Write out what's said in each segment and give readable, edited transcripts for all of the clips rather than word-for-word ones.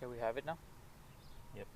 Okay, we have it now. Yep.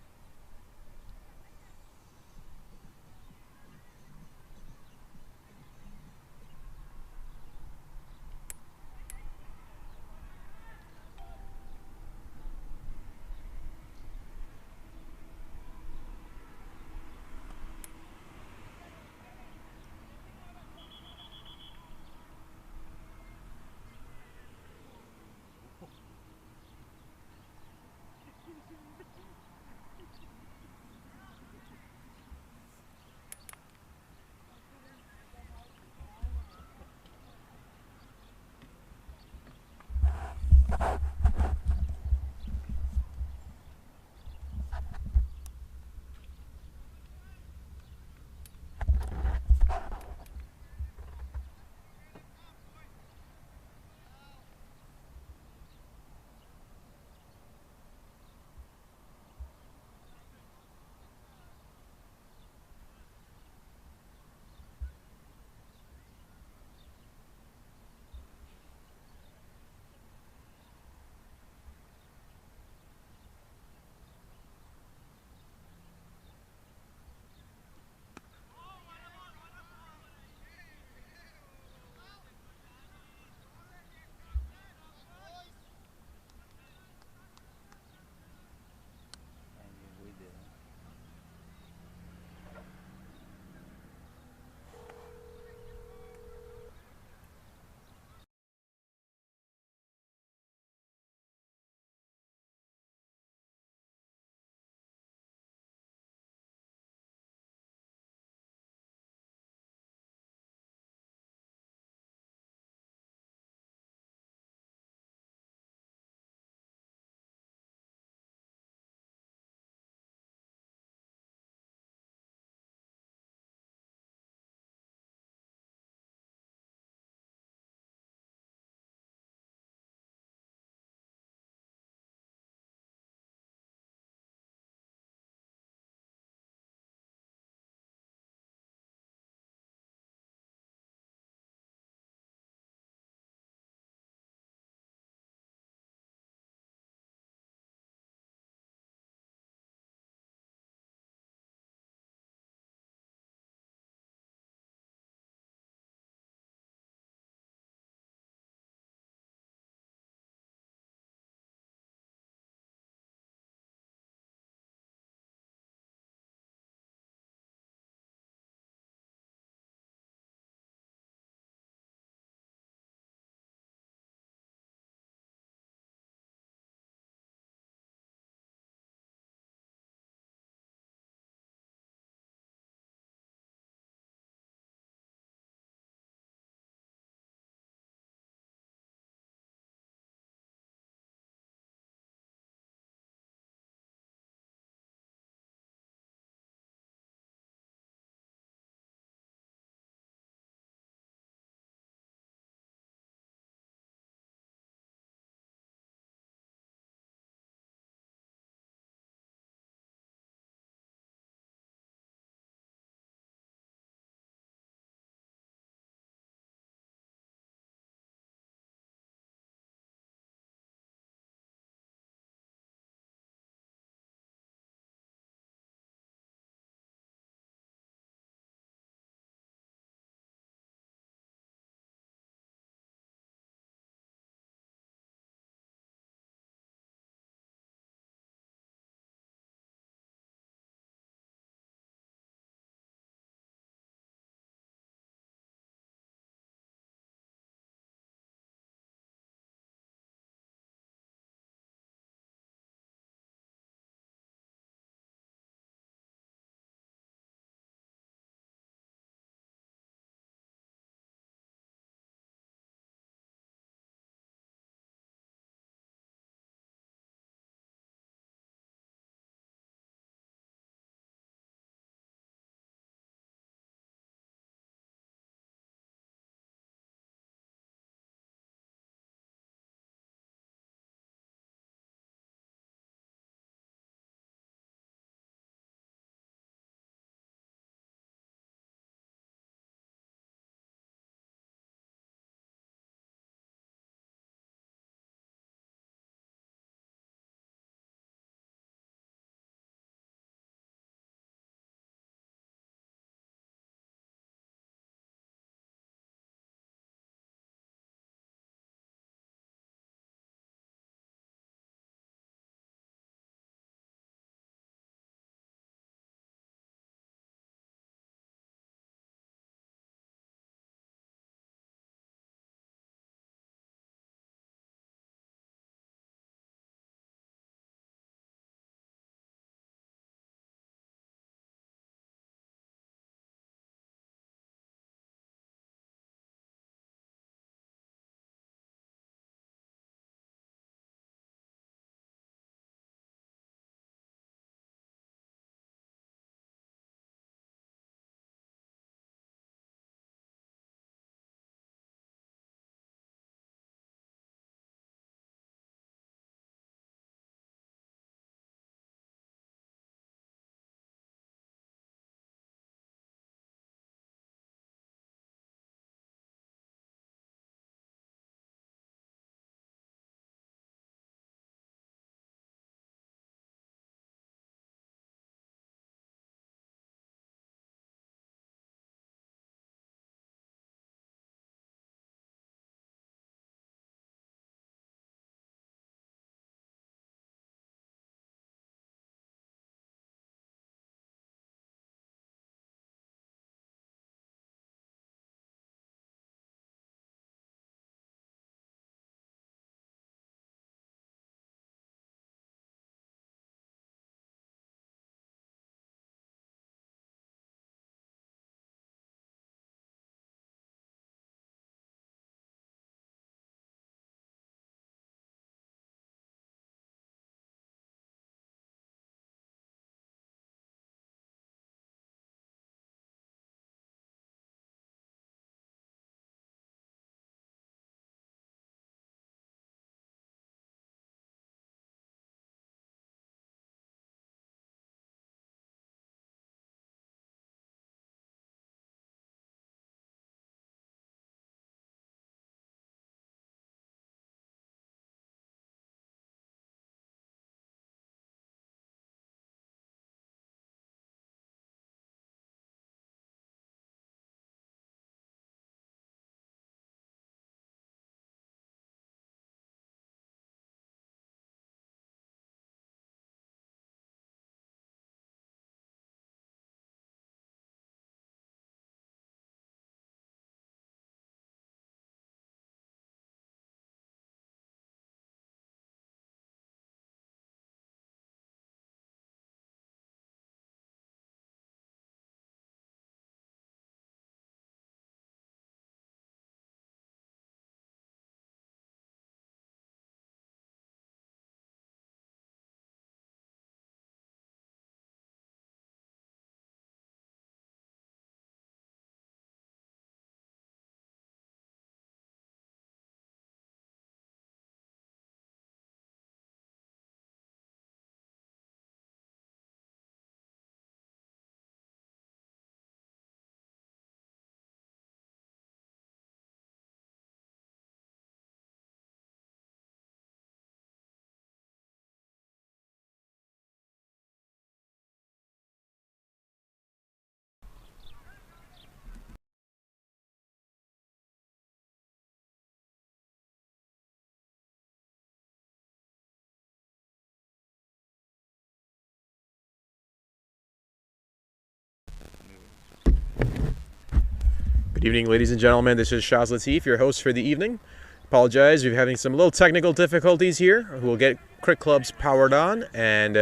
Good evening, ladies and gentlemen. This is Shaz Latif, your host for the evening. Apologize, we're having some little technical difficulties here. We'll get Crick Clubs powered on and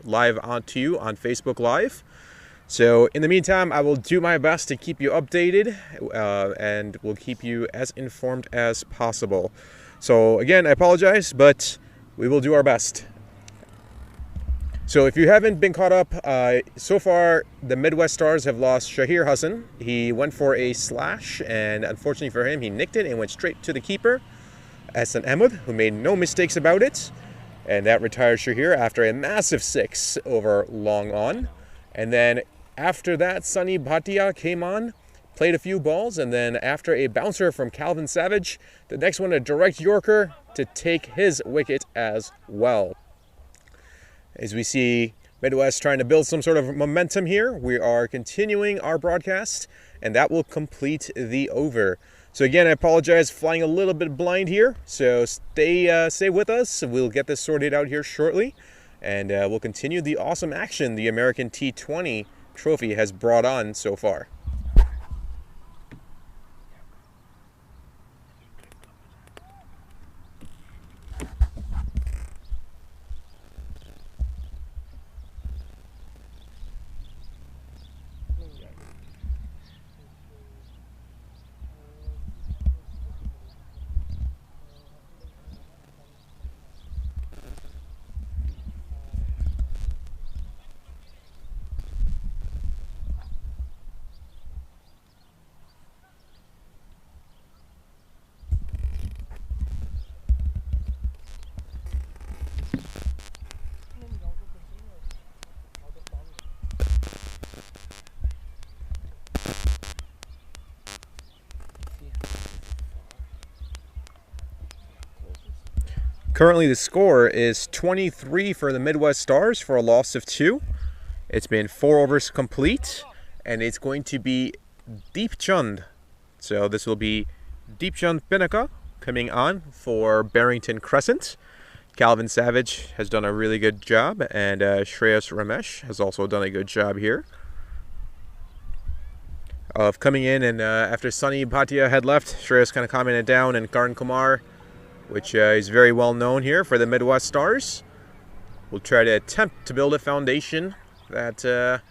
live onto you on Facebook Live. So in the meantime, I will do my best to keep you updated and will keep you as informed as possible. So again, I apologize, but we will do our best. So if you haven't been caught up, so far the Midwest Stars have lost Shahir Hassan. He went for a slash, and unfortunately for him, he nicked it and went straight to the keeper, Hassan Ahmed, who made no mistakes about it. And that retired Shahir after a massive 6 over long on. And then after that, Sunny Bhatia came on, played a few balls, and then after a bouncer from Calvin Savage, the next one a direct Yorker to take his wicket as well. As we see Midwest trying to build some sort of momentum here, we are continuing our broadcast, and that will complete the over. So again, I apologize, flying a little bit blind here, so stay with us. We'll get this sorted out here shortly, and we'll continue the awesome action the American T20 trophy has brought on so far. Currently the score is 23 for the Midwest Stars for a loss of 2. It's been 4 overs complete, and it's going to be Deep Chand. So this will be Deep Chand Pinaka coming on for Barrington Crescent. Calvin Savage has done a really good job, and Shreyas Ramesh has also done a good job here of coming in. And after Sunny Bhatia had left, Shreyas kind of commented down, and Karan Kumar, which is very well known here for the Midwest Stars, will try to attempt to build a foundation that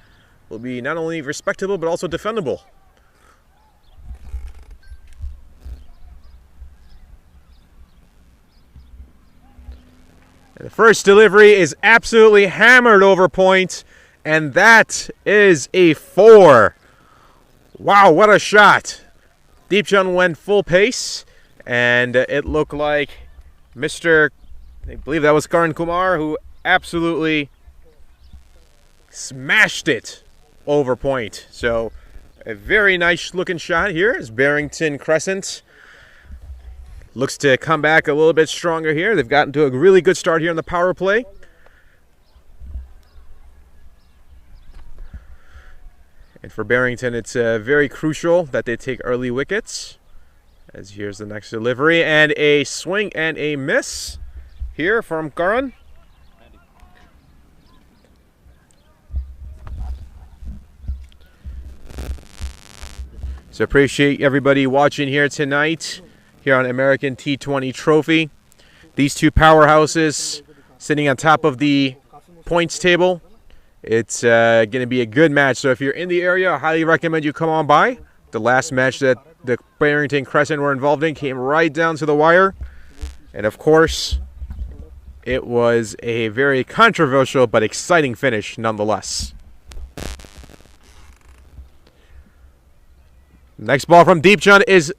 will be not only respectable but also defendable. And the first delivery is absolutely hammered over point, and that is a 4. Wow, what a shot. Deep Chand went full pace, and it looked like I believe that was Karan Kumar, who absolutely smashed it over point. So a very nice looking shot here as Barrington Crescent looks to come back a little bit stronger here. They've gotten to a really good start here in the power play. And for Barrington, it's very crucial that they take early wickets. As here's the next delivery, and a swing and a miss here from Karan. So appreciate everybody watching here tonight here on American T20 Trophy. These two powerhouses sitting on top of the points table. It's going to be a good match. So if you're in the area, I highly recommend you come on by. The last match that the Barrington Crescent were involved in came right down to the wire. And of course, it was a very controversial but exciting finish nonetheless. Next ball from Deep Chand is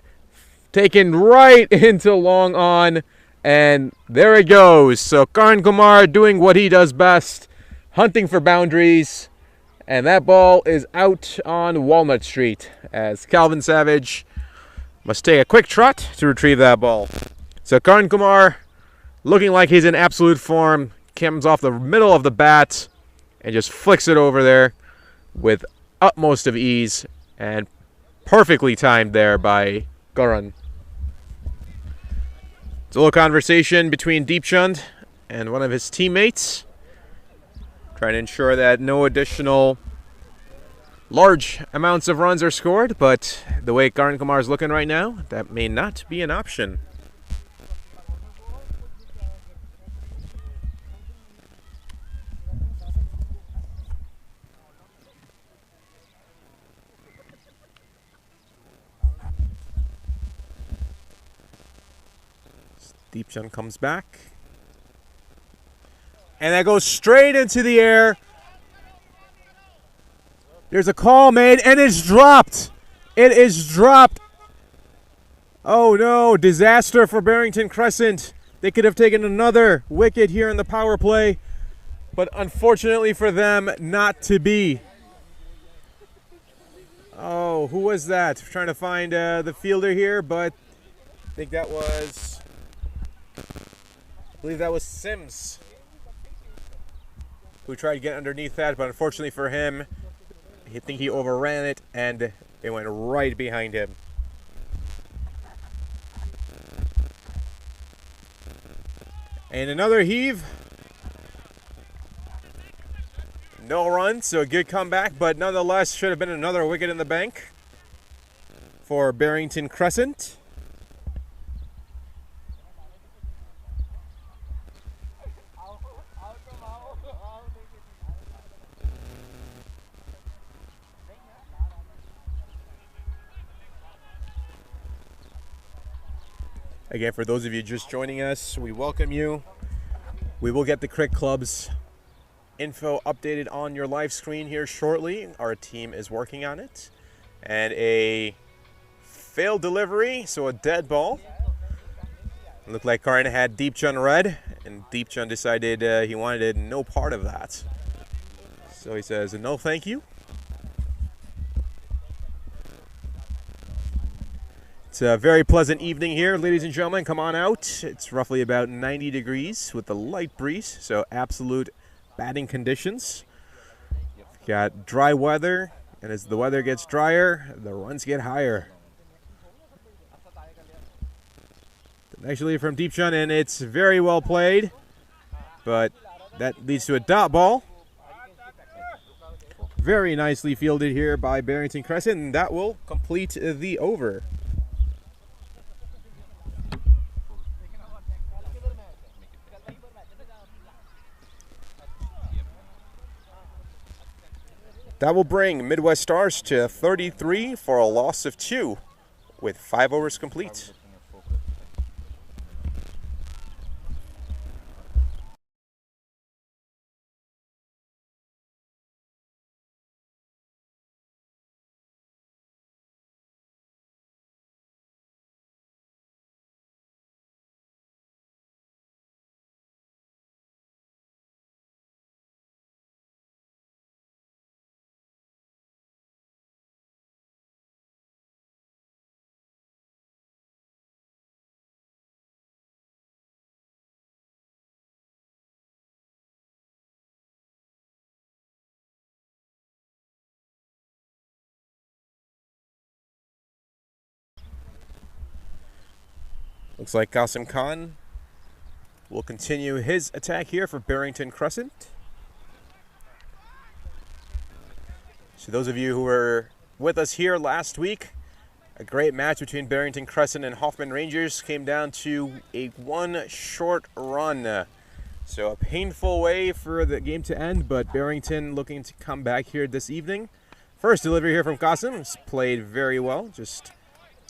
taken right into long on. And there it goes. So Karan Kumar doing what he does best, hunting for boundaries. And that ball is out on Walnut Street as Calvin Savage must take a quick trot to retrieve that ball. So Karan Kumar looking like he's in absolute form, comes off the middle of the bat and just flicks it over there with utmost of ease and perfectly timed there by Karan. It's a little conversation between Deep Chand and one of his teammates, trying to ensure that no additional Large amounts of runs are scored, but the way Karan Kumar is looking right now, that may not be an option. Deepchand comes back. And that goes straight into the air. There's a call made, and it's dropped. It is dropped. Oh no, disaster for Barrington Crescent. They could have taken another wicket here in the power play, but unfortunately for them, not to be. Oh, who was that? Trying to find the fielder here, but I think that was, I believe that was Sims, who tried to get underneath that, but unfortunately for him, I think he overran it and it went right behind him. And another heave. No run, so a good comeback, but nonetheless should have been another wicket in the bank for Barrington Crescent. Again, for those of you just joining us, we welcome you. We will get the Cricket Club's info updated on your live screen here shortly. Our team is working on it. And a failed delivery, so a dead ball. It looked like Karan had Deepchand read, and Deepchand decided he wanted no part of that. So he says, no thank you. It's a very pleasant evening here, ladies and gentlemen. Come on out. It's roughly about 90 degrees with a light breeze, so absolute batting conditions. Got dry weather, and as the weather gets drier, the runs get higher. Actually from Deepchand, and it's very well played, but that leads to a dot ball. Very nicely fielded here by Barrington Crescent, and that will complete the over. That will bring Midwest Stars to 33 for a loss of 2 with 5 overs complete. Looks like Qasim Khan will continue his attack here for Barrington Crescent. So those of you who were with us here last week, a great match between Barrington Crescent and Hoffman Rangers came down to a 1 short run. So a painful way for the game to end, but Barrington looking to come back here this evening. First delivery here from Qasim. It's played very well. Just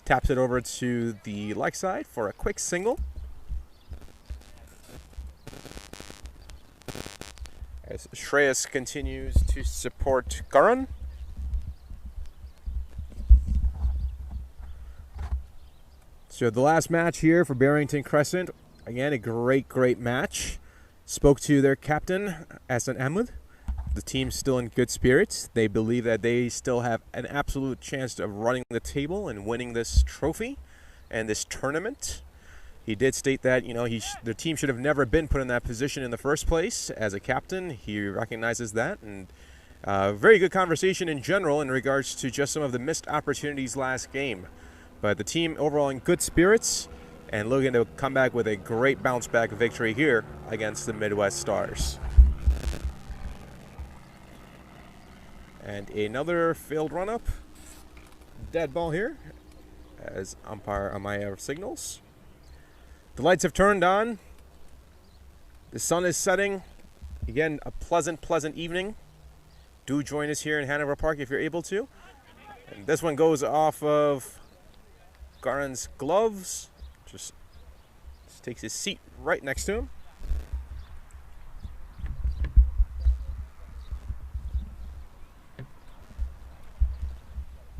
taps it over to the leg side for a quick single. As Shreyas continues to support Karan. So the last match here for Barrington Crescent, again a great match. Spoke to their captain, Hassan Ahmed. The team's still in good spirits. They believe that they still have an absolute chance of running the table and winning this trophy and this tournament. He did state that, you know, the team should have never been put in that position in the first place as a captain. He recognizes that, and very good conversation in general in regards to just some of the missed opportunities last game. But the team overall in good spirits and looking to come back with a great bounce back victory here against the Midwest Stars. And another failed run-up. Dead ball here, as umpire Amaya signals. The lights have turned on. The sun is setting. Again, a pleasant evening. Do join us here in Hanover Park if you're able to. And this one goes off of Garen's gloves. Just takes his seat right next to him.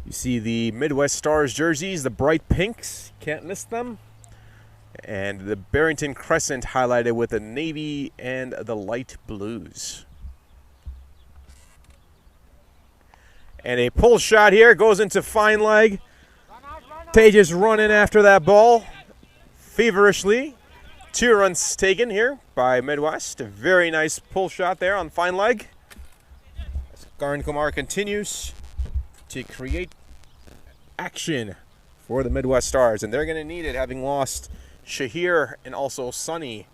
You see the Midwest Stars jerseys, the bright pinks, can't miss them. And the Barrington Crescent highlighted with the navy and the light blues. And a pull shot here goes into fine leg. Tejas running after that ball feverishly. 2 runs taken here by Midwest. A very nice pull shot there on fine leg. As Garen Kumar continues to create action for the Midwest Stars, and they're going to need it, having lost Shahir and also Sunny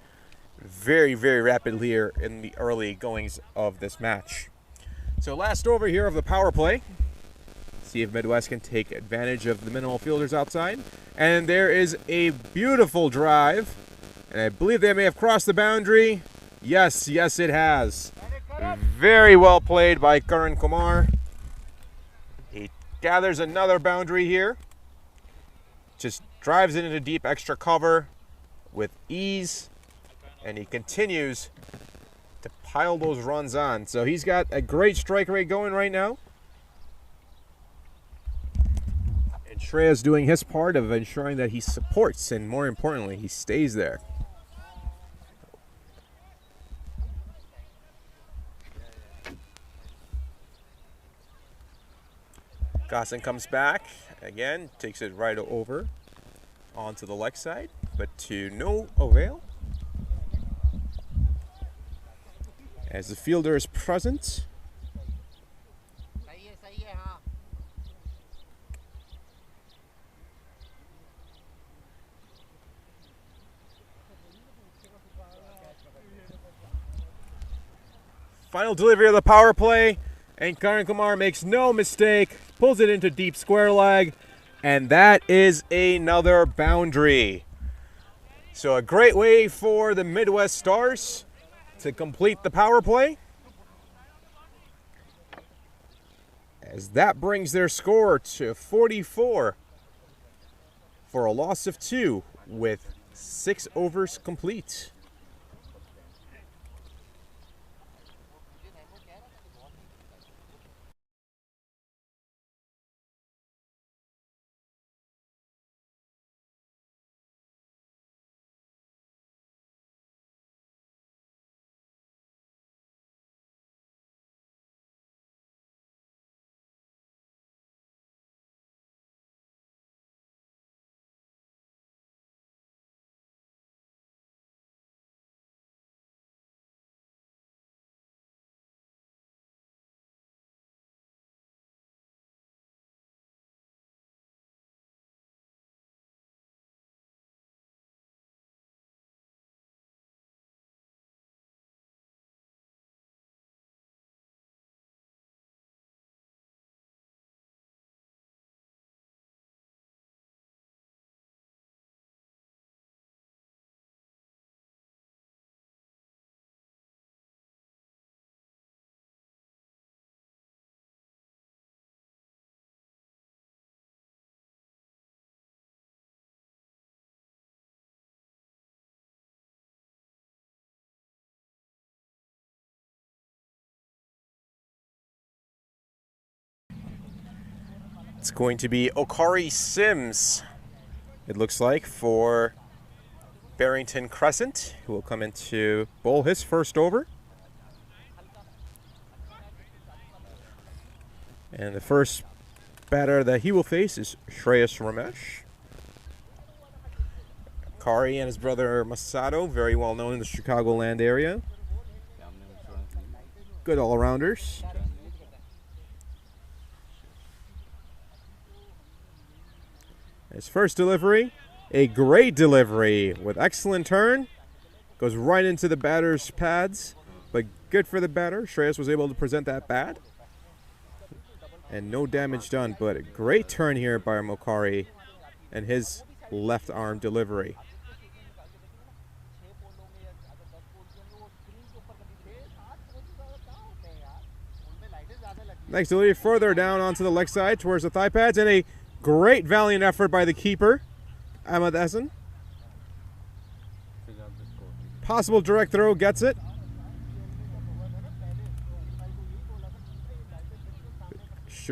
very rapidly here in the early goings of this match. So last over here of the power play. See if Midwest can take advantage of the minimal fielders outside. And there is a beautiful drive, and I believe they may have crossed the boundary. Yes, it has. Very well played by Karan Kumar. He gathers another boundary here. Just drives it into deep extra cover with ease, and he continues to pile those runs on. So he's got a great strike rate going right now. And Shreya's doing his part of ensuring that he supports, and more importantly, he stays there. Crescent comes back again, takes it right over onto the left side, but to no avail, as the fielder is present. Final delivery of the power play, and Karan Kumar makes no mistake, pulls it into deep square leg, and that is another boundary. So a great way for the Midwest Stars to complete the power play, as that brings their score to 44 for a loss of 2 with 6 overs complete. It's going to be Okari Sims, it looks like, for Barrington Crescent, who will come in to bowl his first over. And the first batter that he will face is Shreyas Ramesh. Kari and his brother Masato, very well known in the Chicagoland area. Good all-rounders. His first delivery, a great delivery with excellent turn. Goes right into the batter's pads, but good for the batter. Shreyas was able to present that bat. and no damage done, but a great turn here by Mokari and his left arm delivery. Next delivery further down onto the leg side towards the thigh pads, and a great valiant effort by the keeper, Ahmed Hassan. Possible direct throw, gets it.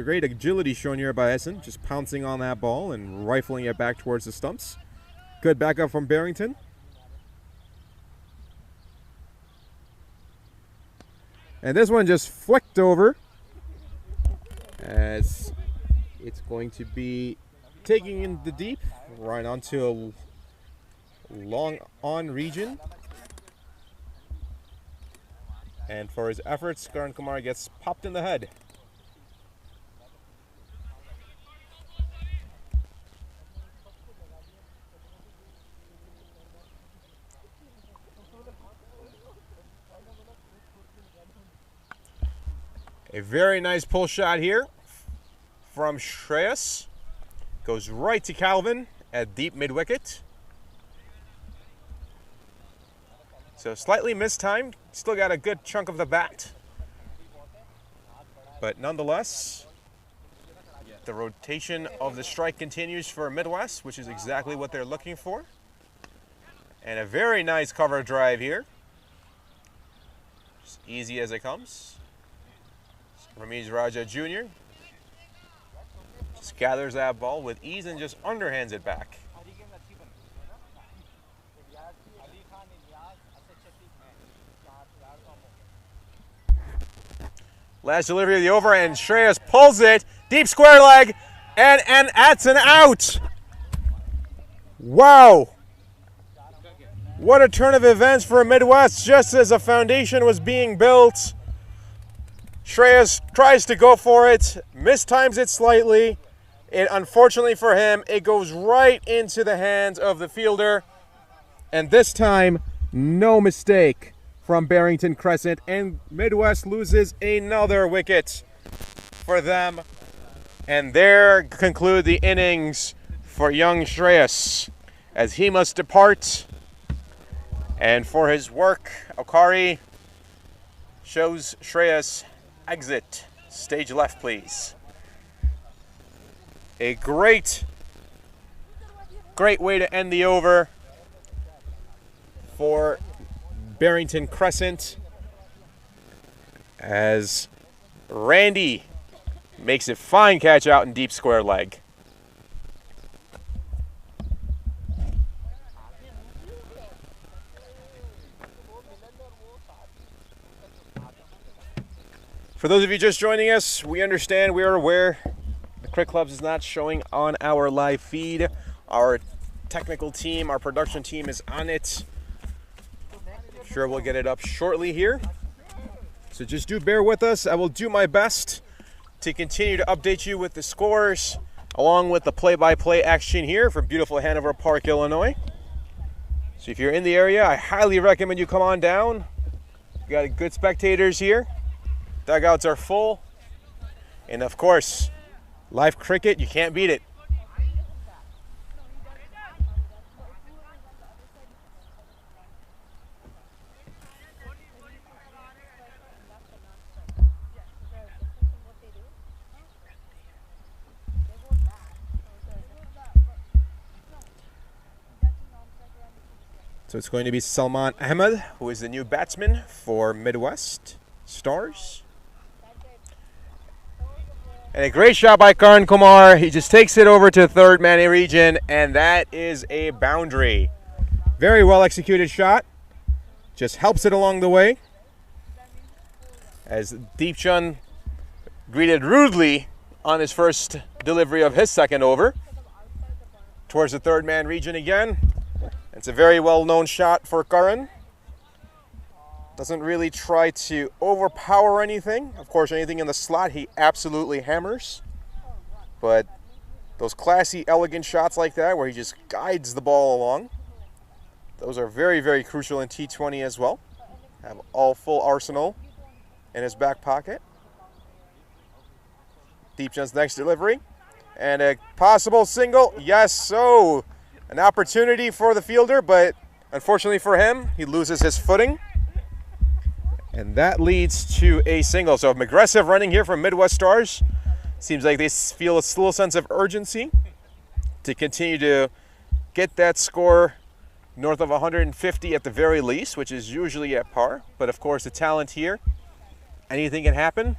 Great agility shown here by Hassan, just pouncing on that ball and rifling it back towards the stumps. Good backup from Barrington. And this one just flicked over, as it's going to be taking in the deep, right onto a long on region. And for his efforts, Karan Kumar gets popped in the head. A very nice pull shot here from Shreyas. Goes right to Calvin at deep mid-wicket. So slightly mistimed. Still got a good chunk of the bat. But nonetheless, the rotation of the strike continues for Midwest, which is exactly what they're looking for. And a very nice cover drive here. Just easy as it comes. Ramiz Raja Jr. just gathers that ball with ease and just underhands it back. Last delivery of the over, and Shreyas pulls it. Deep square leg, and that's an out. Wow. What a turn of events for Midwest, just as a foundation was being built. Shreyas tries to go for it, mistimes it slightly, and unfortunately for him, it goes right into the hands of the fielder. And this time, no mistake from Barrington Crescent, and Midwest loses another wicket for them. And there conclude the innings for young Shreyas, as he must depart. And for his work, Okari shows Shreyas exit. Stage left, please. A great way to end the over for Barrington Crescent, as Randy makes a fine catch out in deep square leg. For those of you just joining us, we understand, we are aware the Cricket Clubs is not showing on our live feed. Our technical team, our production team is on it. Sure, we'll get it up shortly here. So just do bear with us. I will do my best to continue to update you with the scores, along with the play-by-play action here from beautiful Hanover Park, Illinois. So if you're in the area, I highly recommend you come on down. We got good spectators here. Dugouts are full. And of course, live cricket, you can't beat it. So it's going to be Salman Ahmed, who is the new batsman for Midwest Stars. And a great shot by Karan Kumar. He just takes it over to third man region, and that is a boundary. Very well executed shot. Just helps it along the way. As Deepchand greeted rudely on his first delivery of his second over. Towards the third man region again. It's a very well-known shot for Karan. Doesn't really try to overpower anything. Of course, anything in the slot, he absolutely hammers. But those classy, elegant shots like that, where he just guides the ball along, those are very, very crucial in T20 as well. Have all full arsenal in his back pocket. Deepson's next delivery. And a possible single. Yes, so an opportunity for the fielder, but unfortunately for him, he loses his footing. And that leads to a single. So aggressive running here from Midwest Stars. Seems like they feel a little sense of urgency to continue to get that score north of 150 at the very least, which is usually at par. But of course, the talent here, anything can happen.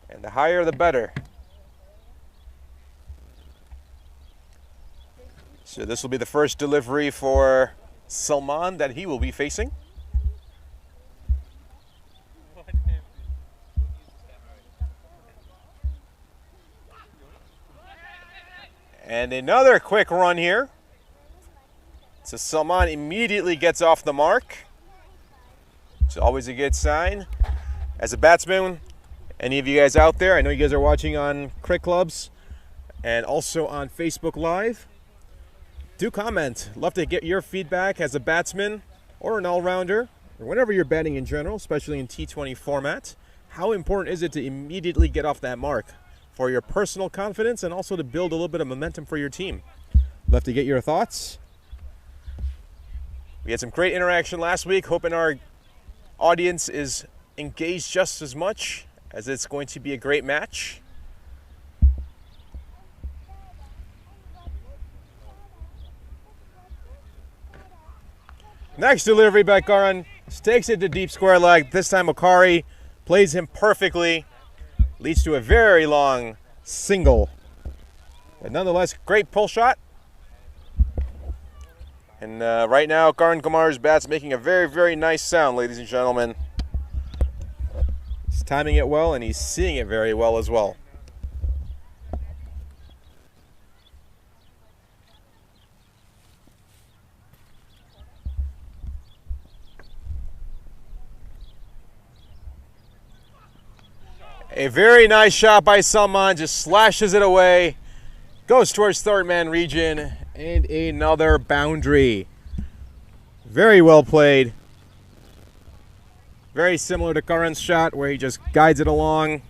And the higher, the better. So this will be the first delivery for Salman that he will be facing. And another quick run here. So Salman immediately gets off the mark. It's always a good sign. As a batsman, any of you guys out there, I know you guys are watching on Crick Clubs and also on Facebook Live. Do comment. Love to get your feedback as a batsman or an all-rounder, or whenever you're batting in general, especially in T20 format. How important is it to immediately get off that mark for your personal confidence and also to build a little bit of momentum for your team? Love to get your thoughts. We had some great interaction last week. Hoping our audience is engaged just as much, as it's going to be a great match. Next delivery by Karan, stakes it to deep square leg. This time Okari plays him perfectly, leads to a very long single. But nonetheless, great pull shot. And right now, Karan Kumar's bat's making a very, very nice sound, ladies and gentlemen. He's timing it well, and he's seeing it very well as well. A very nice shot by Salman, just slashes it away, goes towards third man region, and another boundary. Very well played. Very similar to Karan's shot, where he just guides it along.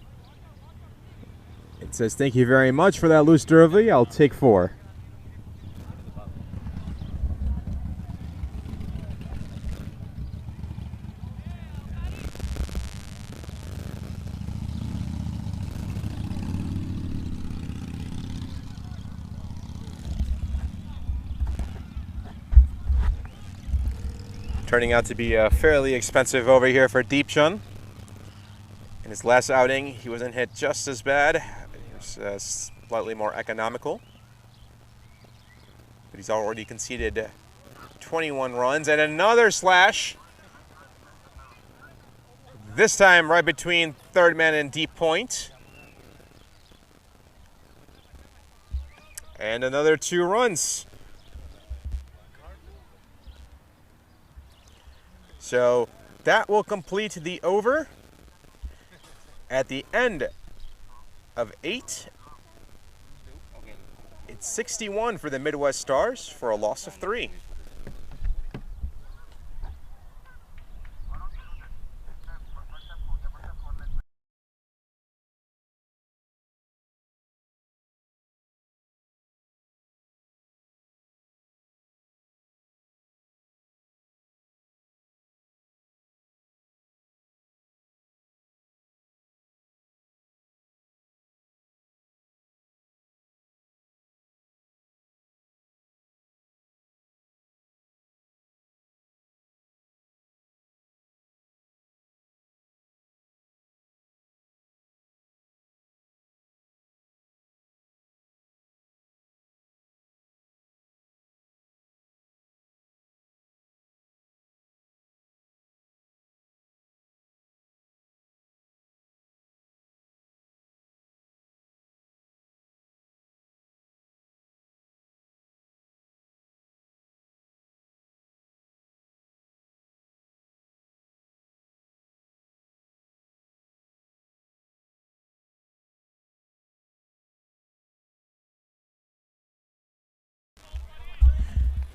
It says, thank you very much for that loose delivery. I'll take 4. Turning out to be fairly expensive over here for Deepchand. In his last outing, he wasn't hit just as bad. He was slightly more economical. But he's already conceded 21 runs. And another slash. This time right between third man and deep point. And another 2 runs. So that will complete the over. At the end of 8, it's 61 for the Midwest Stars for a loss of 3.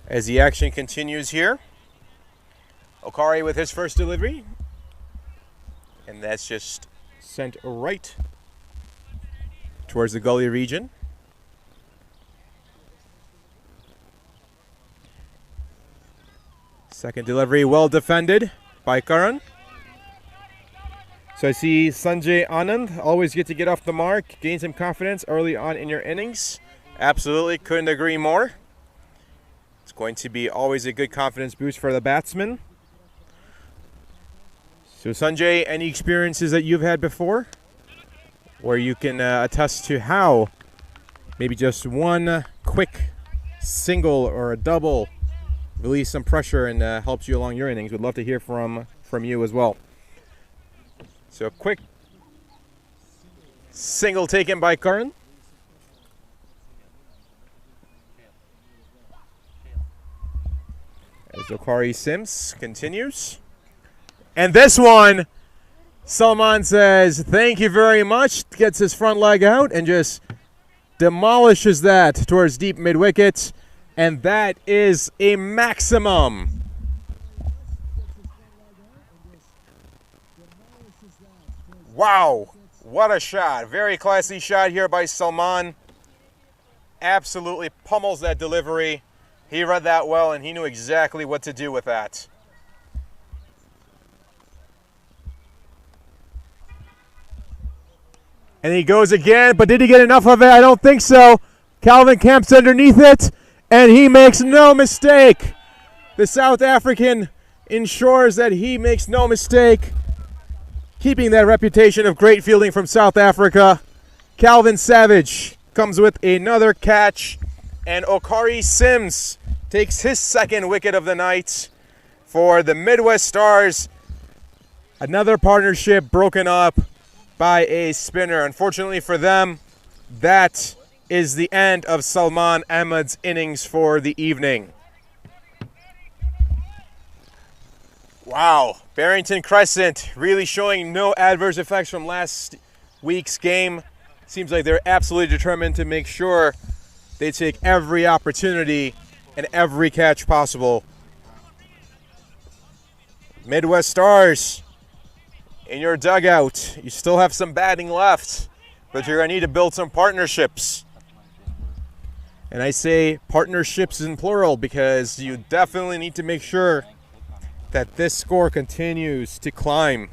As the action continues here, Okari with his first delivery, and that's just sent right towards the gully region. Second delivery well defended by Karan. So I see Sanjay Anand always get to get off the mark, gain some confidence early on in your innings. Absolutely, couldn't agree more. It's going to be always a good confidence boost for the batsman. So Sanjay, any experiences that you've had before where you can attest to how maybe just one quick single or a double release some pressure and helps you along your innings? Would love to hear from you as well. So a quick single taken by Karan. As Okari Sims continues. And this one, Salman says, thank you very much. Gets his front leg out and just demolishes that towards deep mid-wicket. And that is a maximum. Wow, what a shot. Very classy shot here by Salman. Absolutely pummels that delivery. He read that well and he knew exactly what to do with that. And he goes again, but did he get enough of it? I don't think so. Calvin camps underneath it, and he makes no mistake. The South African ensures that he makes no mistake, keeping that reputation of great fielding from South Africa. Calvin Savage comes with another catch, and Okari Sims takes his second wicket of the night for the Midwest Stars. Another partnership broken up by a spinner. Unfortunately for them, that is the end of Salman Ahmed's innings for the evening. Wow, Barrington Crescent really showing no adverse effects from last week's game. Seems like they're absolutely determined to make sure they take every opportunity and every catch possible. Midwest Stars, in your dugout, you still have some batting left, but you're going to need to build some partnerships. And I say partnerships in plural because you definitely need to make sure that this score continues to climb.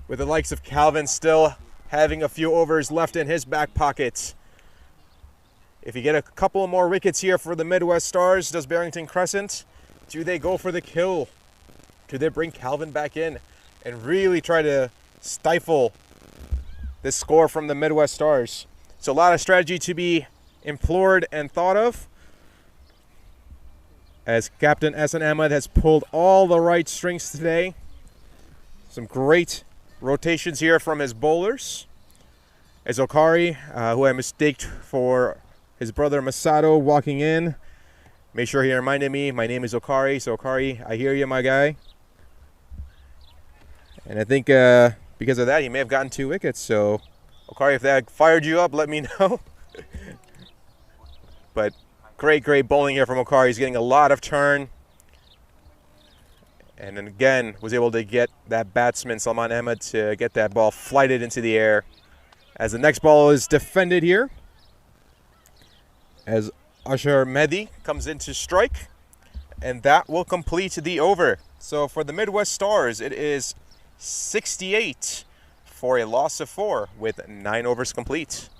With the likes of Calvin still having a few overs left in his back pocket. If you get a couple more wickets here for the Midwest Stars, does Barrington Crescent, do they go for the kill? Do they bring Calvin back in and really try to stifle this score from the Midwest Stars? So a lot of strategy to be implored and thought of, as Captain Hassan Ahmed has pulled all the right strings today. Some great rotations here from his bowlers. As Okari, who I mistaked for his brother Masato, walking in. Make sure he reminded me, my name is Okari. So Okari, I hear you, my guy. And I think because of that, he may have gotten 2 wickets. So Okari, if that fired you up, let me know. But great bowling here from Okari. He's getting a lot of turn. And then again, was able to get that batsman, Salman Ahmed, to get that ball flighted into the air. As the next ball is defended here, as Ashar Mehdi comes in to strike. And that will complete the over. So for the Midwest Stars, it is 68 for a loss of 4 with 9 overs complete.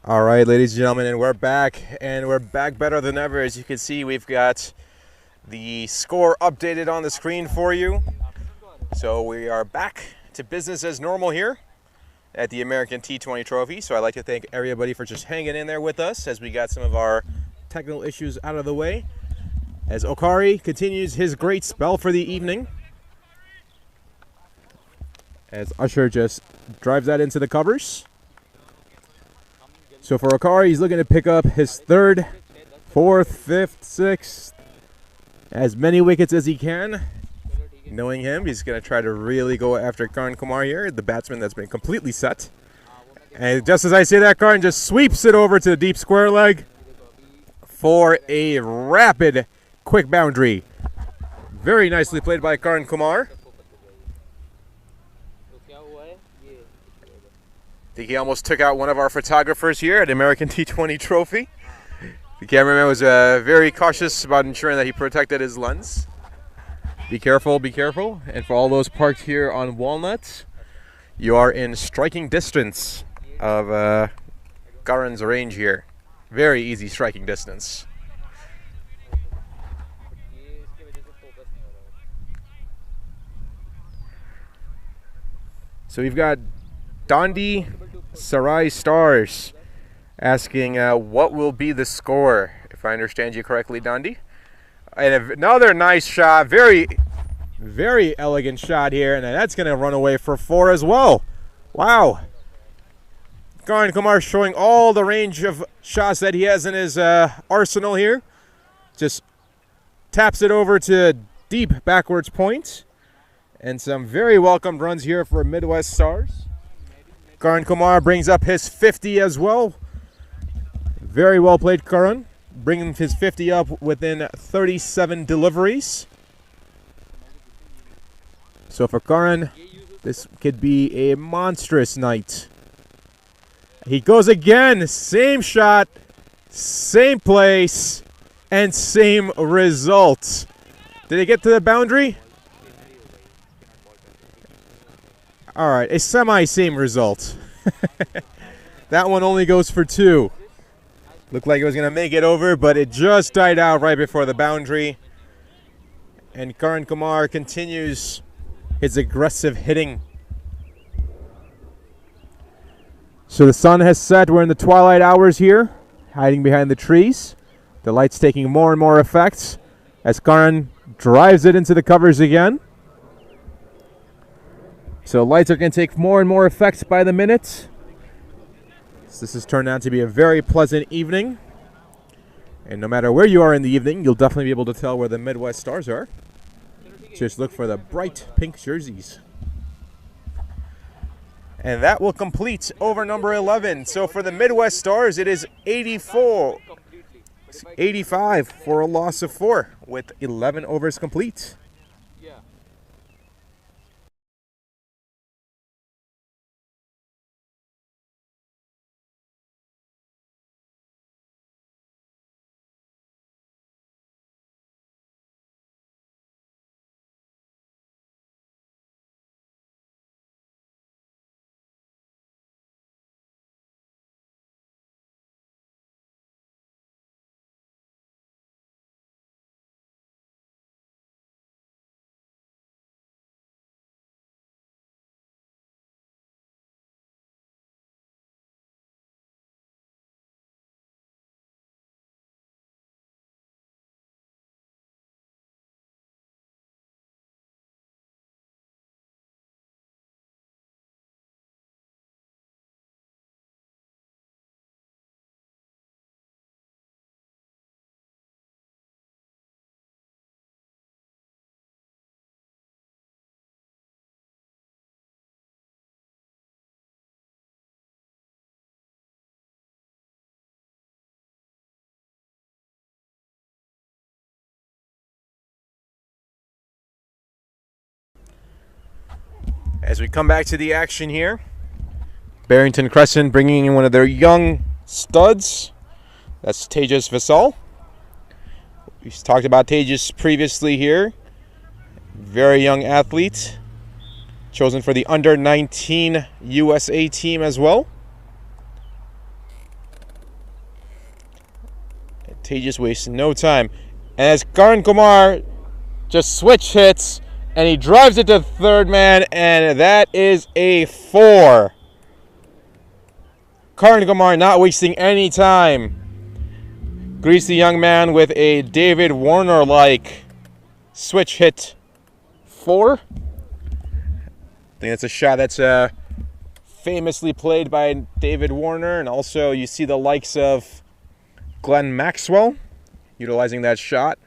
All right, ladies and gentlemen, and we're back better than ever. As you can see, we've got the score updated on the screen for you. So we are back to business as normal here at the American T20 Trophy. So I'd like to thank everybody for just hanging in there with us as we got some of our technical issues out of the way. As Okari continues his great spell for the evening. As Usher just drives that into the covers. So for Okari, he's looking to pick up his third, fourth, fifth, sixth, as many wickets as he can. Knowing him, he's going to try to really go after Karan Kumar here, the batsman that's been completely set. And just as I say that, Karan just sweeps it over to the deep square leg for a rapid, quick boundary. Very nicely played by Karan Kumar. I think he almost took out one of our photographers here at American T20 Trophy. The cameraman was very cautious about ensuring that he protected his lens. Be careful, be careful. And for all those parked here on Walnut, you are in striking distance of Karan's range here. Very easy striking distance. So we've got Dondi Sarai Stars asking what will be the score, if I understand you correctly, Dondi. And another nice shot, very elegant shot here, and that's going to run away for 4 as well. Wow. Karan Kumar showing all the range of shots that he has in his arsenal here. Just taps it over to deep backwards point. And some very welcomed runs here for Midwest Stars. Karan Kumar brings up his 50 as well. Very well played, Karan. Bringing his 50 up within 37 deliveries. So for Karan, this could be a monstrous night. He goes again. Same shot, same place, and same result. Did he get to the boundary? All right, a semi-same result. That one only goes for 2. Looked like it was going to make it over, but it just died out right before the boundary. And Karan Kumar continues his aggressive hitting. So the sun has set. We're in the twilight hours here, hiding behind the trees. The light's taking more and more effect as Karan drives it into the covers again. So lights are going to take more and more effect by the minute. So this has turned out to be a very pleasant evening. And no matter where you are in the evening, you'll definitely be able to tell where the Midwest Stars are. Just look for the bright pink jerseys. And that will complete over number 11. So for the Midwest Stars, it is 85 for a loss of 4 with 11 overs complete. As we come back to the action here, Barrington Crescent bringing in one of their young studs. That's Tejas Visal. We've talked about Tejas previously here. Very young athlete. Chosen for the under-19 USA team as well. Tejas wastes no time. And as Karan Kumar just switch hits, and he drives it to third man, and that is a 4. Karan Kumar not wasting any time. Greets the young man with a David Warner-like switch hit 4. I think that's a shot that's famously played by David Warner, and also you see the likes of Glenn Maxwell utilizing that shot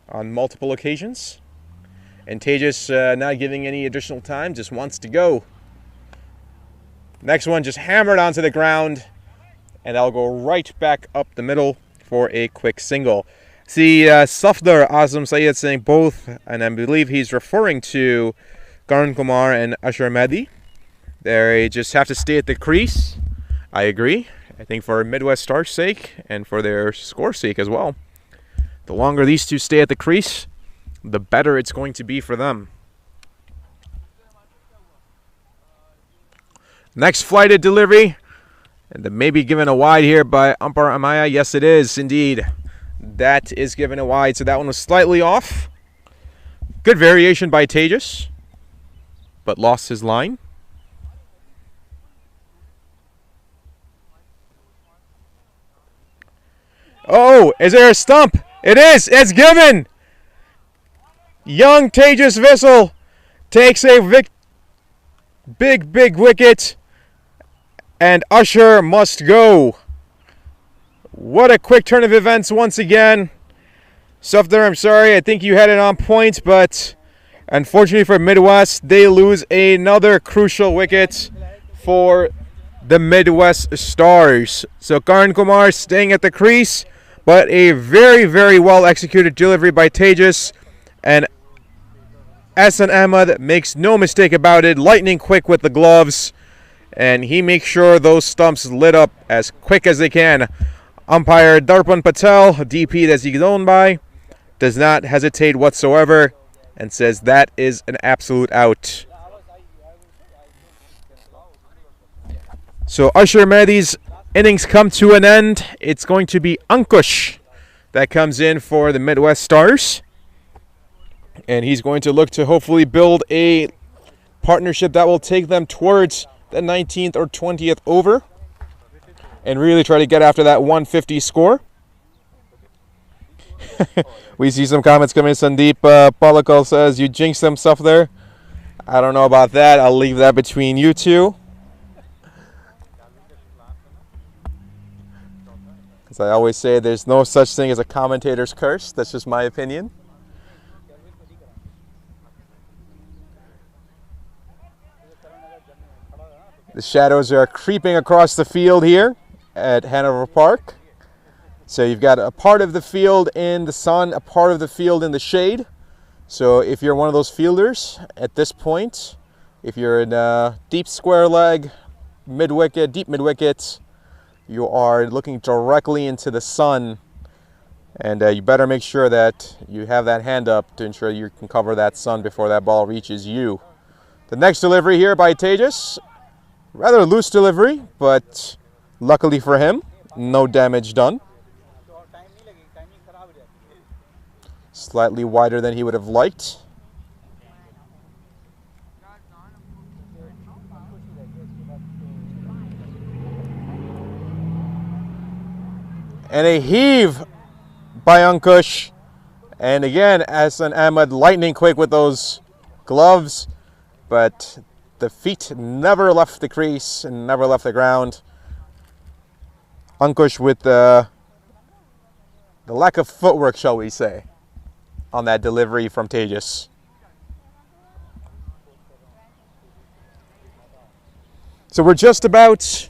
on multiple occasions. And Tejas not giving any additional time, just wants to go. Next one just hammered onto the ground, and that'll go right back up the middle for a quick single. See, Safdar Azam Syed saying both, and I believe he's referring to Karan Kumar and Ashar Mehdi. They just have to stay at the crease. I agree. I think for Midwest Star's sake and for their score's sake as well. The longer these two stay at the crease, the better it's going to be for them. Next flighted delivery. And that may be given a wide here by umpire Amaya. Yes, it is indeed. That is given a wide. So that one was slightly off. Good variation by Tejas, but lost his line. Oh, is there a stump? It is. It's given. Young Tejas Vissel takes a big wicket. And Usher must go. What a quick turn of events once again. Safdar, I'm sorry. I think you had it on point, but unfortunately for Midwest, they lose another crucial wicket for the Midwest Stars. So Karan Kumar staying at the crease, but a very well executed delivery by Tejas. And Ahsan Ahmed makes no mistake about it, lightning quick with the gloves. And he makes sure those stumps lit up as quick as they can. Umpire Darpan Patel, DP as he's known by, does not hesitate whatsoever and says that is an absolute out. So Ashar Mehdi's innings come to an end. It's going to be Ankush that comes in for the Midwest Stars. And he's going to look to hopefully build a partnership that will take them towards the 19th or 20th over and really try to get after that 150 score. We see some comments coming in. Sandeep Palakal says, you jinxed some stuff there. I don't know about that. I'll leave that between you two. As I always say, there's no such thing as a commentator's curse. That's just my opinion. The shadows are creeping across the field here at Hanover Park. So you've got a part of the field in the sun, a part of the field in the shade. So if you're one of those fielders at this point, if you're in a deep square leg, mid-wicket, deep mid-wicket, you are looking directly into the sun. And you better make sure that you have that hand up to ensure you can cover that sun before that ball reaches you. The next delivery here by Tejas. Rather loose delivery, but luckily for him, no damage done. Slightly wider than he would have liked. And a heave by Ankush. And again, Ahsan Ahmed lightning quick with those gloves, but the feet never left the crease and never left the ground. Ankush with the lack of footwork, shall we say, on that delivery from Tejas. So we're just about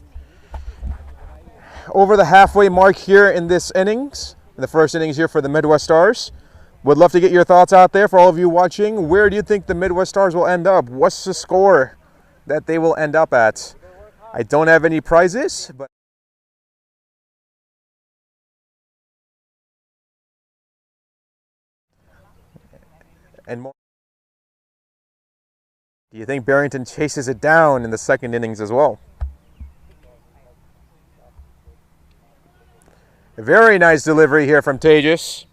over the halfway mark here in this innings, in the first innings here for the Midwest Stars. Would love to get your thoughts out there for all of you watching. Where do you think the Midwest Stars will end up? What's the score that they will end up at? I don't have any prizes, but and more. Do you think Barrington chases it down in the second innings as well? A very nice delivery here from Tejas.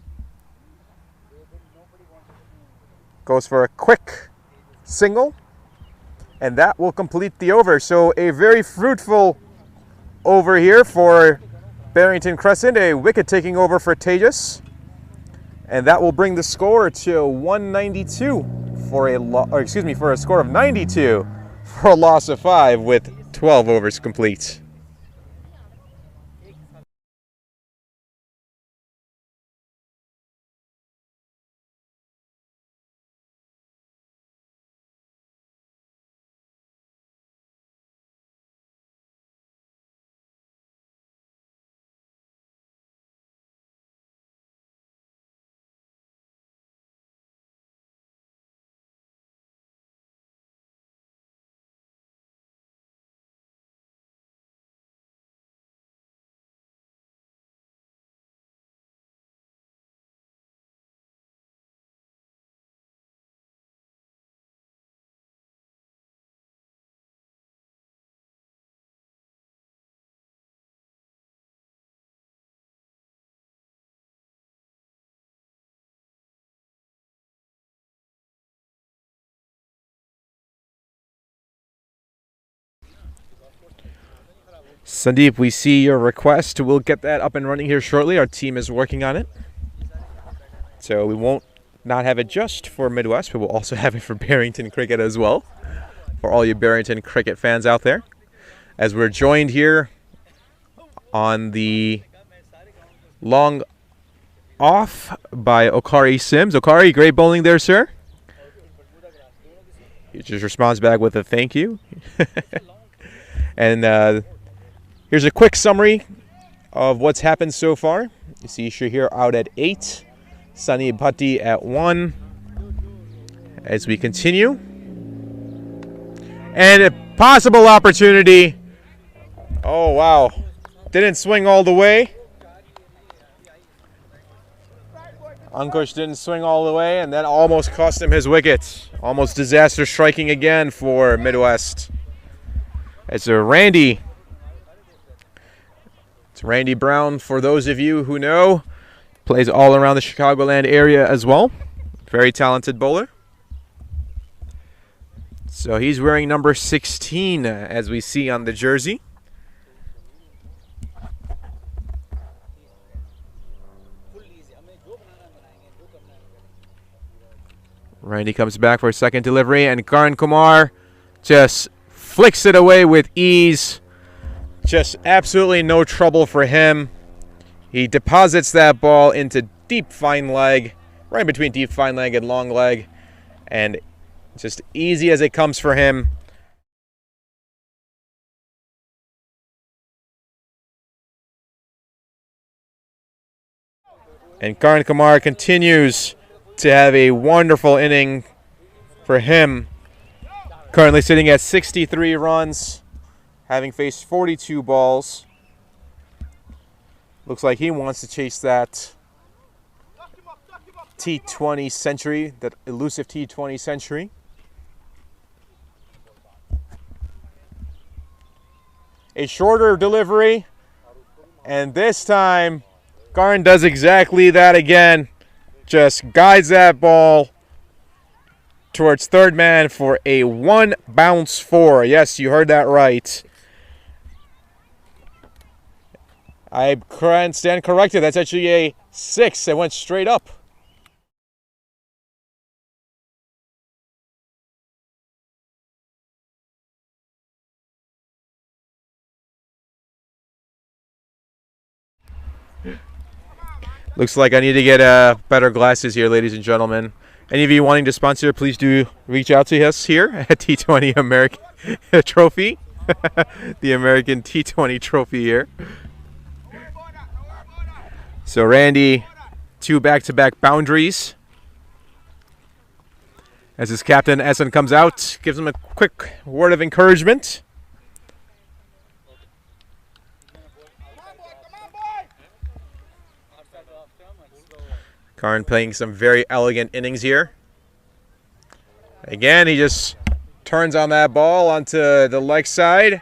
Goes for a quick single, and that will complete the over. So a very fruitful over here for Barrington Crescent, a wicket taking over for Tejas. And that will bring the score to 192 for a score of 92 for a loss of 5 with 12 overs complete. Sandeep, we see your request. We'll get that up and running here shortly. Our team is working on it. So we won't not have it just for Midwest, but we'll also have it for Barrington Cricket as well. For all you Barrington Cricket fans out there. As we're joined here on the long off by Okari Sims. Okari, great bowling there, sir. He just responds back with a thank you. And here's a quick summary of what's happened so far. You see Shahir out at 8, Sunny Bhatti at 1. As we continue. And a possible opportunity. Oh, wow. Didn't swing all the way. Ankush didn't swing all the way, and that almost cost him his wicket. Almost disaster striking again for Midwest. It's a Randy. It's Randy Brown, for those of you who know. Plays all around the Chicagoland area as well. Very talented bowler. So he's wearing number 16, as we see on the jersey. Randy comes back for a second delivery, and Karan Kumar just flicks it away with ease. Just absolutely no trouble for him. He deposits that ball into deep fine leg, right between deep fine leg and long leg, and just easy as it comes for him. And Karan Kumar continues to have a wonderful inning for him. Currently sitting at 63 runs, having faced 42 balls. Looks like he wants to chase that T20 century, that elusive T20 century. A shorter delivery, and this time Karan does exactly that again. Just guides that ball towards third man for a 1 bounce 4. Yes, you heard that right. I stand corrected. That's actually a 6. It went straight up. Looks like I need to get better glasses here, ladies and gentlemen. Any of you wanting to sponsor, please do reach out to us here at T20 American Trophy. The American T20 Trophy here. So Randy, 2 back-to-back boundaries. As his captain, Essen, comes out, gives him a quick word of encouragement. Karan playing some very elegant innings here. Again, he just turns on that ball onto the leg side.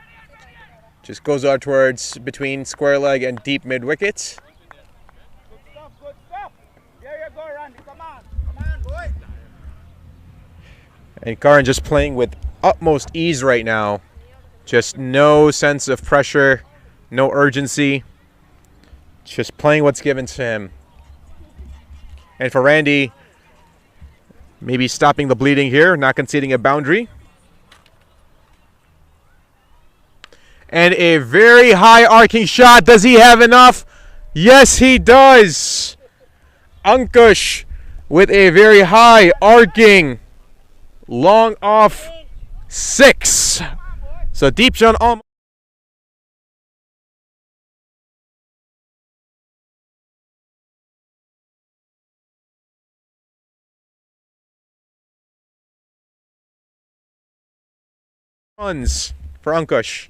Just goes out towards between square leg and deep mid wicket. And Karan just playing with utmost ease right now. Just no sense of pressure, no urgency. Just playing what's given to him. And for Randy, maybe stopping the bleeding here, not conceding a boundary. And a very high arcing shot. Does he have enough? Yes, he does. Ankush with a very high arcing long off 6. So deep shot almost. Runs for Ankush.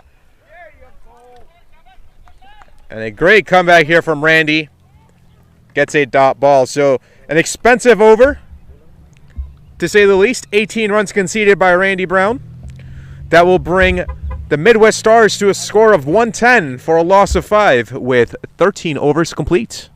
And a great comeback here from Randy. Gets a dot ball. So an expensive over, to say the least. 18 runs conceded by Randy Brown. That will bring the Midwest Stars to a score of 110 for a loss of 5 with 13 overs complete.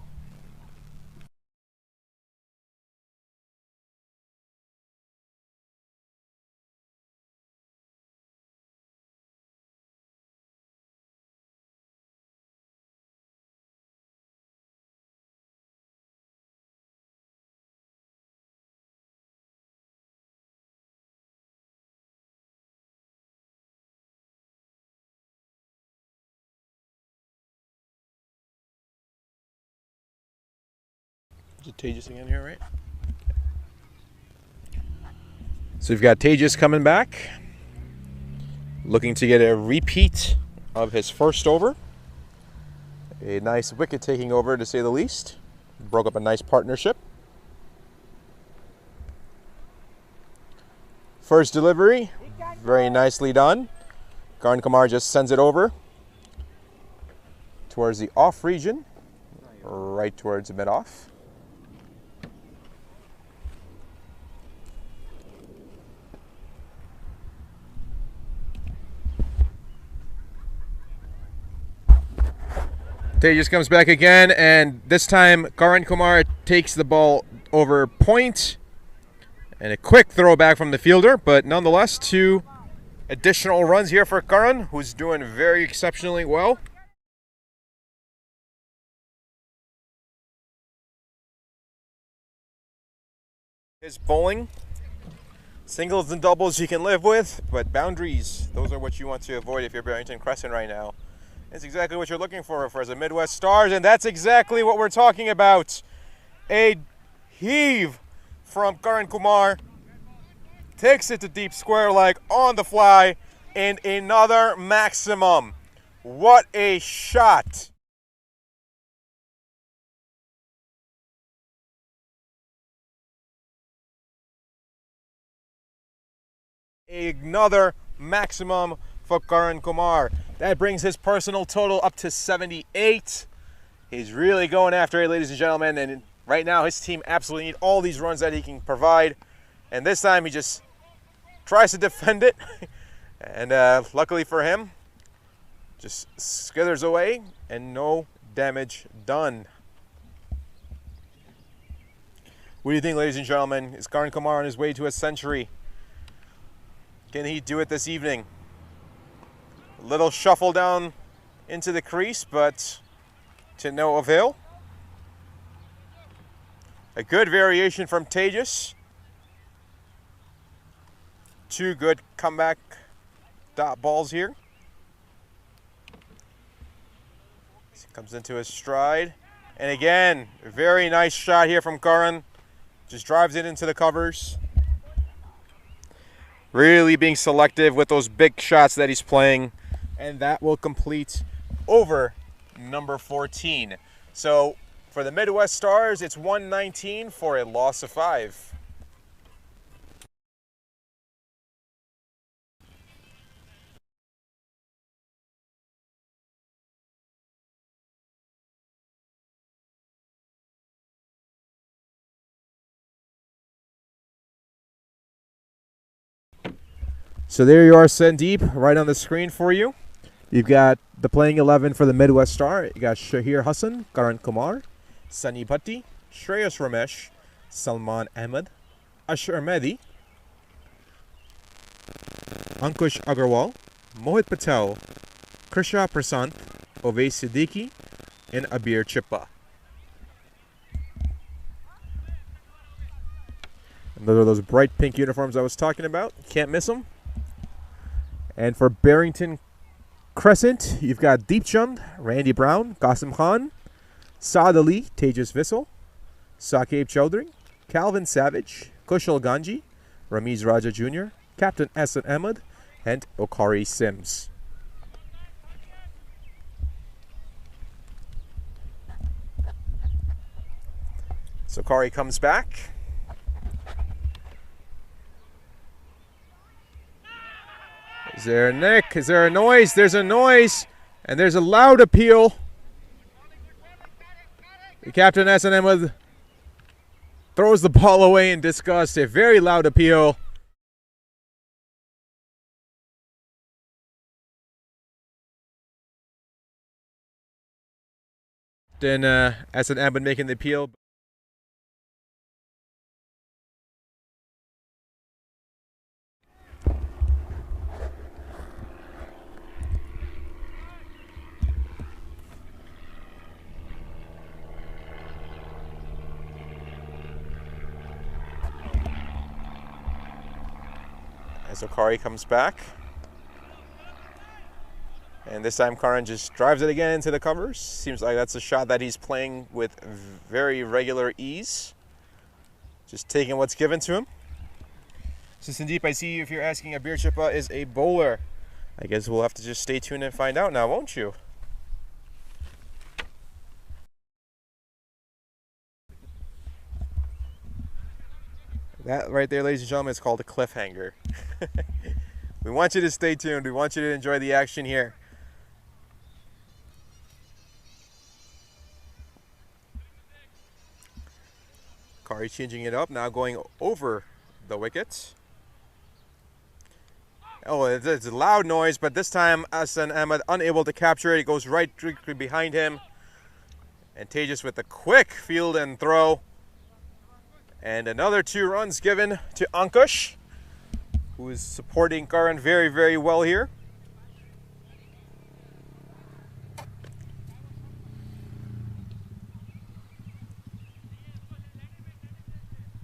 Is it Tejas again here, right? So we've got Tejas coming back, looking to get a repeat of his first over. A nice wicket taking over, to say the least. Broke up a nice partnership. First delivery, very nicely done. Karan Kumar just sends it over towards the off region, right towards the mid-off. Tejas comes back again, and this time Karan Kumar takes the ball over point. And a quick throwback from the fielder, but nonetheless, 2 additional runs here for Karan, who's doing very exceptionally well. His bowling, singles and doubles you can live with, but boundaries, those are what you want to avoid if you're Barrington Crescent right now. It's exactly what you're looking for as a Midwest Stars, and that's exactly what we're talking about. A heave from Karan Kumar. Takes it to deep square leg on the fly, and another maximum. What a shot. Another maximum for Karan Kumar. That brings his personal total up to 78. He's really going after it, ladies and gentlemen, and right now his team absolutely need all these runs that he can provide. And this time he just tries to defend it. And luckily for him, just skithers away and no damage done. What do you think, ladies and gentlemen? Is Karan Kumar on his way to a century? Can he do it this evening? A little shuffle down into the crease, but to no avail. A good variation from Tejas. 2 good comeback dot balls here. Comes into his stride. And again, a very nice shot here from Karan. Just drives it into the covers. Really being selective with those big shots that he's playing. And that will complete over number 14. So for the Midwest Stars, it's 119 for a loss of 5. So there you are, Sandeep, right on the screen for you. You've got the playing 11 for the Midwest Star. You got Shahir Hassan, Karan Kumar, Sunny Bhatti, Shreyas Ramesh, Salman Ahmed, Ashar Mehdi, Ankush Agarwal, Mohit Patel, Krisha Prasant, Ovais Siddiqui, and Abir Chippa. And those are those bright pink uniforms I was talking about. Can't miss them. And for Barrington Crescent, you've got Deepchand, Randy Brown, Qasim Khan, Saad Ali, Tejas Vissel, Saqib Chowdhury, Calvin Savage, Kushal Ganji, Ramiz Raja Jr., Captain Hassan Ahmed, and Okari Sims. So Okari comes back. Is there a nick? Is there a noise? There's a noise, and there's a loud appeal. The Captain Hassan Ahmed throws the ball away in disgust. A very loud appeal. Then Hassan Ahmed making the appeal. As Okari comes back. And this time Karan just drives it again into the covers. Seems like that's a shot that he's playing with very regular ease. Just taking what's given to him. So Sandeep, I see if you're asking, Abir Chippa is a bowler. I guess we'll have to just stay tuned and find out now, won't you? That right there, ladies and gentlemen, is called a cliffhanger. We want you to stay tuned. We want you to enjoy the action here. Kari changing it up, now going over the wicket. Oh, it's a loud noise, but this time Hassan Ahmed unable to capture it. He goes right directly behind him. And Tejas with a quick field and throw. And another 2 runs given to Ankush, who is supporting Karan very, very well here.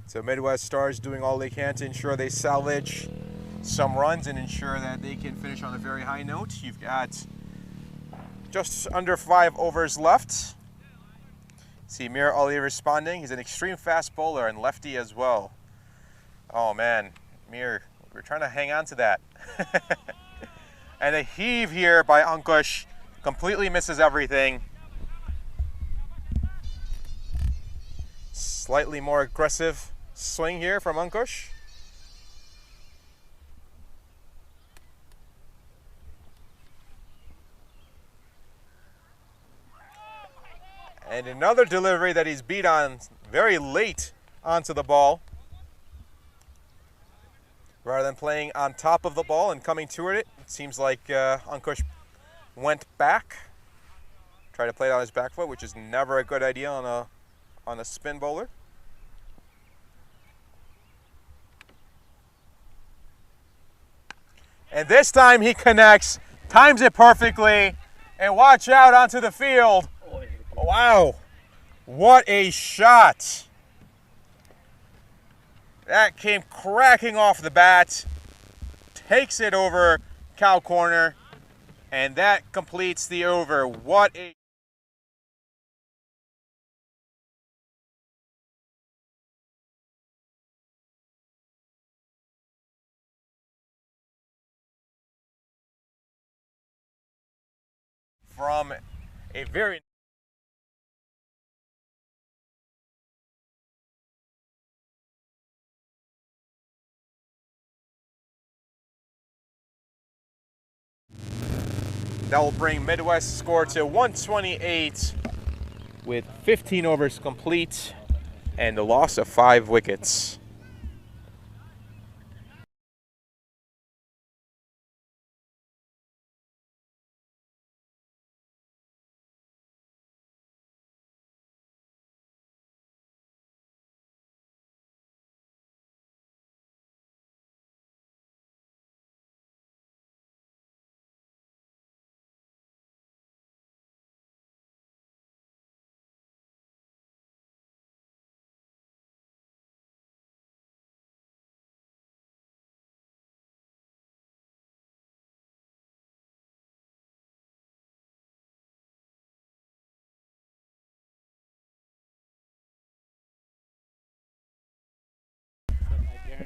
So Midwest Stars doing all they can to ensure they salvage some runs and ensure that they can finish on a very high note. You've got just under 5 overs left. See Mir Ali responding. He's an extreme fast bowler and lefty as well. Oh man, Mir, we're trying to hang on to that. And a heave here by Ankush. Completely misses everything. Slightly more aggressive swing here from Ankush. And another delivery that he's beat on very late onto the ball. Rather than playing on top of the ball and coming toward it, it seems like Ankush went back. Tried to play it on his back foot, which is never a good idea on a spin bowler. And this time he connects, times it perfectly, and watch out onto the field. Wow, what a shot. That came cracking off the bat, takes it over cow corner, and that completes the over. What a... from a very... That will bring Midwest's score to 128 with 15 overs complete and the loss of 5 wickets.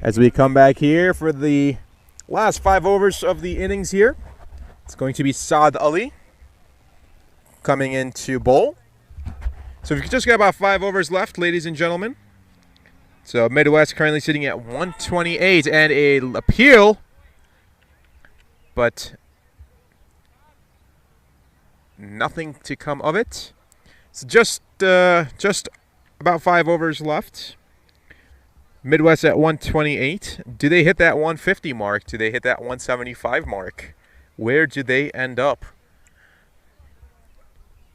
As we come back here for the last 5 overs of the innings here, it's going to be Saad Ali coming into bowl. So we've just got about 5 overs left, ladies and gentlemen. So Midwest currently sitting at 128 and a appeal, but nothing to come of it. So just about 5 overs left. Midwest at 128. Do they hit that 150 mark? Do they hit that 175 mark? Where do they end up?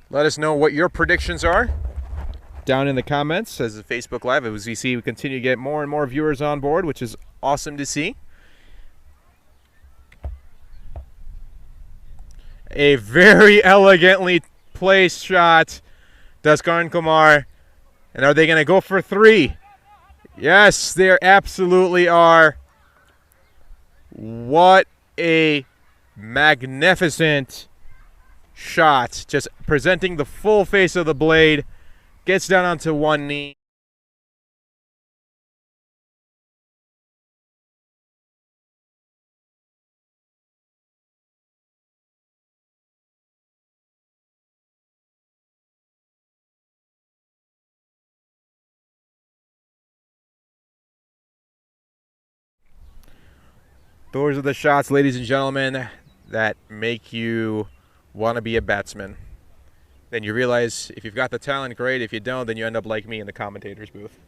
Let us know what your predictions are down in the comments as the Facebook Live. As we see, we continue to get more and more viewers on board, which is awesome to see. A very elegantly placed shot does Karan Kumar. And are they going to go for 3? Yes, they absolutely are. What a magnificent shot. Just presenting the full face of the blade. Gets down onto one knee. Those are the shots, ladies and gentlemen, that make you want to be a batsman. Then you realize if you've got the talent, great. If you don't, then you end up like me in the commentator's booth.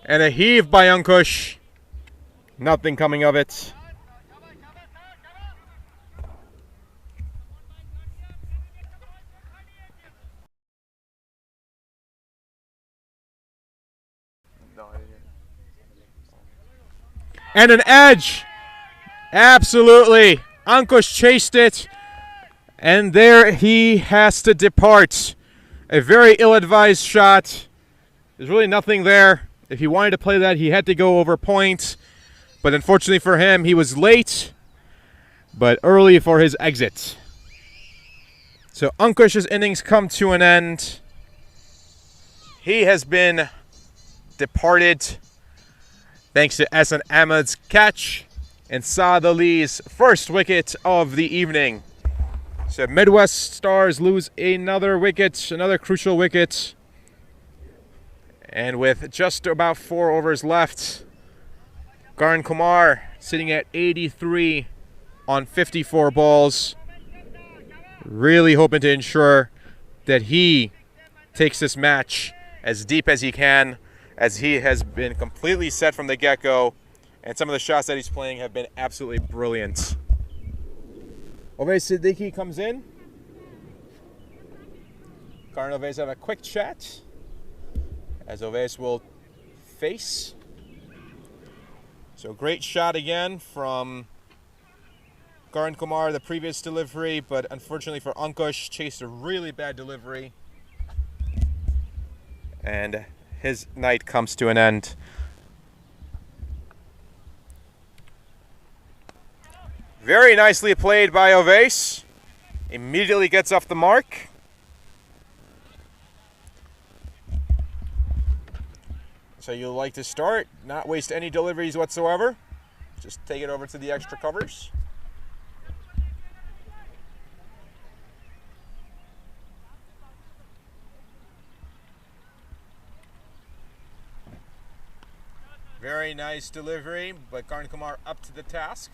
And a heave by Ankush. Nothing coming of it. And an edge. Absolutely. Ankush chased it. And there he has to depart. A very ill-advised shot. There's really nothing there. If he wanted to play that, he had to go over point. But unfortunately for him, he was late, but early for his exit. So Ankush's innings come to an end. He has been departed thanks to Ehsan Ahmed's catch and Saad Ali's first wicket of the evening. So Midwest Stars lose another wicket, another crucial wicket. And with just about 4 overs left, Karan Kumar sitting at 83 on 54 balls. Really hoping to ensure that he takes this match as deep as he can, as he has been completely set from the get-go, and some of the shots that he's playing have been absolutely brilliant. Ovais Siddiqui comes in. Karan and Ovais have a quick chat, as Ovais will face. So great shot again from Karan Kumar, the previous delivery, but unfortunately for Ankush, chased a really bad delivery. And his night comes to an end. Very nicely played by Ovais. Immediately gets off the mark. So you'll like to start, not waste any deliveries whatsoever. Just take it over to the extra covers. Very nice delivery, but Karan Kumar up to the task.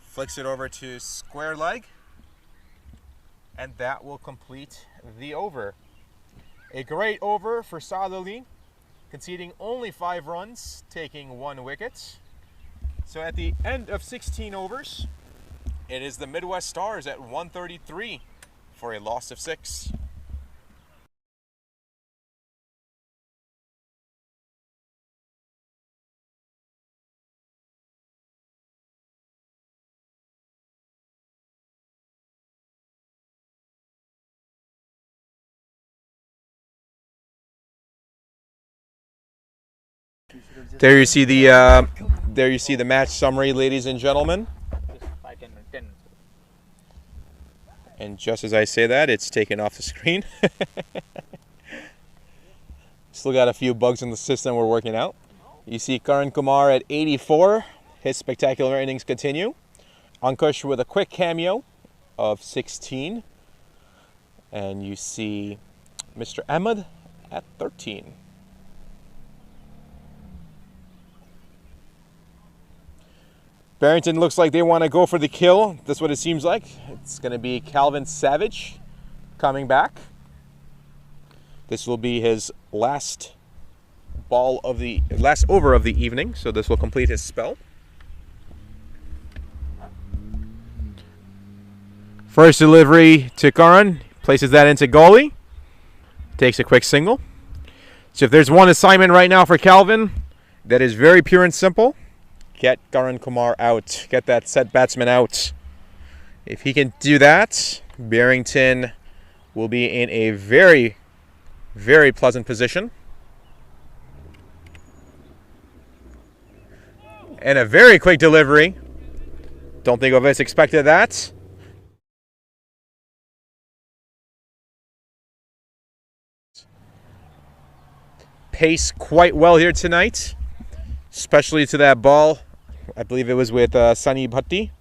Flicks it over to square leg. And that will complete the over. A great over for Saad Ali, conceding only 5 runs, taking 1 wicket. So at the end of 16 overs, it is the Midwest Stars at 133 for a loss of 6. There you see the match summary, ladies and gentlemen. And just as I say that, it's taken off the screen. Still got a few bugs in the system we're working out. You see Karan Kumar at 84. His spectacular innings continue. Ankush with a quick cameo of 16. And you see Mr. Ahmed at 13. Barrington looks like they want to go for the kill. That's what it seems like. It's going to be Calvin Savage coming back. This will be his last over of the evening, so this will complete his spell. First delivery to Karan, places that into goalie, takes a quick single. So if there's one assignment right now for Calvin, that is very pure and simple. Get Karan Kumar out, get that set batsman out. If he can do that, Barrington will be in a very, very pleasant position. And a very quick delivery. Don't think of us expected that. Pace quite well here tonight, especially to that ball. I believe it was with Sunny Bhatti,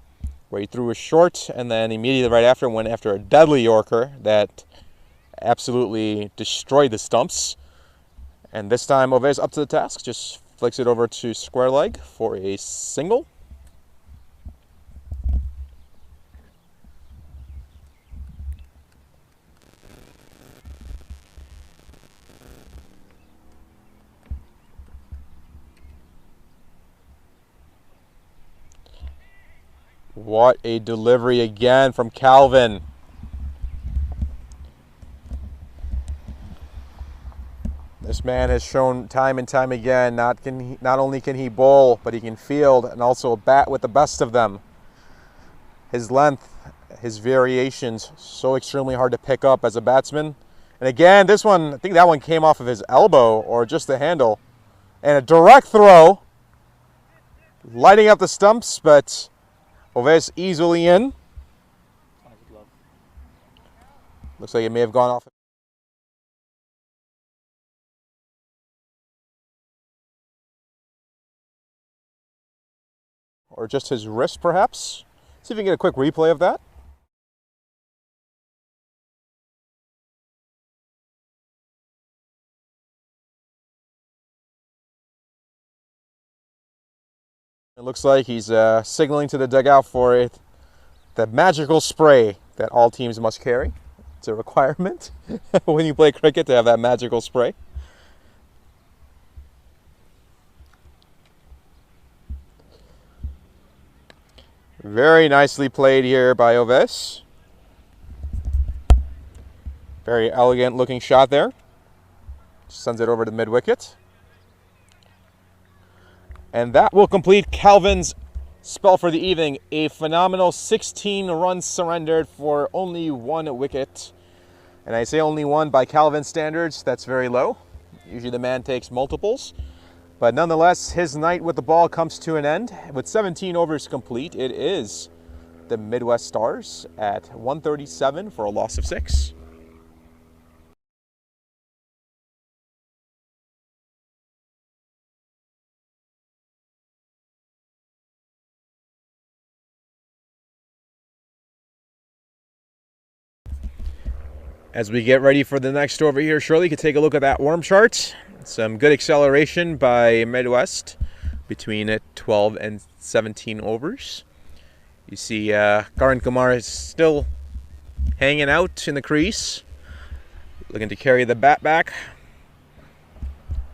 where he threw a short and then immediately right after went after a deadly Yorker that absolutely destroyed the stumps. And this time Ove's up to the task, just flicks it over to square leg for a single. What a delivery again from Calvin. This man has shown time and time again, not only can he bowl, but he can field and also bat with the best of them. His length, his variations, so extremely hard to pick up as a batsman. And again, this one, I think that one came off of his elbow or just the handle. And a direct throw, lighting up the stumps, but Ove's easily in. Looks like it may have gone off. Or just his wrist, perhaps. See if we can get a quick replay of that. It looks like he's signaling to the dugout for it. The magical spray that all teams must carry. It's a requirement when you play cricket to have that magical spray. Very nicely played here by Oves. Very elegant looking shot there. Sends it over to mid wicket. And that will complete Calvin's spell for the evening. A phenomenal 16 runs surrendered for only 1 wicket. And I say only 1 by Calvin standards, that's very low. Usually the man takes multiples. But nonetheless, his night with the ball comes to an end. With 17 overs complete, it is the Midwest Stars at 137 for a loss of 6. As we get ready for the next over here, Shirley, you can take a look at that worm chart. Some good acceleration by Midwest between 12 and 17 overs. You see Karan Kumar is still hanging out in the crease, looking to carry the bat back.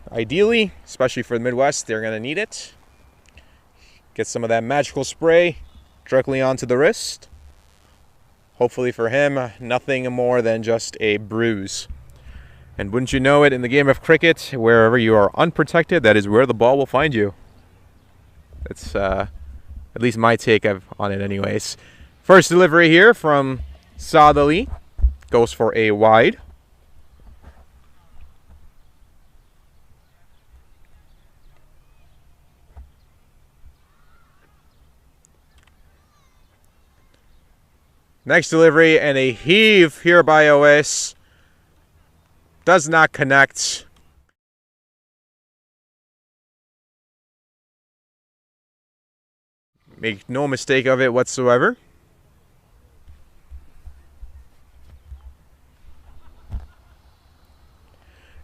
Ideally, especially for the Midwest, they're going to need it. Get some of that magical spray directly onto the wrist. Hopefully for him, nothing more than just a bruise. And wouldn't you know it, in the game of cricket, wherever you are unprotected, that is where the ball will find you. That's at least my take on it anyways. First delivery here from Saad Ali. Goes for a wide. Next delivery and a heave here by OS. Does not connect. Make no mistake of it whatsoever.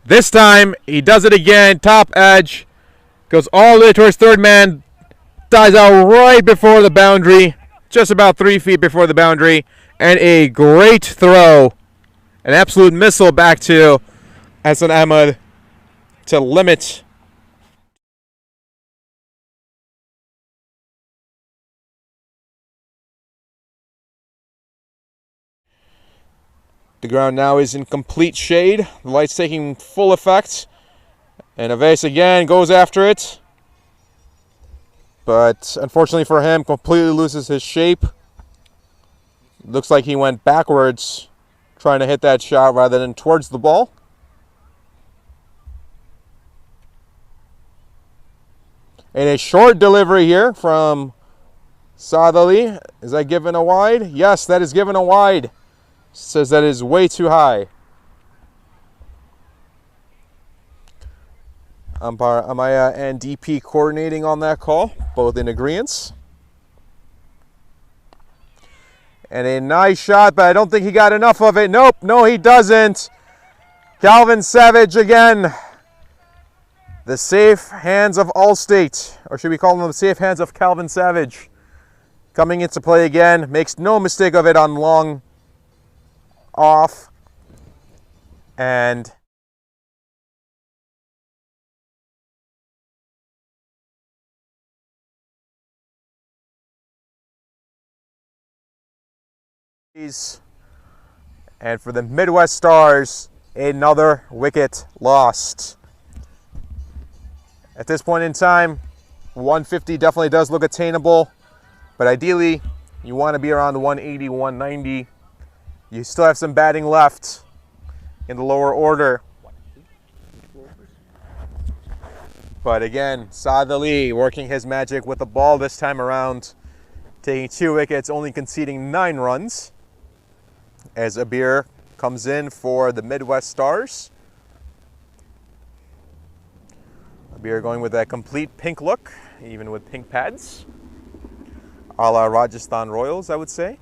This time, he does it again. Top edge. Goes all the way towards third man. Dies out right before the boundary. Just about 3 feet before the boundary. And a great throw. An absolute missile back to Hassan Ahmed to limit. The ground now is in complete shade. The light's taking full effect. And Aves again goes after it. But unfortunately for him, completely loses his shape. Looks like he went backwards trying to hit that shot rather than towards the ball. And a short delivery here from Saad Ali. Is that given a wide? Yes, that is given a wide. Says that is way too high. Umpire Amaya and DP coordinating on that call, both in agreement. And a nice shot, but I don't think he got enough of it. Nope, no he doesn't. Calvin Savage again. The safe hands of Allstate, or should we call them the safe hands of Calvin Savage. Coming into play again, makes no mistake of it on long off, and for the Midwest Stars, another wicket lost. At this point in time, 150 definitely does look attainable, but ideally you want to be around 180, 190. You still have some batting left in the lower order. But again, Saad Ali working his magic with the ball this time around, taking 2 wickets, only conceding 9 runs. As Abir comes in for the Midwest Stars. Abir going with that complete pink look, even with pink pads. A la Rajasthan Royals, I would say.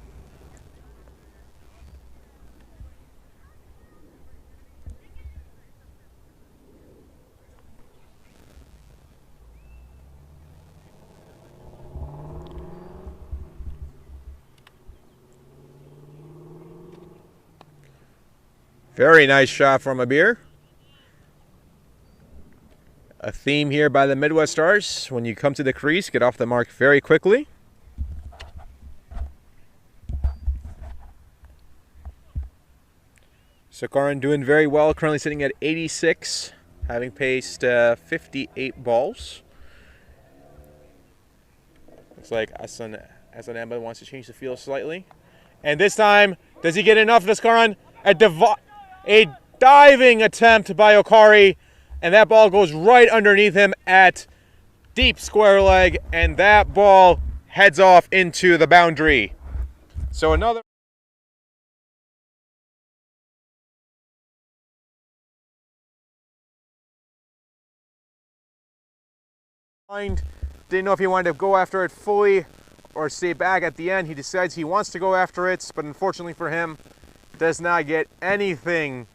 Very nice shot from Abir. A theme here by the Midwest Stars. When you come to the crease, get off the mark very quickly. Sakaran doing very well, currently sitting at 86, having paced 58 balls. Looks like Hassan Ahmed wants to change the field slightly. And this time, does he get enough, Sakaran? A diving attempt by Okari, and that ball goes right underneath him at deep square leg, and that ball heads off into the boundary. So another didn't know if he wanted to go after it fully or stay back at the end. He decides he wants to go after it, but unfortunately for him, does not get anything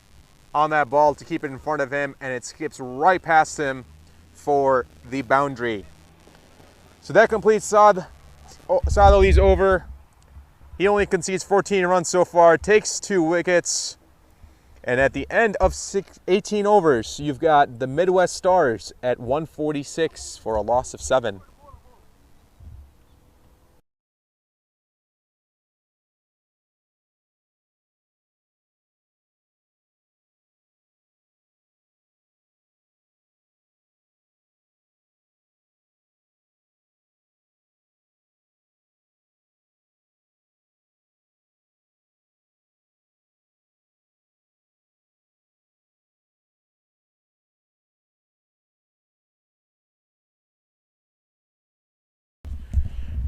on that ball to keep it in front of him, and it skips right past him for the boundary. So that completes Saad Ali's over. He only concedes 14 runs so far, takes 2 wickets, and at the end of 18 overs, you've got the Midwest Stars at 146 for a loss of 7.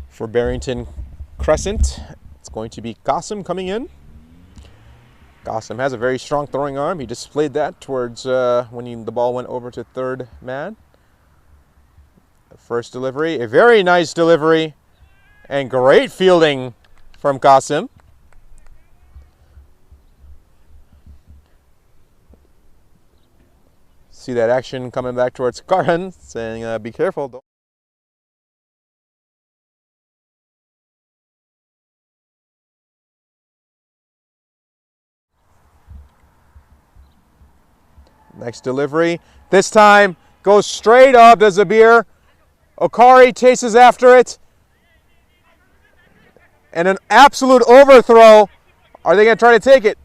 For Barrington Crescent, it's going to be Qasim coming in. Qasim has a very strong throwing arm. He displayed that towards when the ball went over to third man. The first delivery, a very nice delivery. And great fielding from Qasim. See that action coming back towards Karan, saying, be careful. Don't. Next delivery. This time goes straight up to Zabir. Okari chases after it. And an absolute overthrow. Are they going to try to take it?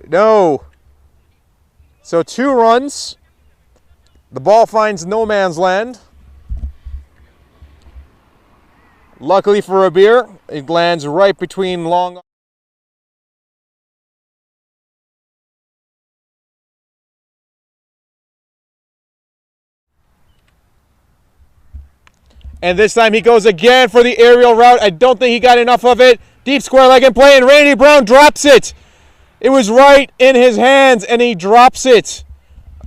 No. So 2 runs. The ball finds no man's land. Luckily for Abir, it lands right between long. And this time he goes again for the aerial route. I don't think he got enough of it. Deep square leg in play, and Randy Brown drops it. It was right in his hands, and he drops it.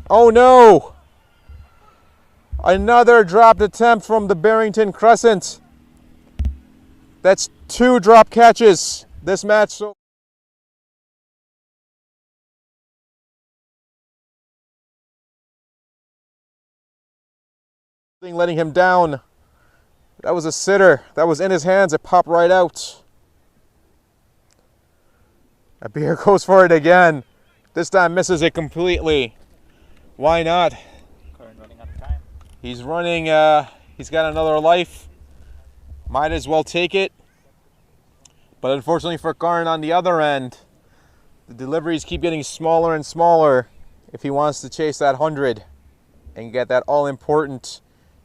Oh no. Another dropped attempt from the Barrington Crescent. That's 2 drop catches this match. So letting him down. That was a sitter. That was in his hands. It popped right out. Abir goes for it again. This time misses it completely. Why not? Running out of time. He's running. He's got another life. Might as well take it. But unfortunately for Karan on the other end, the deliveries keep getting smaller and smaller if he wants to chase that 100 and get that all-important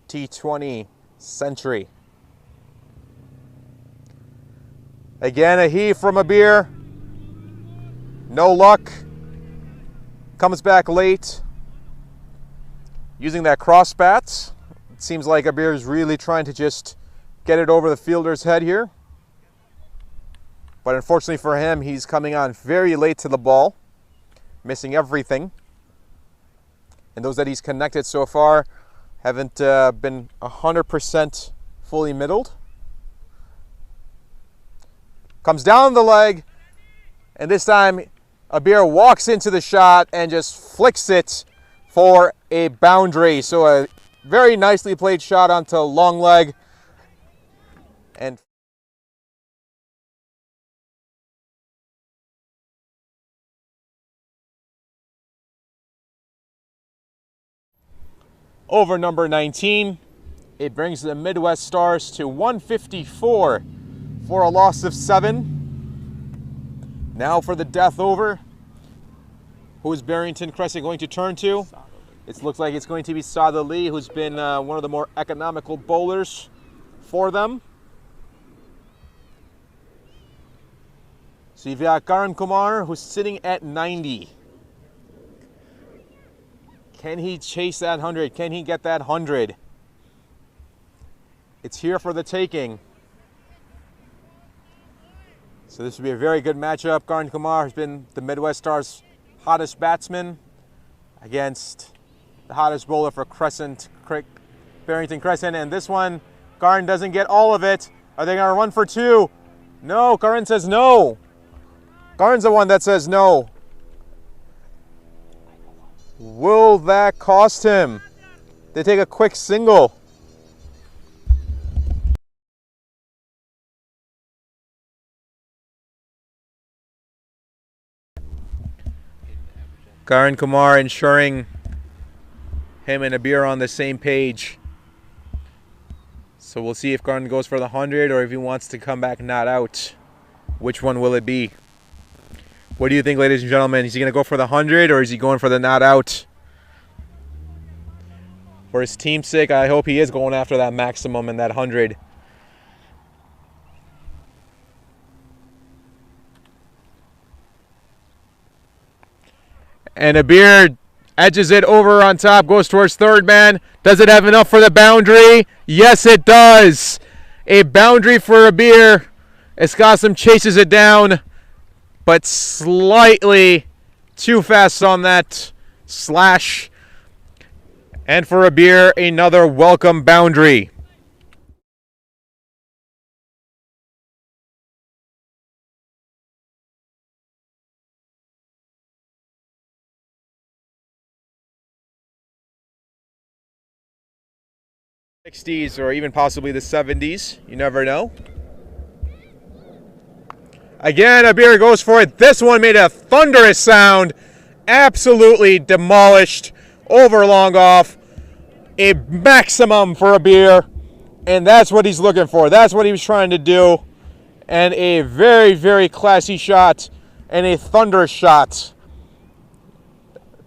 T20 century. Again, a heave from Abir. No luck. Comes back late. Using that cross bats. It seems like Abir is really trying to just get it over the fielder's head here. But unfortunately for him, he's coming on very late to the ball, missing everything. And those that he's connected so far haven't been 100% fully middled. Comes down the leg, and this time Abir walks into the shot and just flicks it for a boundary. So a very nicely played shot onto long leg. And over number 19, it brings the Midwest Stars to 154 for a loss of 7. Now for the death over. Who is Barrington Crescent going to turn to? It looks like it's going to be Saad Ali, who's been one of the more economical bowlers for them. So you've got Karan Kumar, who's sitting at 90. Can he chase that 100? Can he get that 100? It's here for the taking. So this would be a very good matchup. Karan Kumar has been the Midwest Stars' hottest batsman against the hottest bowler for Crescent, Barrington Crescent. And this one, Karan doesn't get all of it. Are they going to run for 2? No, Karan says no. Karan's the one that says no. Will that cost him? They take a quick single. Karan Kumar ensuring him and Abir on the same page. So we'll see if Karan goes for the 100 or if he wants to come back not out. Which one will it be? What do you think, ladies and gentlemen? Is he going to go for the 100 or is he going for the not out? For his team's sake, I hope he is going after that maximum and that 100. And Abir edges it over on top, goes towards third man. Does it have enough for the boundary? Yes, it does. A boundary for Abir as Qasim chases it down, but slightly too fast on that slash. And for Abir, another welcome boundary. 60s or even possibly the 70s. You never know. Again, a beer goes for it. This one made a thunderous sound. Absolutely demolished over long off. A maximum for a beer. And that's what he's looking for. That's what he was trying to do. And a very, very classy shot. And a thunderous shot.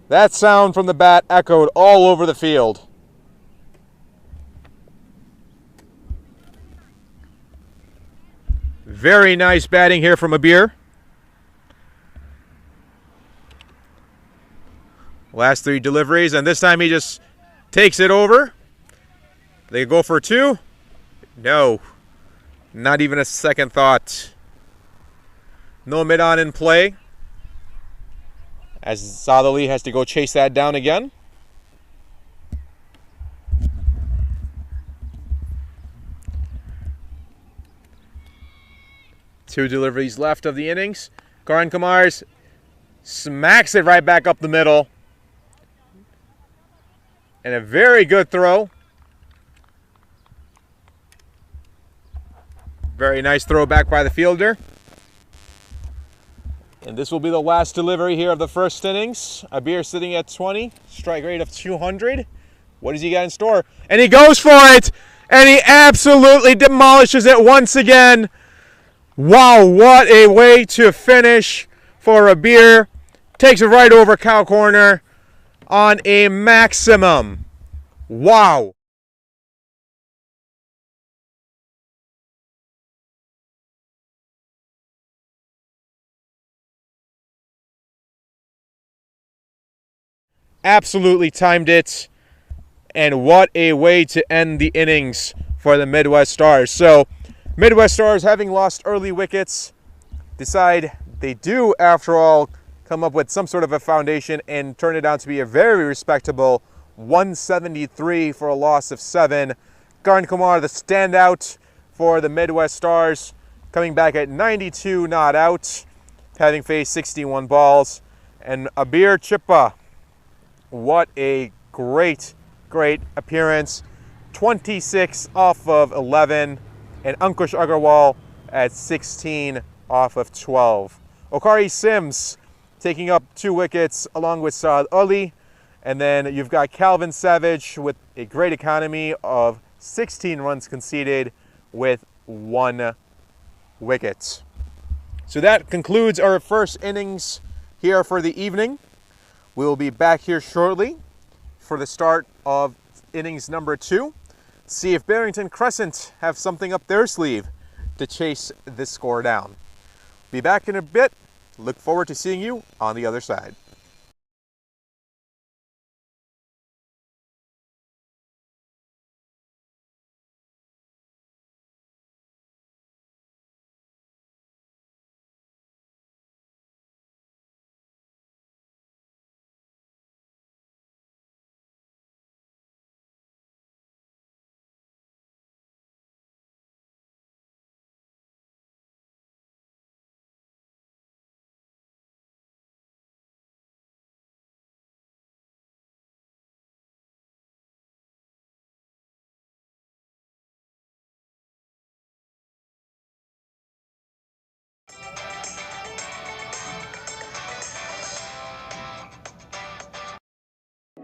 That sound from the bat echoed all over the field. Very nice batting here from a beer. Last three deliveries, and this time he just takes it over. They go for two. No, not even a second thought. No mid-on in play, as Sadali has to go chase that down again. Two deliveries left of the innings. Karan Kumars smacks it right back up the middle. And a very good throw. Very nice throw back by the fielder. And this will be the last delivery here of the first innings. Abir sitting at 20, strike rate of 200. What does he got in store? And he goes for it! And he absolutely demolishes it once again. Wow, what a way to finish for Abir. Takes it right over cow corner on a maximum. Wow. Absolutely timed it. And what a way to end the innings for the Midwest Stars. So, Midwest Stars, having lost early wickets, decide they do, after all, come up with some sort of a foundation and turn it out to be a very respectable 173 for a loss of 7. Karan Kumar, the standout for the Midwest Stars, coming back at 92 not out, having faced 61 balls. And Abir Chippa, what a great appearance. 26 off of 11. And Ankush Agarwal at 16 off of 12. Okari Sims taking up 2 wickets along with Saad Ali. And then you've got Calvin Savage with a great economy of 16 runs conceded with 1 wicket. So that concludes our first innings here for the evening. We will be back here shortly for the start of innings number 2. See if Barrington Crescent have something up their sleeve to chase this score down. Be back in a bit. Look forward to seeing you on the other side.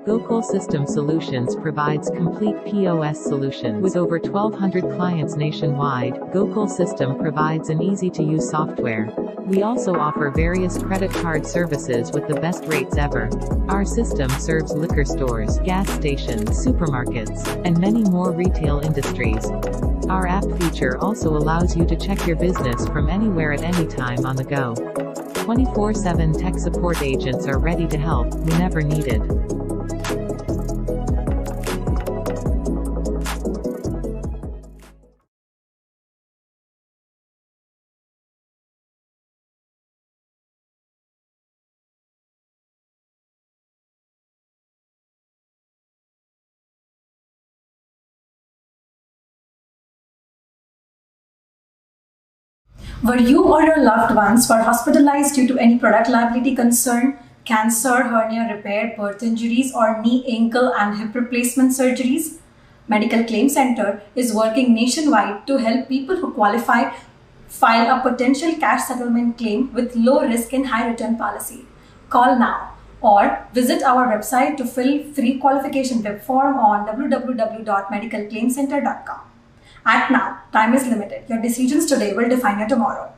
Gokul System Solutions provides complete POS solutions. With over 1,200 clients nationwide, Gokul System provides an easy-to-use software. We also offer various credit card services with the best rates ever. Our system serves liquor stores, gas stations, supermarkets, and many more retail industries. Our app feature also allows you to check your business from anywhere at any time on the go. 24/7 tech support agents are ready to help whenever needed. Were you or your loved ones were hospitalized due to any product liability concern, cancer, hernia repair, birth injuries, or knee, ankle, and hip replacement surgeries? Medical Claim Center is working nationwide to help people who qualify file a potential cash settlement claim with low risk and high return policy. Call now or visit our website to fill free qualification web form on www.medicalclaimcenter.com. Act now. Time is limited. Your decisions today will define your tomorrow.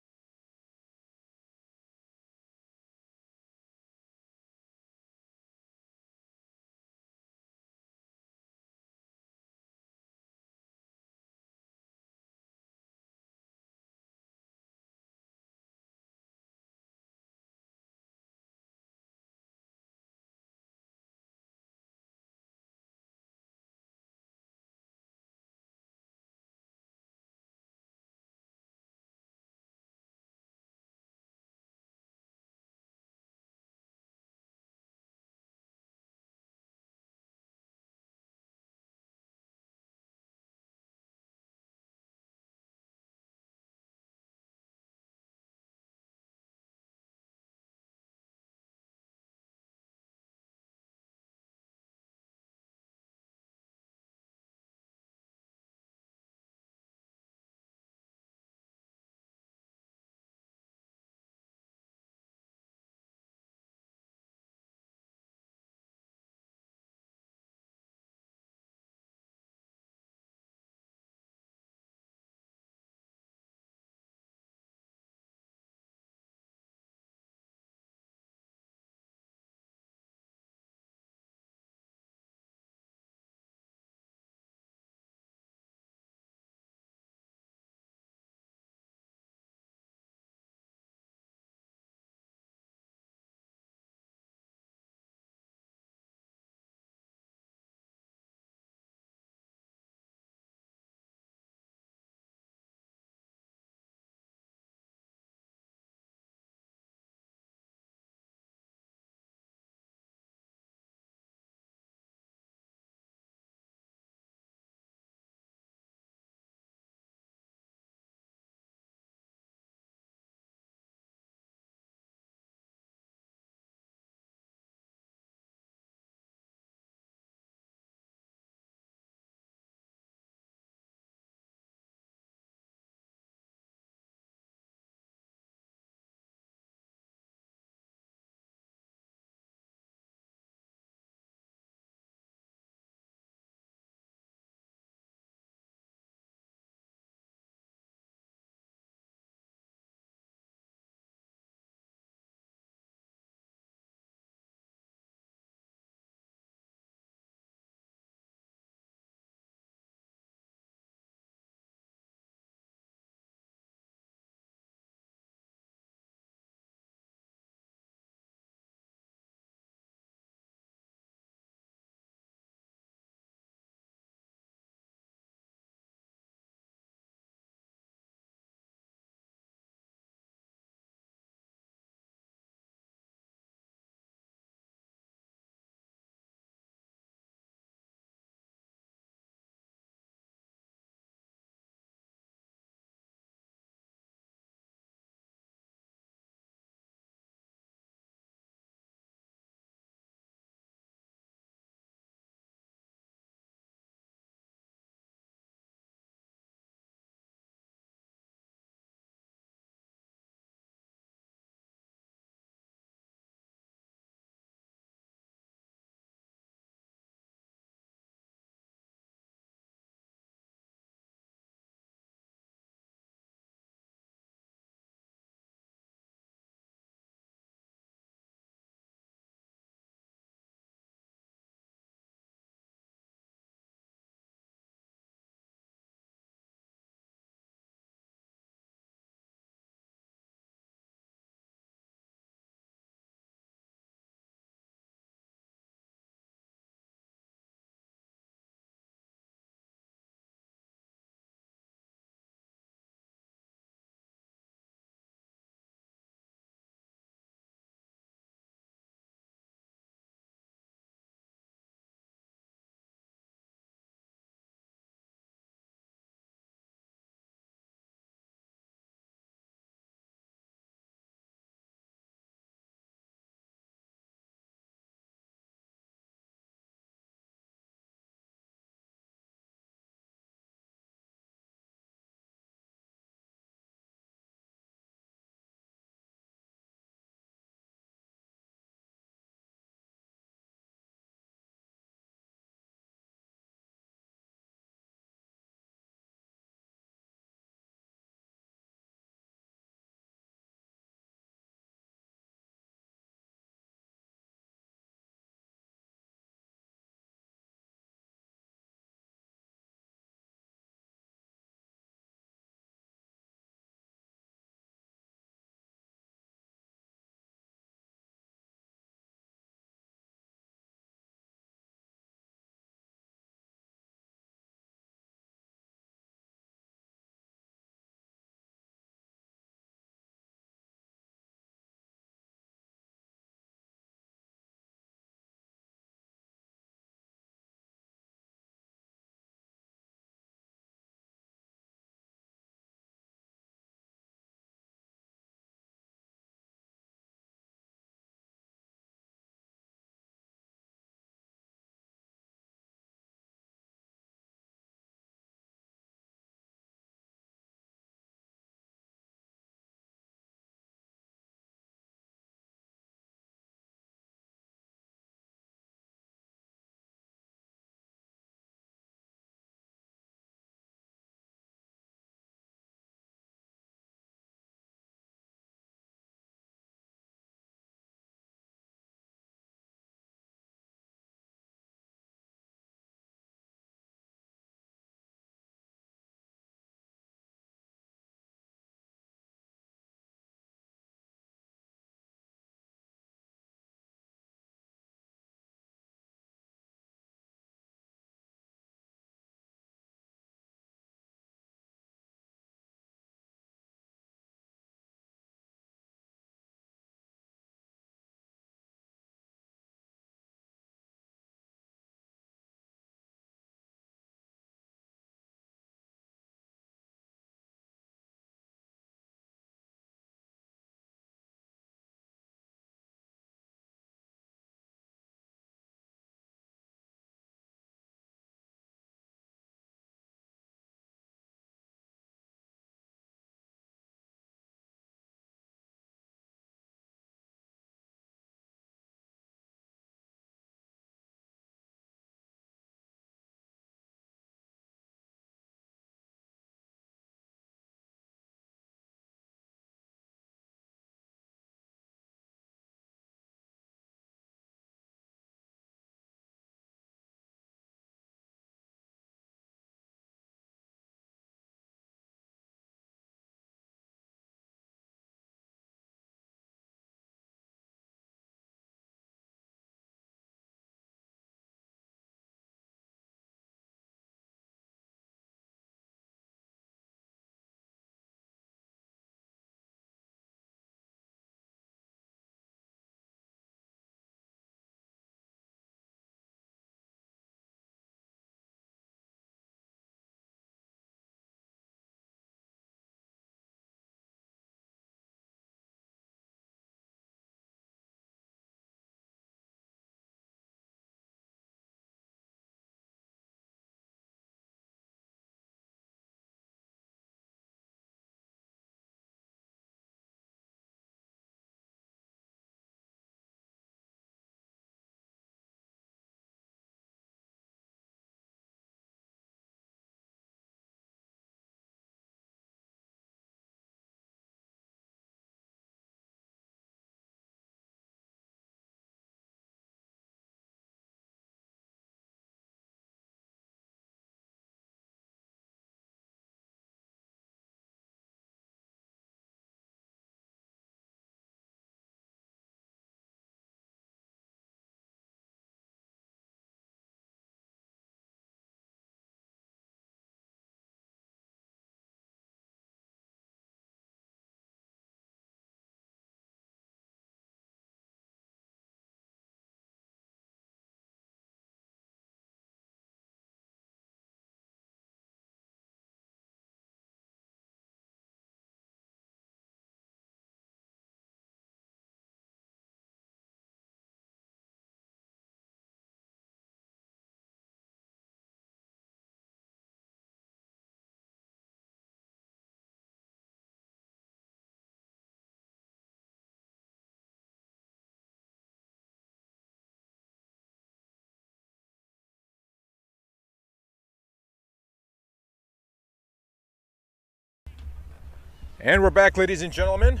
And we're back, ladies and gentlemen.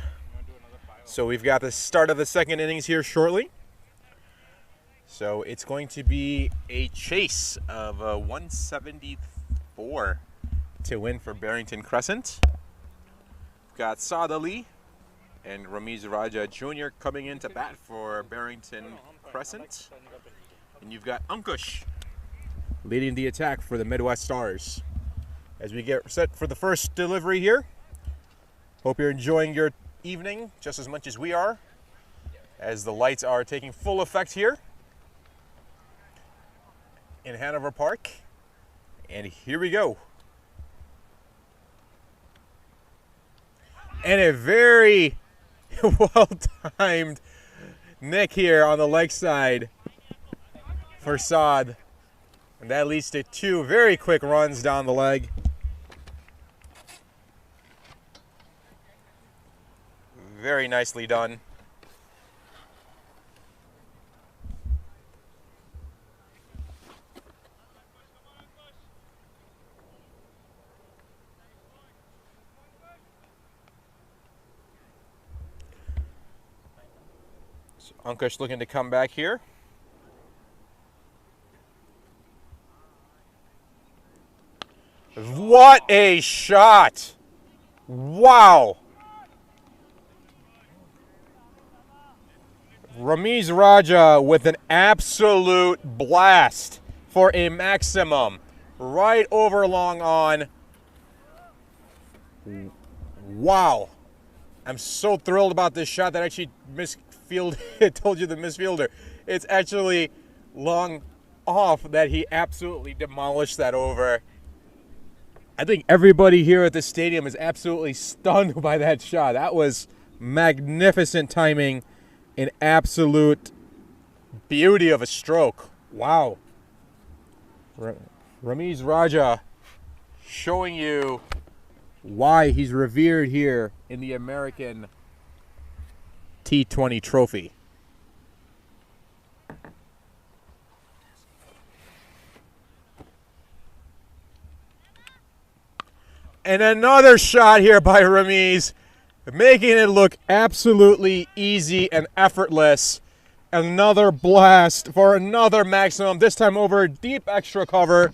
So we've got the start of the second innings here shortly. So it's going to be a chase of 174 to win for Barrington Crescent. We've got Saad Ali and Ramiz Raja Jr. coming in to bat for Barrington Crescent. And you've got Ankush leading the attack for the Midwest Stars. As we get set for the first delivery here, hope you're enjoying your evening just as much as we are, as the lights are taking full effect here in Hanover Park. And here we go. And a very well-timed nick here on the leg side for Saad. And that leads to two very quick runs down the leg. Very nicely done. So Ankush looking to come back here. What a shot! Wow! Ramiz Raja with an absolute blast for a maximum. Right over long on. Wow. I'm so thrilled about this shot that actually misfield. I told you the misfielder. It's actually long off that he absolutely demolished that over. I think everybody here at the stadium is absolutely stunned by that shot. That was magnificent timing. An absolute beauty of a stroke. Wow. Ramiz Raja showing you why he's revered here in the American T20 trophy. And another shot here by Ramiz, making it look absolutely easy and effortless. Another blast for another maximum, this time over deep extra cover.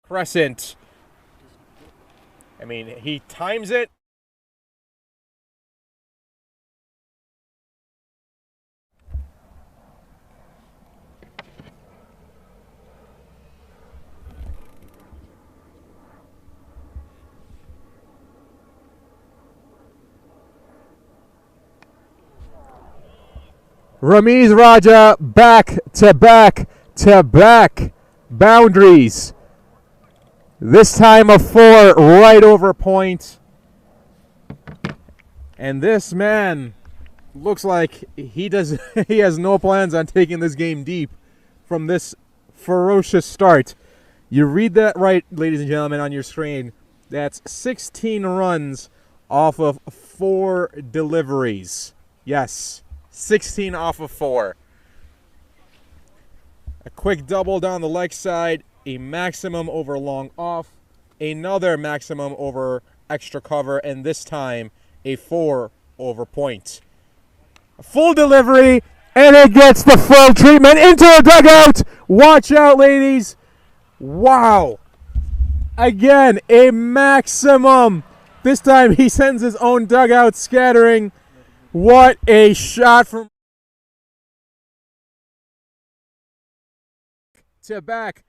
Crescent. I mean, he times it. Ramiz Raja back to back to back boundaries. This time a 4 right over point. And this man looks like he has no plans on taking this game deep from this ferocious start. You read that right, ladies and gentlemen, on your screen. That's 16 runs off of 4 deliveries. Yes. 16 off of 4. A quick double down the leg side, a maximum over long off, another maximum over extra cover, and this time a 4 over point. A full delivery, and it gets the full treatment into the dugout. Watch out, ladies. Wow. Again, a maximum. This time he sends his own dugout scattering. What a shot from to back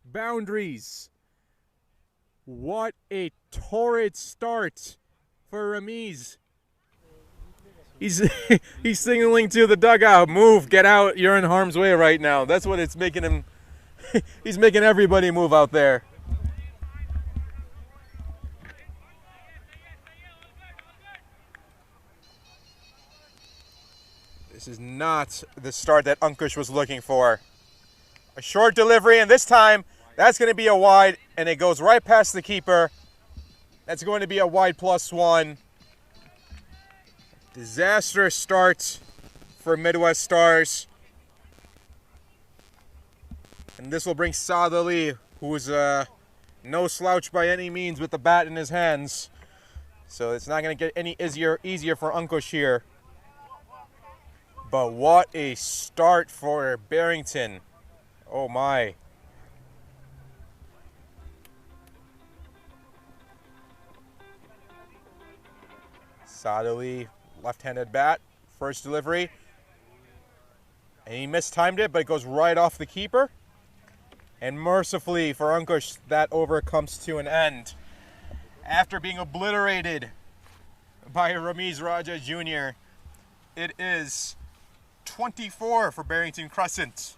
boundaries. What a torrid start for Ramiz. He's signaling to the dugout, move, get out, you're in harm's way right now. That's what it's making him. He's making everybody move out there. This is not the start that Ankush was looking for. A short delivery, and this time that's going to be a wide, and it goes right past the keeper. That's going to be a wide +1. Disastrous start for Midwest Stars. And this will bring Saad Ali, who is no slouch by any means with the bat in his hands. So it's not going to get any easier for Ankush here. But what a start for Barrington. Oh my. Saad Ali, left-handed bat, first delivery. And he mistimed it, but it goes right off the keeper. And mercifully for Ankush, that over comes to an end. After being obliterated by Ramiz Raja Jr., it is 24 for Barrington Crescent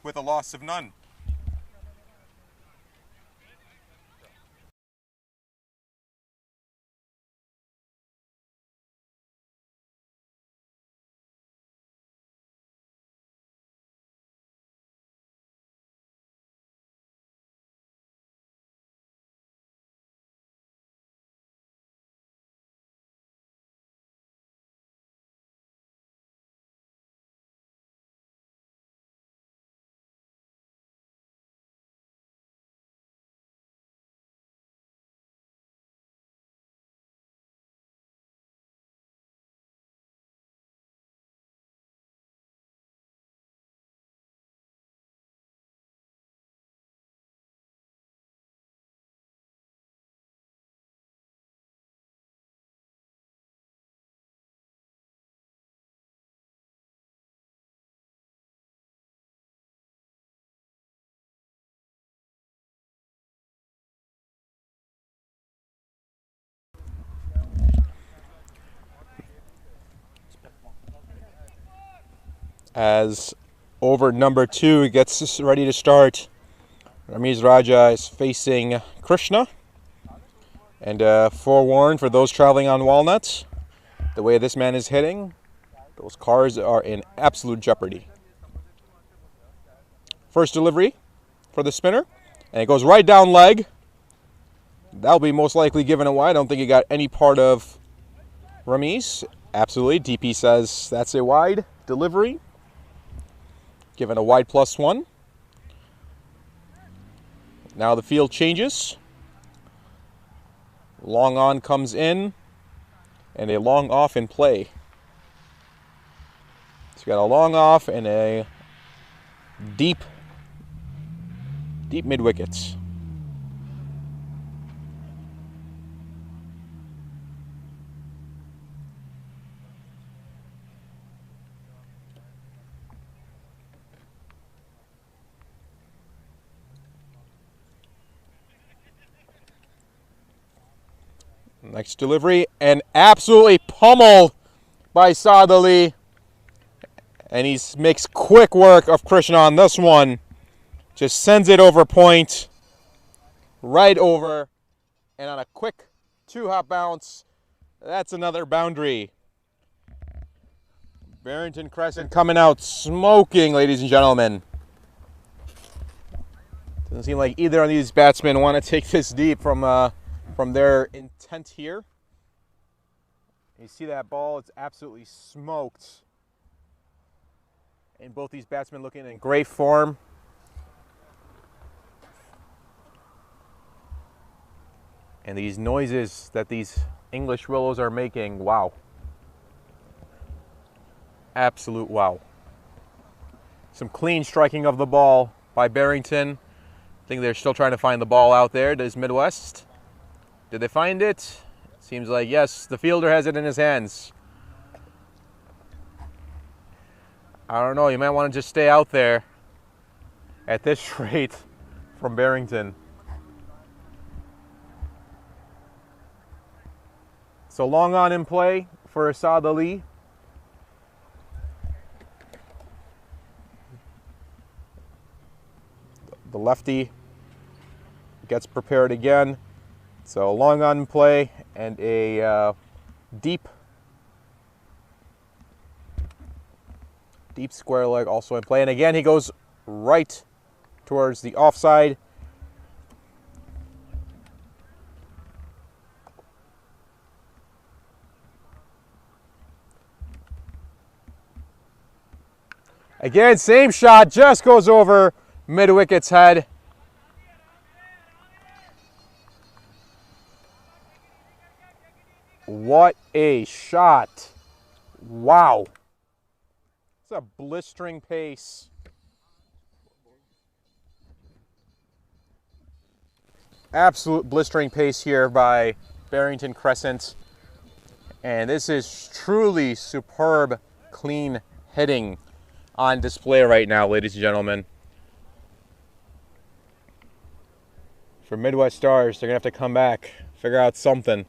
with a loss of none. As over number 2 gets ready to start, Ramiz Raja is facing Krishna. And forewarned for those traveling on Walnuts, the way this man is hitting, those cars are in absolute jeopardy. First delivery for the spinner, and it goes right down leg. That'll be most likely given away. I don't think he got any part of Ramiz. Absolutely, DP says that's a wide delivery. Given a wide +1. Now the field changes. Long on comes in, and a long off in play. So you got a long off and a deep mid wickets. Next delivery, and absolutely pummeled by Saad Ali. And he makes quick work of Krishna on this one. Just sends it over point. Right over. And on a quick 2-hop bounce, that's another boundary. Barrington Crescent coming out smoking, ladies and gentlemen. Doesn't seem like either of these batsmen want to take this deep from their intent here. You see that ball, it's absolutely smoked. And both these batsmen looking in great form. And these noises that these English willows are making, wow. Absolute wow. Some clean striking of the ball by Barrington. I think they're still trying to find the ball out there. Does Midwest? Did they find it? Seems like yes, the fielder has it in his hands. I don't know, you might want to just stay out there at this rate from Barrington. So long on in play for Saad Ali. The lefty gets prepared again. So long on in play and a deep square leg also in play. And again, he goes right towards the offside. Again, same shot, just goes over mid-wicket's head. What a shot. Wow. It's a blistering pace. Absolute blistering pace here by Barrington Crescent. And this is truly superb, clean hitting on display right now, ladies and gentlemen. For Midwest Stars, they're going to have to come back, figure out something.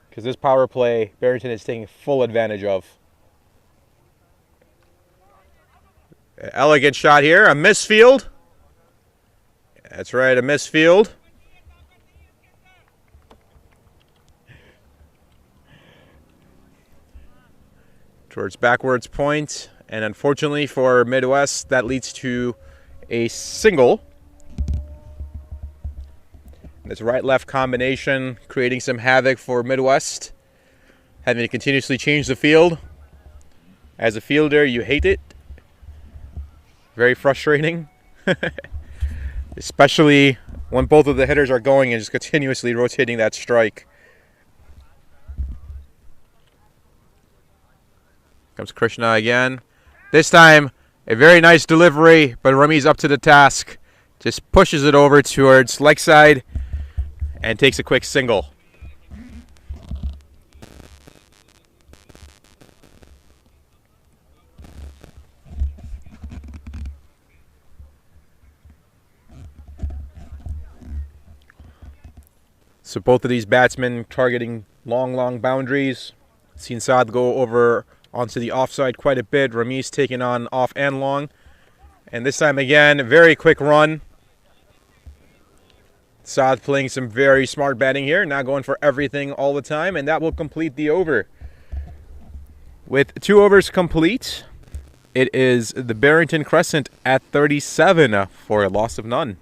Because this power play, Barrington is taking full advantage of. Elegant shot here, a misfield. That's right, a misfield. Towards backwards point, and unfortunately for Midwest, that leads to a single. This right-left combination creating some havoc for Midwest, having to continuously change the field. As a fielder, you hate it. Very frustrating, especially when both of the hitters are going and just continuously rotating that strike. Comes Krishna again. This time, a very nice delivery, but Rami's up to the task. Just pushes it over towards leg side and takes a quick single. So both of these batsmen targeting long boundaries. Seen Saad go over onto the offside quite a bit. Rami's taking on off and long. And this time again, very quick run. Saad playing some very smart batting here, not going for everything all the time, and that will complete the over. With 2 overs complete, it is the Barrington Crescent at 37 for a loss of none.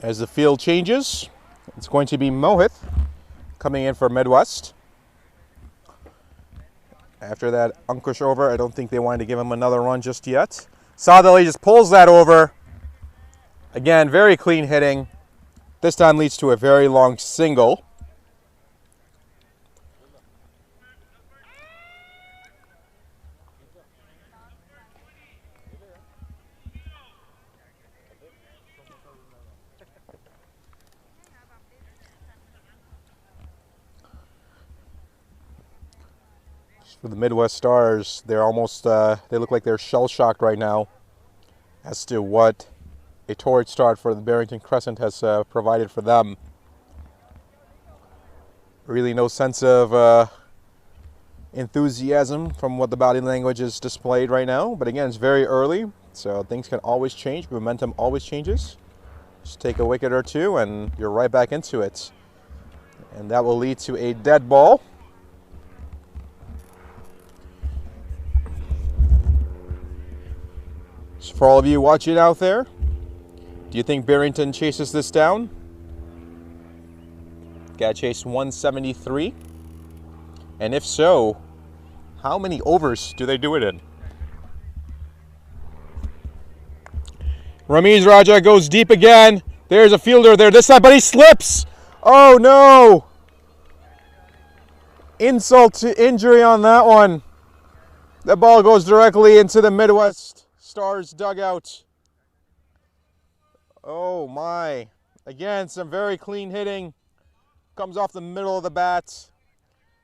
As the field changes, it's going to be Mohit coming in for Midwest. After that Ankush over, I don't think they wanted to give him another run just yet. Saad Ali just pulls that over. Again, very clean hitting. This time leads to a very long single. For the Midwest Stars, they're almost, they look like they're shell-shocked right now as to what a torrid start for the Barrington Crescent has provided for them. Really no sense of enthusiasm from what the body language is displayed right now, but again, it's very early, so things can always change. Momentum always changes. Just take a wicket or two and you're right back into it. And that will lead to a dead ball. So for all of you watching out there, do you think Barrington chases this down? Got to chase 173. And if so, how many overs do they do it in? Ramiz Raja goes deep again. There's a fielder there this time, but he slips. Oh no! insult to injury on that one. The ball goes directly into the Midwest Stars dugout. Oh my. Again, some very clean hitting. Comes off the middle of the bat.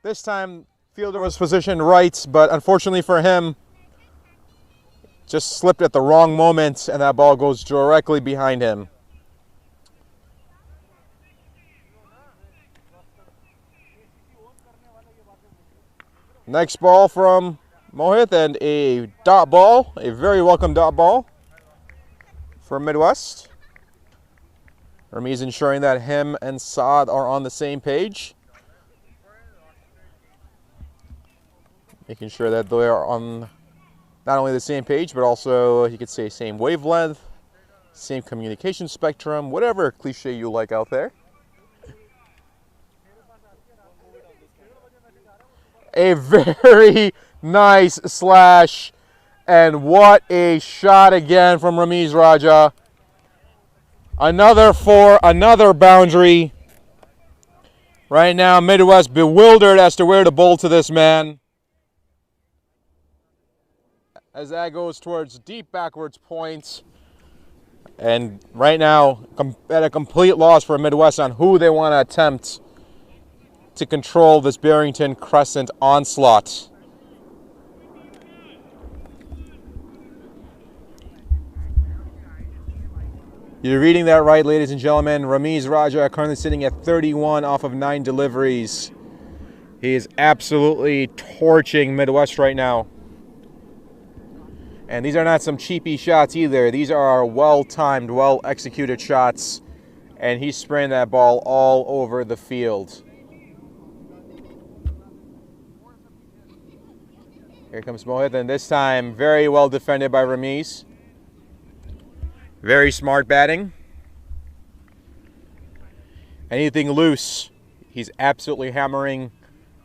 This time, fielder was positioned right, but unfortunately for him, just slipped at the wrong moment, and that ball goes directly behind him. Next ball from Mohit, and a dot ball, a very welcome dot ball for Midwest. Ramiz ensuring that him and Saad are on the same page. Making sure that they are on not only the same page, but also, you could say, same wavelength, same communication spectrum, whatever cliche you like out there. A very nice slash, and what a shot again from Ramiz Raja. Another for another boundary. Right now, Midwest bewildered as to where to bowl to this man, as that goes towards deep backwards points. And right now, at a complete loss for Midwest on who they want to attempt to control this Barrington Crescent onslaught. You're reading that right, ladies and gentlemen. Ramiz Raja currently sitting at 31 off of 9 deliveries. He is absolutely torching Midwest right now. And these are not some cheapy shots either. These are well-timed, well-executed shots. And he's spraying that ball all over the field. Here comes Mohit, and this time very well defended by Ramiz. Very smart batting. Anything loose, he's absolutely hammering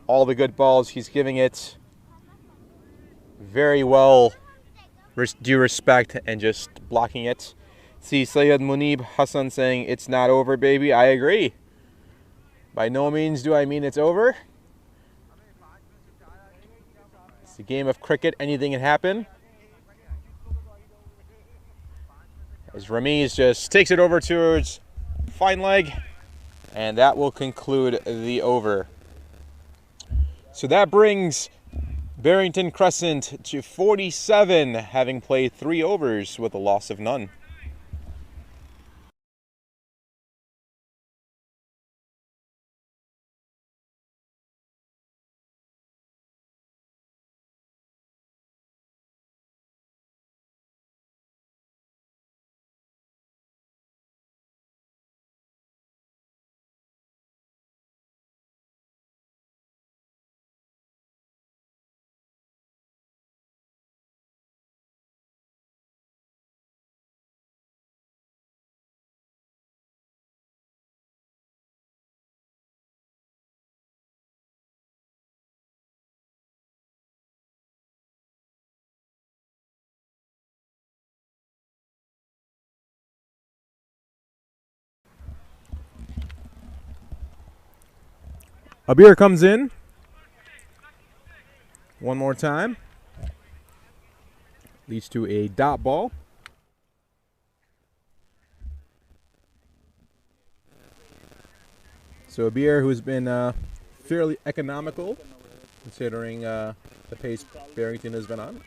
all the good balls. He's giving it very well due respect and just blocking it. See Syed Munib Hassan saying, "It's not over, baby." I agree. By no means do I mean it's over. It's a game of cricket. Anything can happen. As Ramiz just takes it over towards fine leg, and that will conclude the over. So that brings Barrington Crescent to 47, having played 3 overs with a loss of none. Abir comes in. One more time. Leads to a dot ball. So Abir, who's been fairly economical, considering the pace Barrington has been on.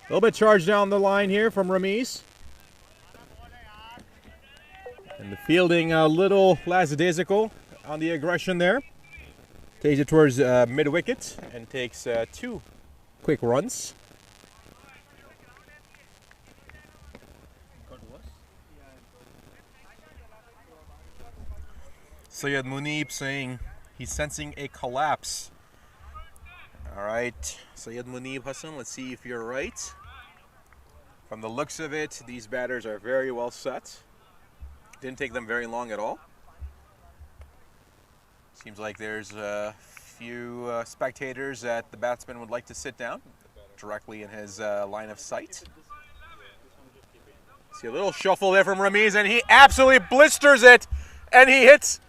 A little bit charged down the line here from Ramiz. And the fielding a little lackadaisical on the aggression there. Takes it towards mid-wicket and takes 2 quick runs. Syed Munib saying he's sensing a collapse. All right, Syed Munib Hassan, let's see if you're right. From the looks of it, these batters are very well set. Didn't take them very long at all. Seems like there's a few spectators that the batsman would like to sit down directly in his line of sight. See a little shuffle there from Ramiz, and he absolutely blisters it And he hits.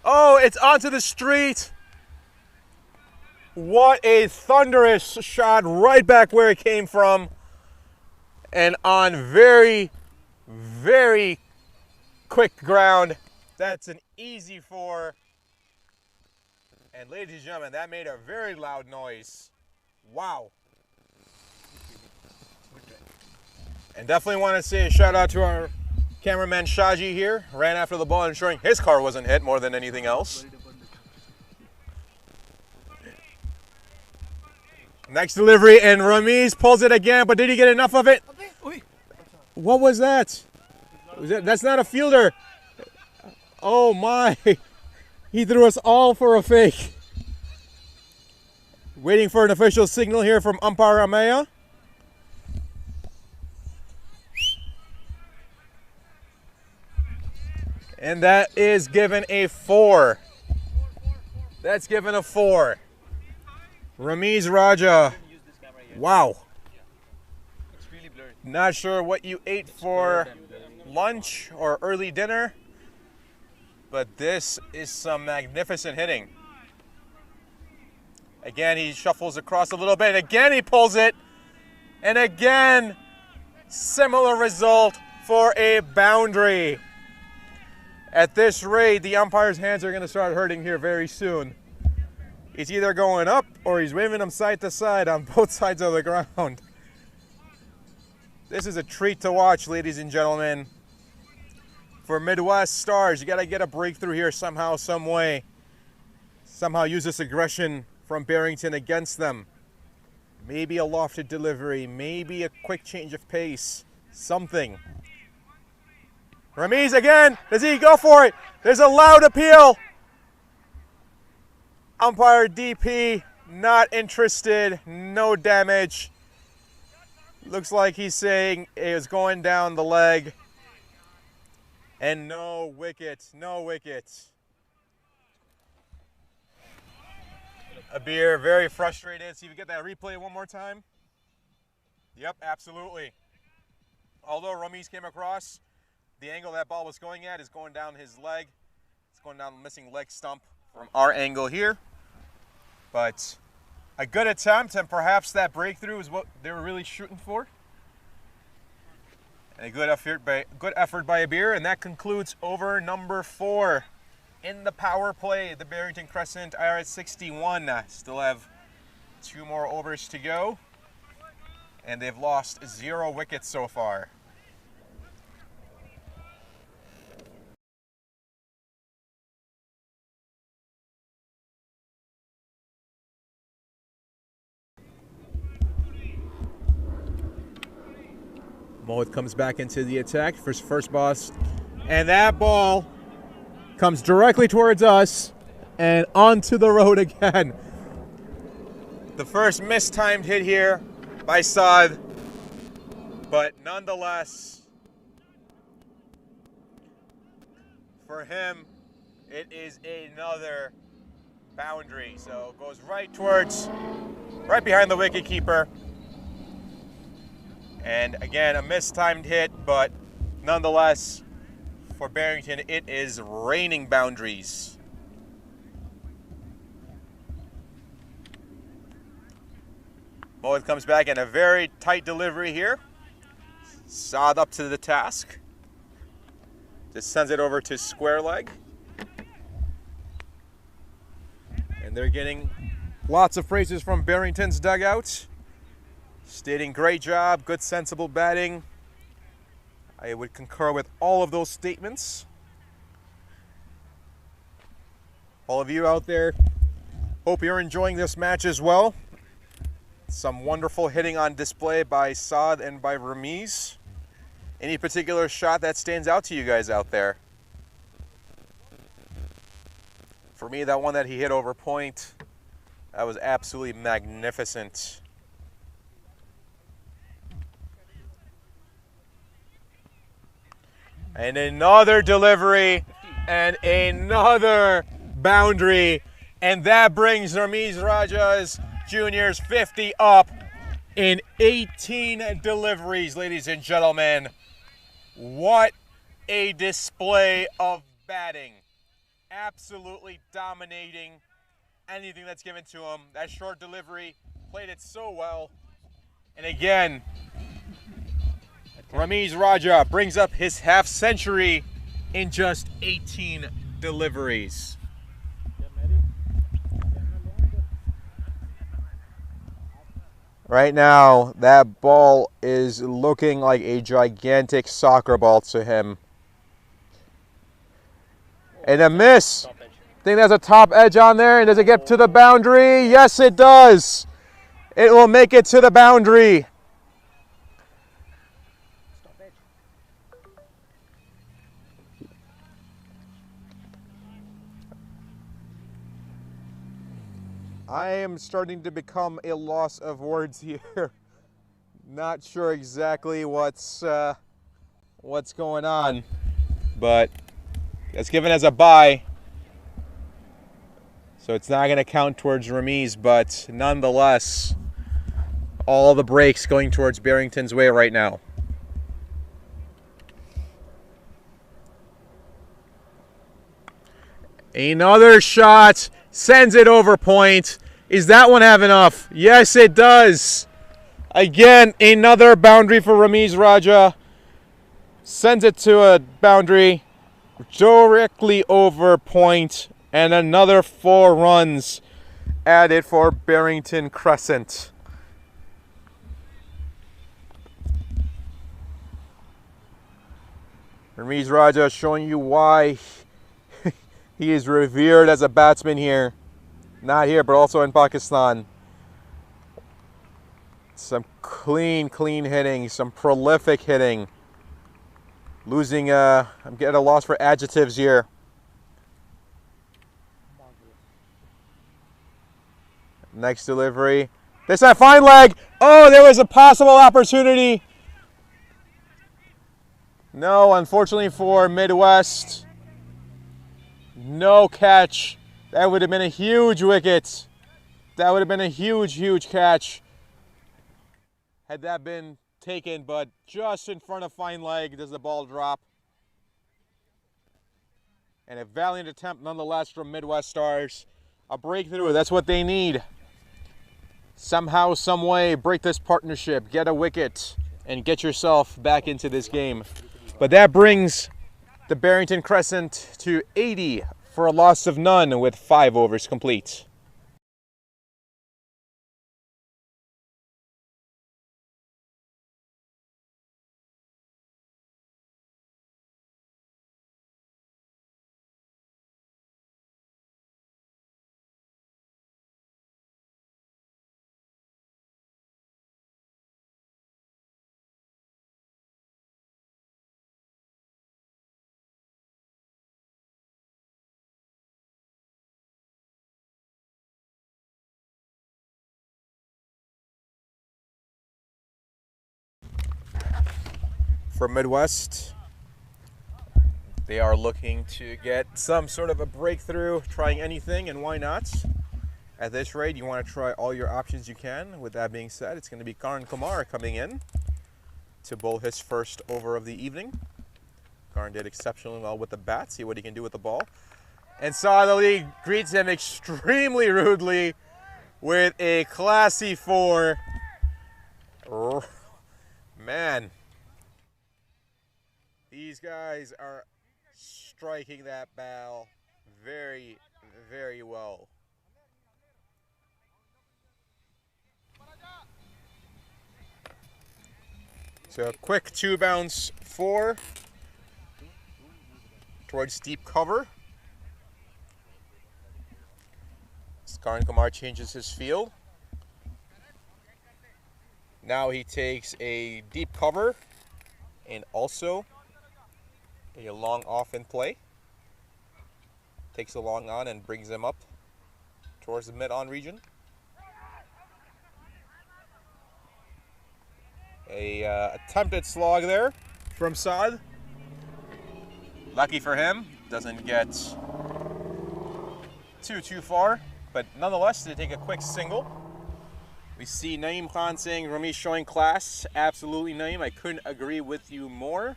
Oh, it's onto the street. What a thunderous shot right back where it came from. And on very, very quick ground. That's an easy 4. And ladies and gentlemen, that made a very loud noise. Wow. And definitely want to say a shout out to our cameraman Shaji here. Ran after the ball, ensuring his car wasn't hit more than anything else. Next delivery, and Ramiz pulls it again, but did he get enough of it? What was that? That's not a fielder. Oh my. He threw us all for a fake. Waiting for an official signal here from umpire Amaya. And that is given a 4. That's given a 4. Ramiz Raja. Wow. Not sure what you ate for lunch or early dinner, but this is some magnificent hitting. Again, he shuffles across a little bit, and again he pulls it, and again, similar result for a boundary. At this rate, the umpire's hands are going to start hurting here very soon. He's either going up or he's waving them side to side on both sides of the ground. This is a treat to watch, ladies and gentlemen. For Midwest Stars, you got to get a breakthrough here somehow, some way. Somehow use this aggression from Barrington against them. Maybe a lofted delivery, maybe a quick change of pace, something. Ramiz again, does he go for it? There's a loud appeal. Umpire DP, not interested, no damage. Looks like he's saying it was going down the leg. And no wicket, no wicket. Abir very frustrated. See if we get that replay one more time. Yep, absolutely. Although Ramiz came across, the angle that ball was going at is going down his leg. It's going down the missing leg stump from our angle here. But a good attempt, and perhaps that breakthrough is what they were really shooting for. And a good effort by Abir, and that concludes over number 4 in the power play. The Barrington Crescent are at 61. Still have 2 more overs to go, and they've lost 0 wickets so far. Mohit comes back into the attack for his first boss, and that ball comes directly towards us and onto the road again. The first mistimed hit here by Saad, but nonetheless, for him, it is another boundary. So it goes right behind the wicketkeeper. And again, a mistimed hit, but nonetheless, for Barrington, it is raining boundaries. Mohit comes back in a very tight delivery here. Saad up to the task. Just sends it over to square leg. And they're getting lots of praises from Barrington's dugout, stating great job, good sensible batting. I would concur with all of those statements. All of you out there, hope you're enjoying this match as well. Some wonderful hitting on display by Saad and by Ramiz. Any particular shot that stands out to you guys out there? For me, that one that he hit over point, that was absolutely magnificent. And another delivery and another boundary, and that brings Ramiz Raja's Juniors 50 up in 18 deliveries, ladies and gentlemen. What a display of batting. absolutely dominating anything that's given to him. That short delivery, played it so well. And again, Ramiz Raja brings up his half century in just 18 deliveries. Right now, that ball is looking like a gigantic soccer ball to him. And a miss. Think there's a top edge on there. And does it get to the boundary? Yes, it does. It will make it to the boundary. I am starting to become a loss of words here. Not sure exactly what's going on, but it's given as a bye, so it's not going to count towards Ramiz. But nonetheless, all the breaks going towards Barrington's way right now. Another shot. Sends it over point. Is that one have enough? Yes, it does. Again, another boundary for Ramiz Raja. Sends it to a boundary directly over point. And another 4 runs added for Barrington Crescent. Ramiz Raja showing you why he is revered as a batsman here. Not here, but also in Pakistan. Some clean hitting, some prolific hitting. Losing, I'm getting a loss for adjectives here. Next delivery. This time, fine leg. Oh, there was a possible opportunity. No, unfortunately for Midwest. No catch. That would have been a huge wicket. That would have been a huge catch had that been taken, but just in front of fine leg does the ball drop. And a valiant attempt nonetheless from Midwest Stars. A breakthrough, that's what they need. Somehow, some way, break this partnership, get a wicket, and get yourself back into this game. But that brings the Barrington Crescent to 80 for a loss of none with 5 overs complete. For Midwest, they are looking to get some sort of a breakthrough, trying anything, and why not? At this rate, you want to try all your options you can. With that being said, it's going to be Karan Kumar coming in to bowl his first over of the evening. Karan did exceptionally well with the bat. See what he can do with the ball. And Sadali greets him extremely rudely with a classy 4. Man. These guys are striking that ball very, very well. So a quick 2-bounce 4 towards deep cover. Karan Kumar changes his field. Now he takes a deep cover and also a long off in play. Takes the long on and brings him up towards the mid-on region. A attempted slog there from Saad. Lucky for him, doesn't get too far, but nonetheless, they take a quick single. We see Naeem Khan saying, Ramesh showing class. Absolutely, Naeem, I couldn't agree with you more.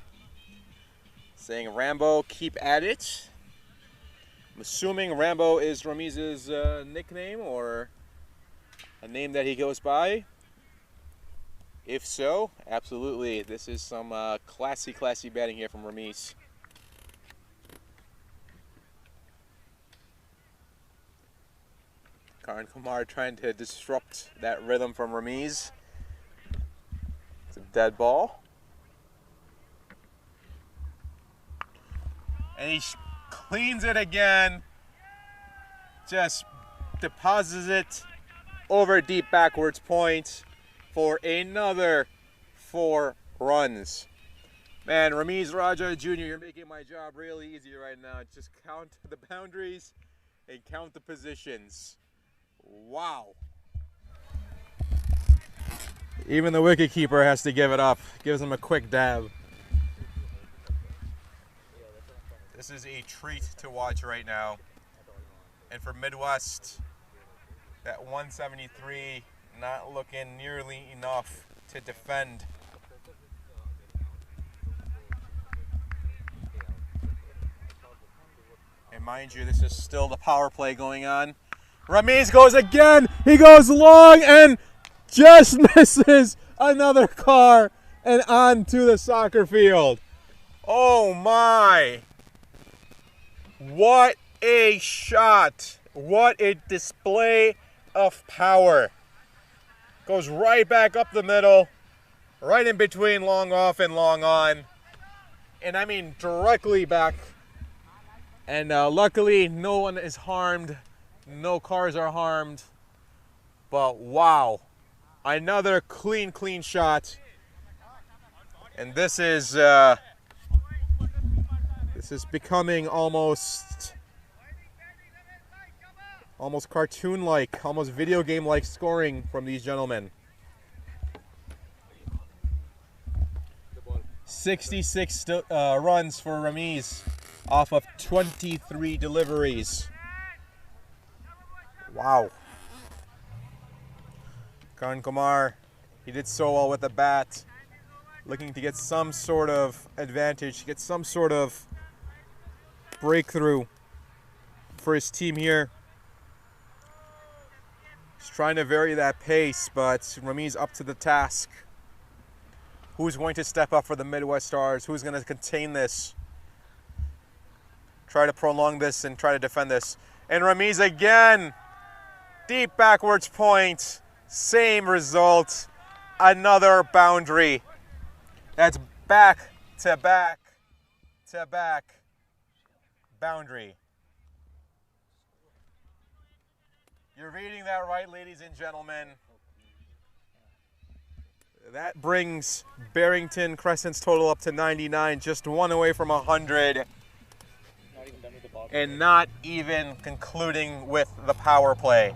Saying, Rambo, keep at it. I'm assuming Rambo is Ramiz's nickname or a name that he goes by. If so, absolutely. This is some classy batting here from Ramiz. Karan Kumar trying to disrupt that rhythm from Ramiz. It's a dead ball. And he cleans it again. Just deposits it over deep backwards point for another 4 runs. Man, Ramiz Raja Jr., you're making my job really easy right now. Just count the boundaries and count the positions. Wow. Even the wicketkeeper has to give it up. Gives him a quick dab. This is a treat to watch right now. And for Midwest, that 173 not looking nearly enough to defend. And mind you, this is still the power play going on. Ramiz goes again. He goes long and just misses another car and onto the soccer field. Oh my. What a shot. What a display of power. Goes right back up the middle, right in between long off and long on. And I mean directly back. And luckily no one is harmed. No cars are harmed. But wow. Another clean shot. And this is becoming almost cartoon-like, almost video game-like scoring from these gentlemen. 66 runs for Ramiz off of 23 deliveries. Wow. Karan Kumar, he did so well with the bat, looking to get some sort of advantage, get some sort of breakthrough for his team here. He's trying to vary that pace, but Ramiz up to the task. Who's going to step up for the Midwest Stars? Who's going to contain this? Try to prolong this and try to defend this. And Ramiz again, deep backwards point, same result, another boundary. That's back to back to back boundary. You're reading that right, ladies and gentlemen. That brings Barrington Crescent's total up to 99, just one away from 100. And not even concluding with the power play.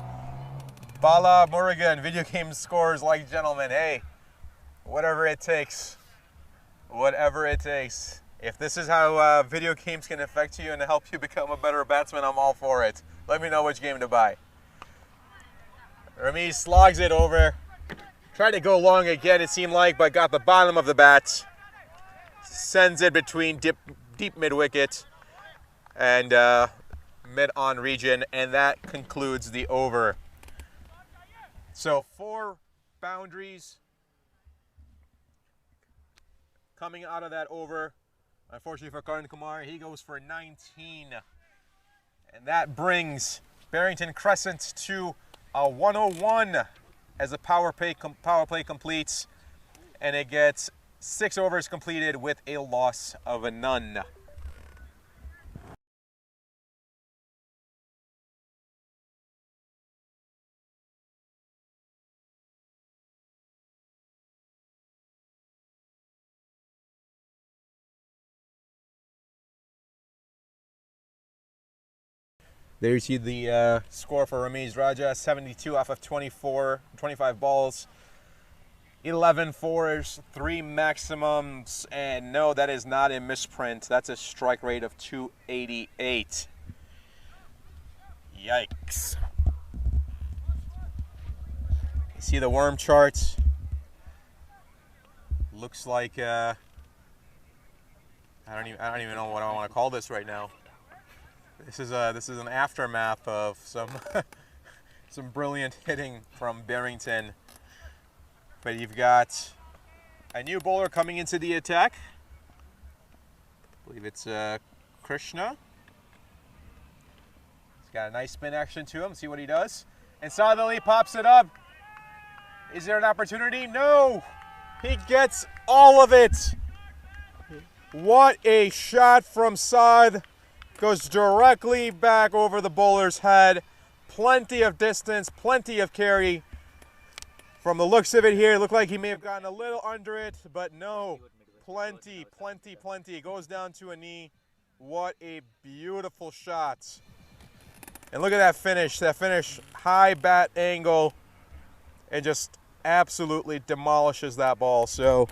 Bala Murugan, video game scores like gentlemen. Hey, whatever it takes. Whatever it takes. If this is how video games can affect you and help you become a better batsman, I'm all for it. Let me know which game to buy. Ramiz slogs it over. Tried to go long again, it seemed like, but got the bottom of the bat. Sends it between deep mid-wicket and mid-on region, and that concludes the over. So 4 boundaries coming out of that over. Unfortunately for Karan Kumar, he goes for 19. And that brings Barrington Crescent to a 101 as the power play completes. And it gets 6 overs completed with a loss of a none. There you see the score for Ramiz Raja, 72 off of 25 balls, 11 fours, 3 maximums, and no, that is not a misprint. That's a strike rate of 288. Yikes. You see the worm chart. Looks like I don't even know what I want to call this right now. This is an aftermath of some some brilliant hitting from Barrington. But you've got a new bowler coming into the attack. I believe it's Krishna. He's got a nice spin action to him. See what he does. And suddenly pops it up. Is there an opportunity? No! He gets all of it. What a shot from Saad. Goes directly back over the bowler's head. Plenty of distance, plenty of carry. From the looks of it here, it looked like he may have gotten a little under it, but no. Plenty, plenty, plenty. It goes down to a knee. What a beautiful shot. And look at that finish. That finish, high bat angle. It just absolutely demolishes that ball. So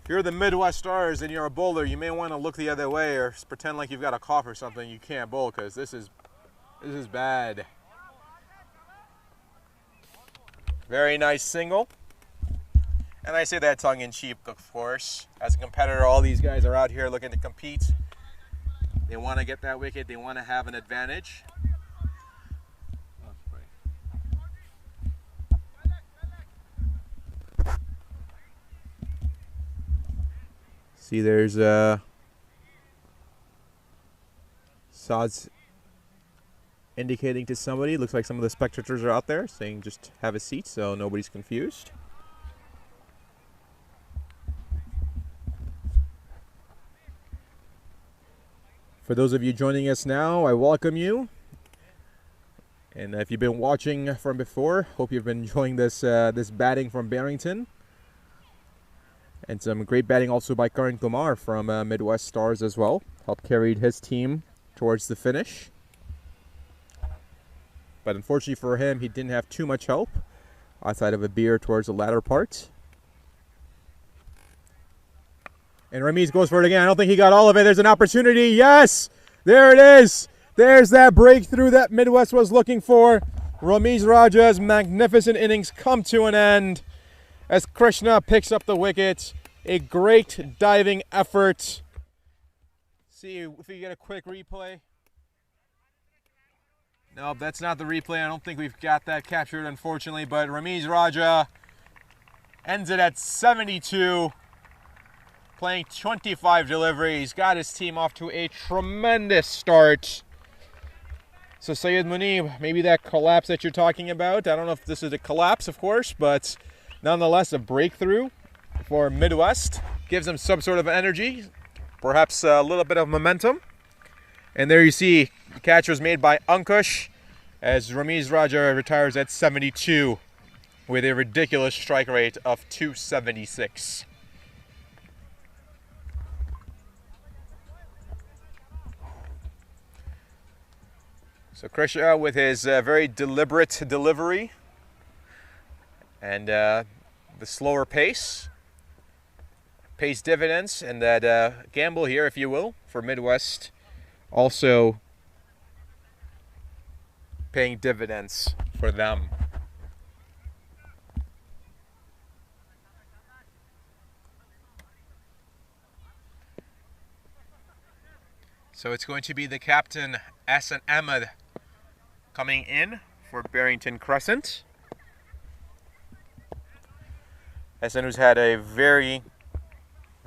if you're the Midwest Stars and you're a bowler, you may want to look the other way or pretend like you've got a cough or something. You can't bowl because this is bad. Very nice single. And I say that tongue-in-cheek, of course. As a competitor, all these guys are out here looking to compete. They want to get that wicket. They want to have an advantage. See, there's Saad's indicating to somebody. Looks like some of the spectators are out there saying just have a seat so nobody's confused. For those of you joining us now, I welcome you. And if you've been watching from before, hope you've been enjoying this this batting from Barrington. And some great batting also by Karan Kumar from Midwest Stars as well. Helped carry his team towards the finish. But unfortunately for him, he didn't have too much help outside of a beer towards the latter part. And Ramiz goes for it again. I don't think he got all of it. There's an opportunity. Yes! There it is. There's that breakthrough that Midwest was looking for. Ramiz Raja's magnificent innings come to an end as Krishna picks up the wicket. A great diving effort. See if we get a quick replay. No, that's not the replay. I don't think we've got that captured, unfortunately. But Ramiz Raja ends it at 72. Playing 25 deliveries. Got his team off to a tremendous start. So Syed Munib, maybe that collapse that you're talking about. I don't know if this is a collapse, of course, but nonetheless a breakthrough for Midwest. Gives them some sort of energy, perhaps a little bit of momentum. And there you see the catch was made by Ankush as Ramiz Raja retires at 72 with a ridiculous strike rate of 276. So Krishna with his very deliberate delivery and the slower pace pays dividends, and that gamble here, if you will, for Midwest also paying dividends for them. So it's going to be the captain, Ahsan Ahmed, coming in for Barrington Crescent. Ahsan, who's had a very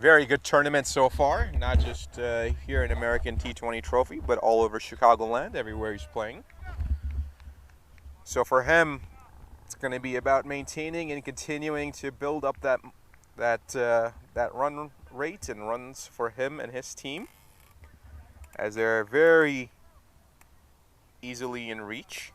good tournament so far, not just here in American T20 Trophy, but all over Chicagoland, everywhere he's playing. So for him, it's going to be about maintaining and continuing to build up that run rate and runs for him and his team, as they're very easily in reach.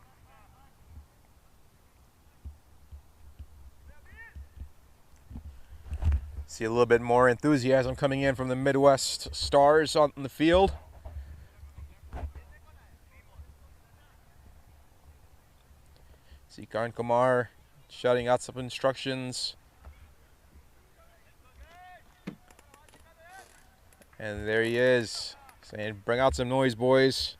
See a little bit more enthusiasm coming in from the Midwest Stars on the field. See Karan Kumar shouting out some instructions. And there he is, saying, bring out some noise, boys.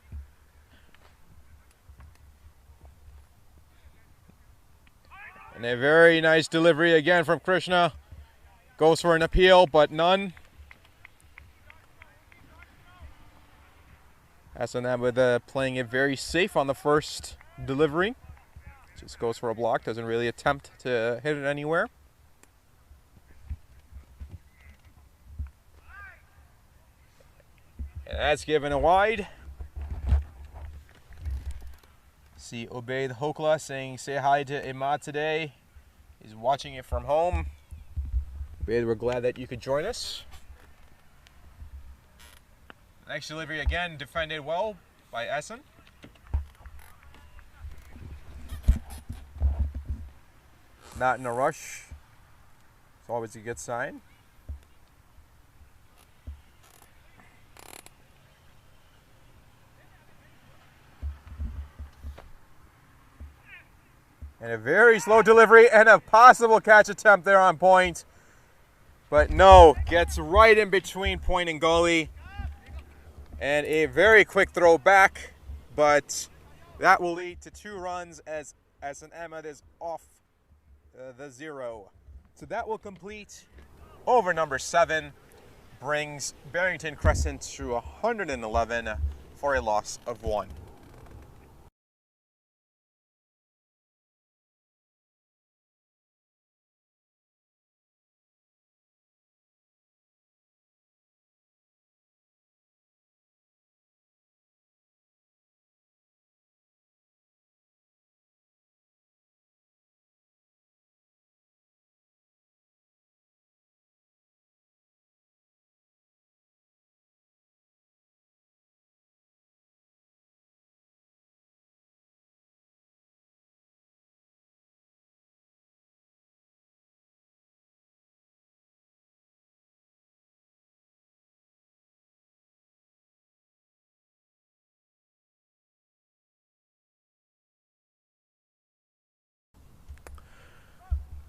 And a very nice delivery again from Krishna. Goes for an appeal, but none. S&M with playing it very safe on the first delivery. Just goes for a block, doesn't really attempt to hit it anywhere. And that's given a wide. See Obeid Hokla saying, say hi to Imad today. He's watching it from home. Obeid, we're glad that you could join us. Next delivery again, defended well by Essen. Not in a rush. It's always a good sign. And a very slow delivery and a possible catch attempt there on point. But no, gets right in between point and goalie. And a very quick throw back, but that will lead to 2 runs as S&M is off the 0. So that will complete over number 7, brings Barrington Crescent to 111 for a loss of 1.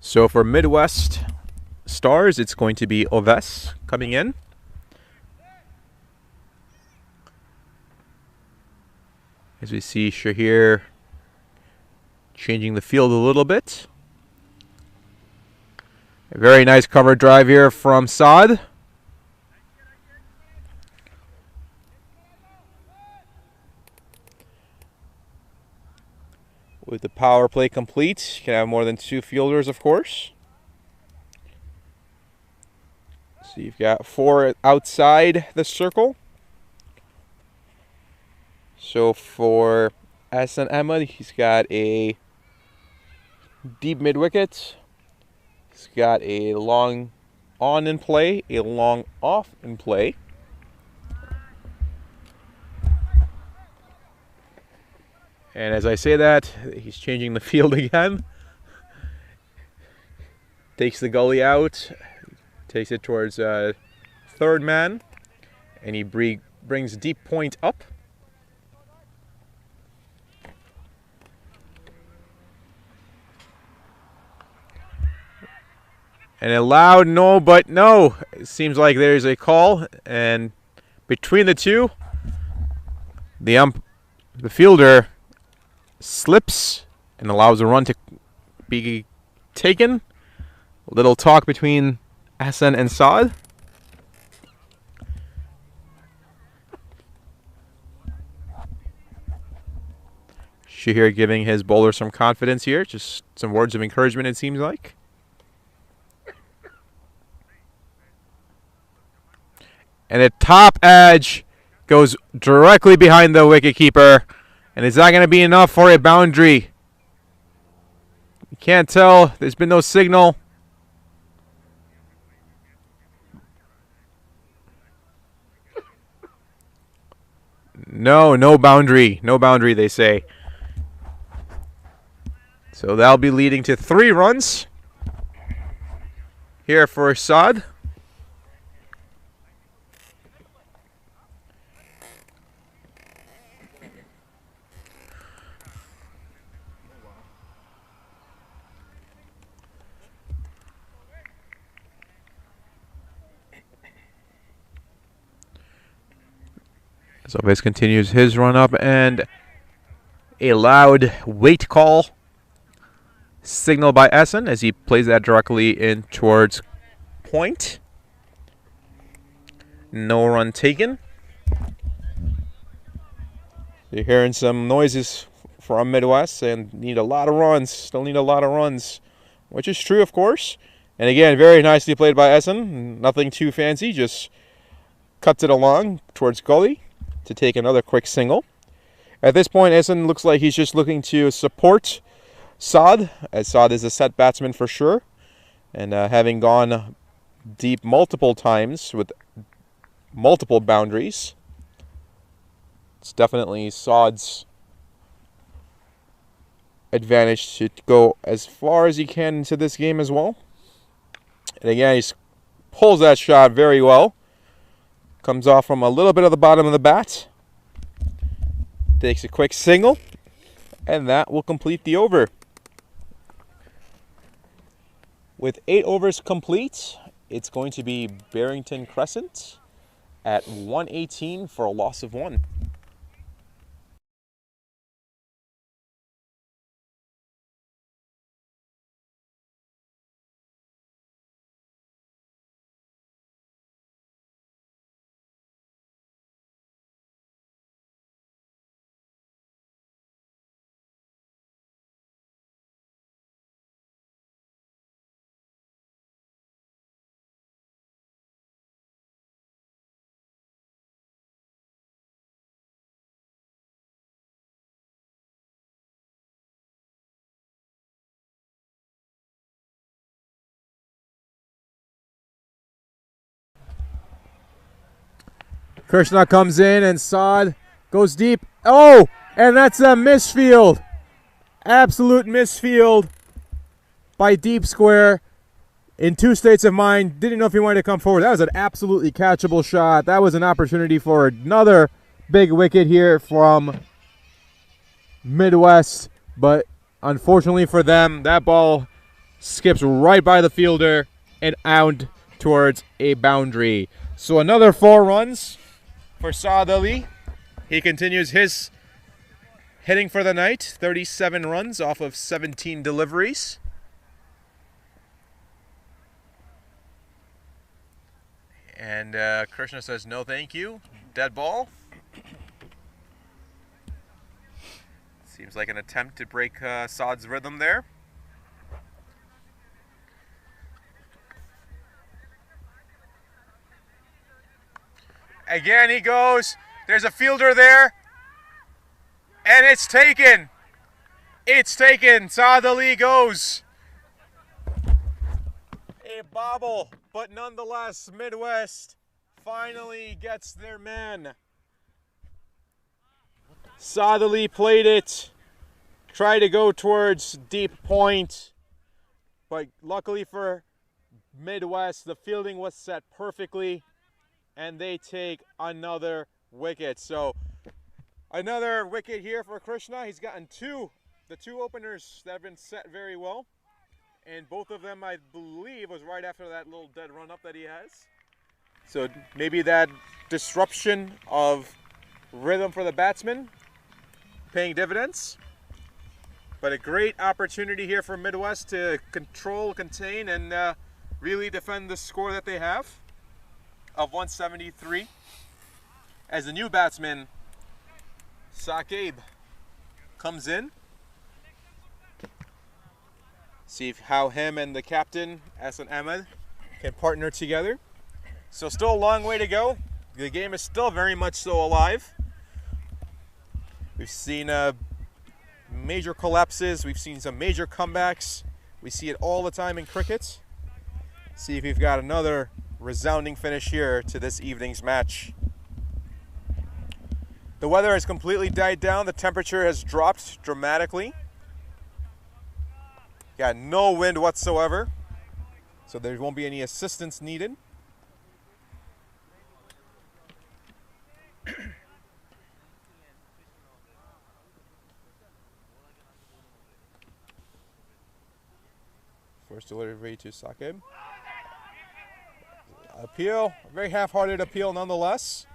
So for Midwest Stars, it's going to be Oves coming in. As we see Shahir changing the field a little bit. A very nice cover drive here from Saad. With the power play complete, you can have more than 2 fielders, of course. So you've got 4 outside the circle. So for S&M, he's got a deep mid wicket. He's got a long on in play, a long off in play. And as I say that, he's changing the field again. Takes the gully out, takes it towards third man, and he brings deep point up. And a loud no, but no. It seems like there's a call, and between the two, the fielder slips and allows a run to be taken. A little talk between Hassan and Saad. Shahir giving his bowler some confidence here. Just some words of encouragement, it seems like. And a top edge goes directly behind the wicketkeeper. And is that going to be enough for a boundary? You can't tell. There's been no signal. No boundary. No boundary, they say. So that'll be leading to 3 runs here for Saad. So Viz continues his run up, and a loud wait call signal by Essen as he plays that directly in towards point. No run taken. You're hearing some noises from Midwest and need a lot of runs. Still need a lot of runs, which is true, of course. And again, very nicely played by Essen. Nothing too fancy, just cuts it along towards Gully to take another quick single. At this point, Essen looks like he's just looking to support Saad, as Saad is a set batsman for sure. And having gone deep multiple times with multiple boundaries, it's definitely Saad's advantage to go as far as he can into this game as well. And again, he pulls that shot very well. Comes off from a little bit of the bottom of the bat. Takes a quick single. And that will complete the over. With 8 overs complete, it's going to be Barrington Crescent at 118 for a loss of 1. Krishna comes in and Saad goes deep. Oh, and that's a misfield. Absolute misfield by Deep Square. In 2 states of mind, didn't know if he wanted to come forward. That was an absolutely catchable shot. That was an opportunity for another big wicket here from Midwest. But unfortunately for them, that ball skips right by the fielder and out towards a boundary. So another 4 runs for Saad Ali. He continues his hitting for the night. 37 runs off of 17 deliveries. And Krishna says no thank you. Dead ball. Seems like an attempt to break Saad's rhythm there. Again he goes. There's a fielder there. And it's taken. It's taken. Saad Ali goes. A bobble, but nonetheless, Midwest finally gets their man. Saad Ali played it. Tried to go towards deep point. But luckily for Midwest, the fielding was set perfectly. And they take another wicket. So another wicket here for Krishna. He's gotten the two openers that have been set very well. And both of them, I believe, was right after that little dead run up that he has. So maybe that disruption of rhythm for the batsman paying dividends. But a great opportunity here for Midwest to control, contain, and really defend the score that they have of 173. As the new batsman, Saqib, comes in. See how him and the captain, Hassan Ahmed, can partner together. So still a long way to go. The game is still very much so alive. We've seen major collapses. We've seen some major comebacks. We see it all the time in cricket. See if we've got another resounding finish here to this evening's match. The weather has completely died down. The temperature has dropped dramatically. Got no wind whatsoever, so there won't be any assistance needed. First delivery to Saqib. Appeal, a very half-hearted appeal nonetheless,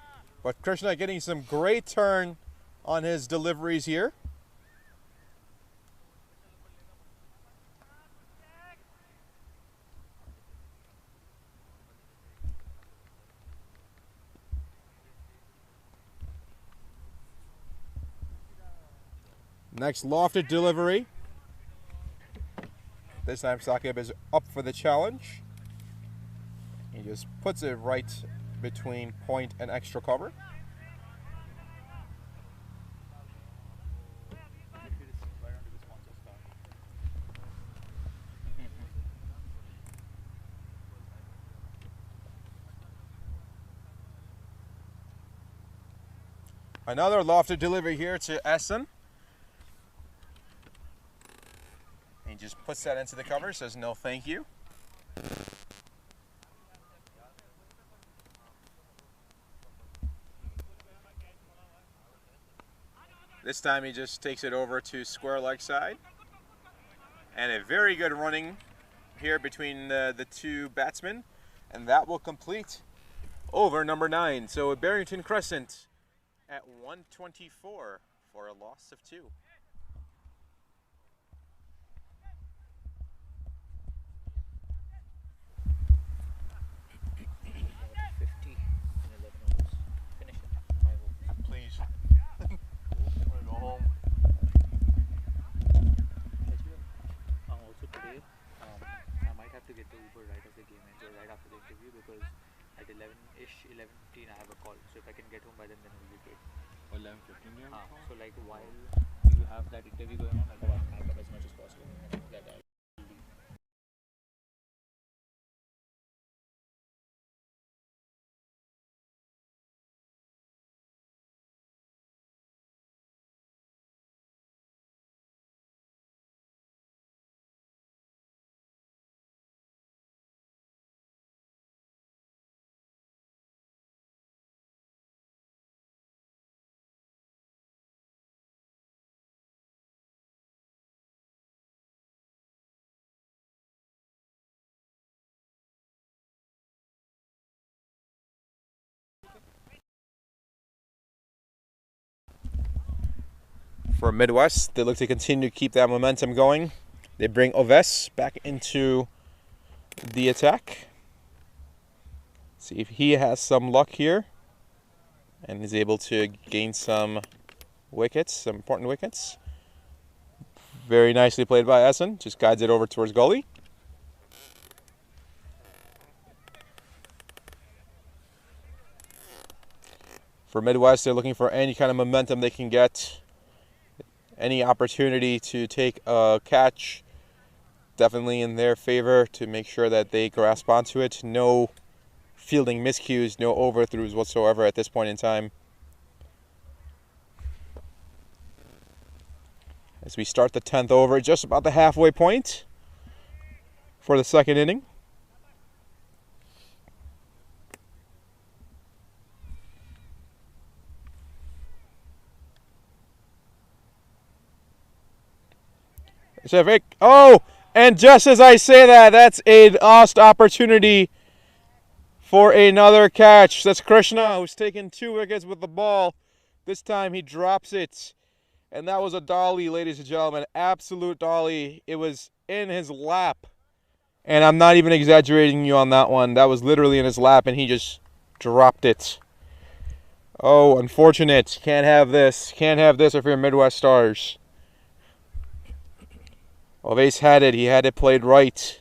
but Krishna getting some great turn on his deliveries here. Next lofted delivery. This time Sakib is up for the challenge. He just puts it right between point and extra cover. Another lofted delivery here to Essen. He just puts that into the cover, says no thank you. This time he just takes it over to square leg side. And a very good running here between the two batsmen. And that will complete over number 9. So Barrington Crescent at 124 for a loss of 2. Please. I want to go home. Also today, I might have to get the Uber right after the game ends or right after the interview because at 11-ish, 11:15 I have a call. So if I can get home by then it will be great. 11:15 you have a call? So like while you have that interview going on, I'll pack up as much as possible. That I'll leave. For Midwest, they look to continue to keep that momentum going. They bring Oves back into the attack. See if he has some luck here and is able to gain some wickets, some important wickets. Very nicely played by Essen. Just guides it over towards goalie. For Midwest, they're looking for any kind of momentum they can get. Any opportunity to take a catch, definitely in their favor to make sure that they grasp onto it. No fielding miscues, no overthrows whatsoever at this point in time. As we start the 10th over, just about the halfway point for the second inning. Oh, and just as I say that, that's a lost opportunity for another catch. That's Krishna, who's taken 2 wickets with the ball. This time he drops it. And that was a dolly, ladies and gentlemen. Absolute dolly. It was in his lap. And I'm not even exaggerating you on that one. That was literally in his lap, and he just dropped it. Oh, unfortunate. Can't have this. Can't have this if you're Midwest Stars. Oves had it. He had it played right.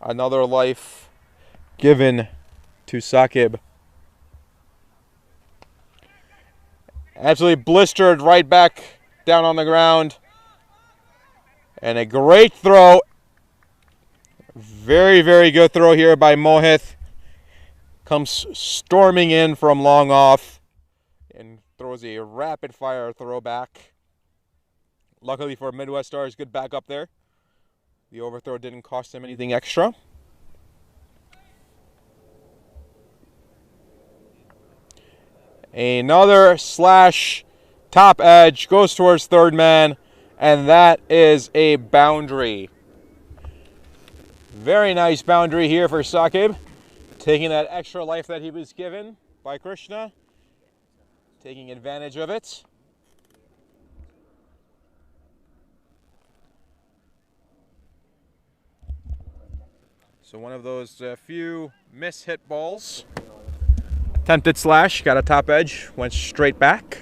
Another life given to Sakib. Absolutely blistered right back down on the ground. And a great throw. Very, very good throw here by Mohit. Comes storming in from long off and throws a rapid fire throw back. Luckily for Midwest Stars, good backup there. The overthrow didn't cost him anything extra. Another slash, top edge, goes towards third man, and that is a boundary. Very nice boundary here for Sakib. Taking that extra life that he was given by Krishna. Taking advantage of it. So one of those few miss-hit balls Tempted slash, got a top edge, went straight back.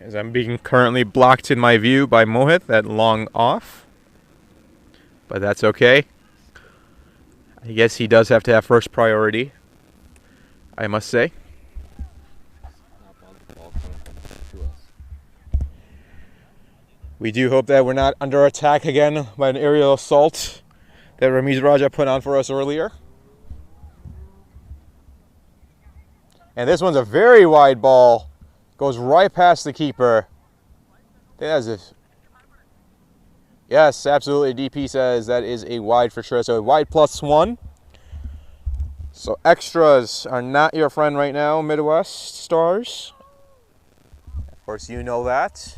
As I'm being currently blocked in my view by Mohit at long off. But that's okay. I guess he does have to have first priority, I must say. We do hope that we're not under attack again by an aerial assault that Ramiz Raja put on for us earlier. And this one's a very wide ball. Goes right past the keeper. I think that's it. Yes, absolutely. DP says that is a wide for sure. So a wide +1. So extras are not your friend right now, Midwest Stars. Of course, you know that.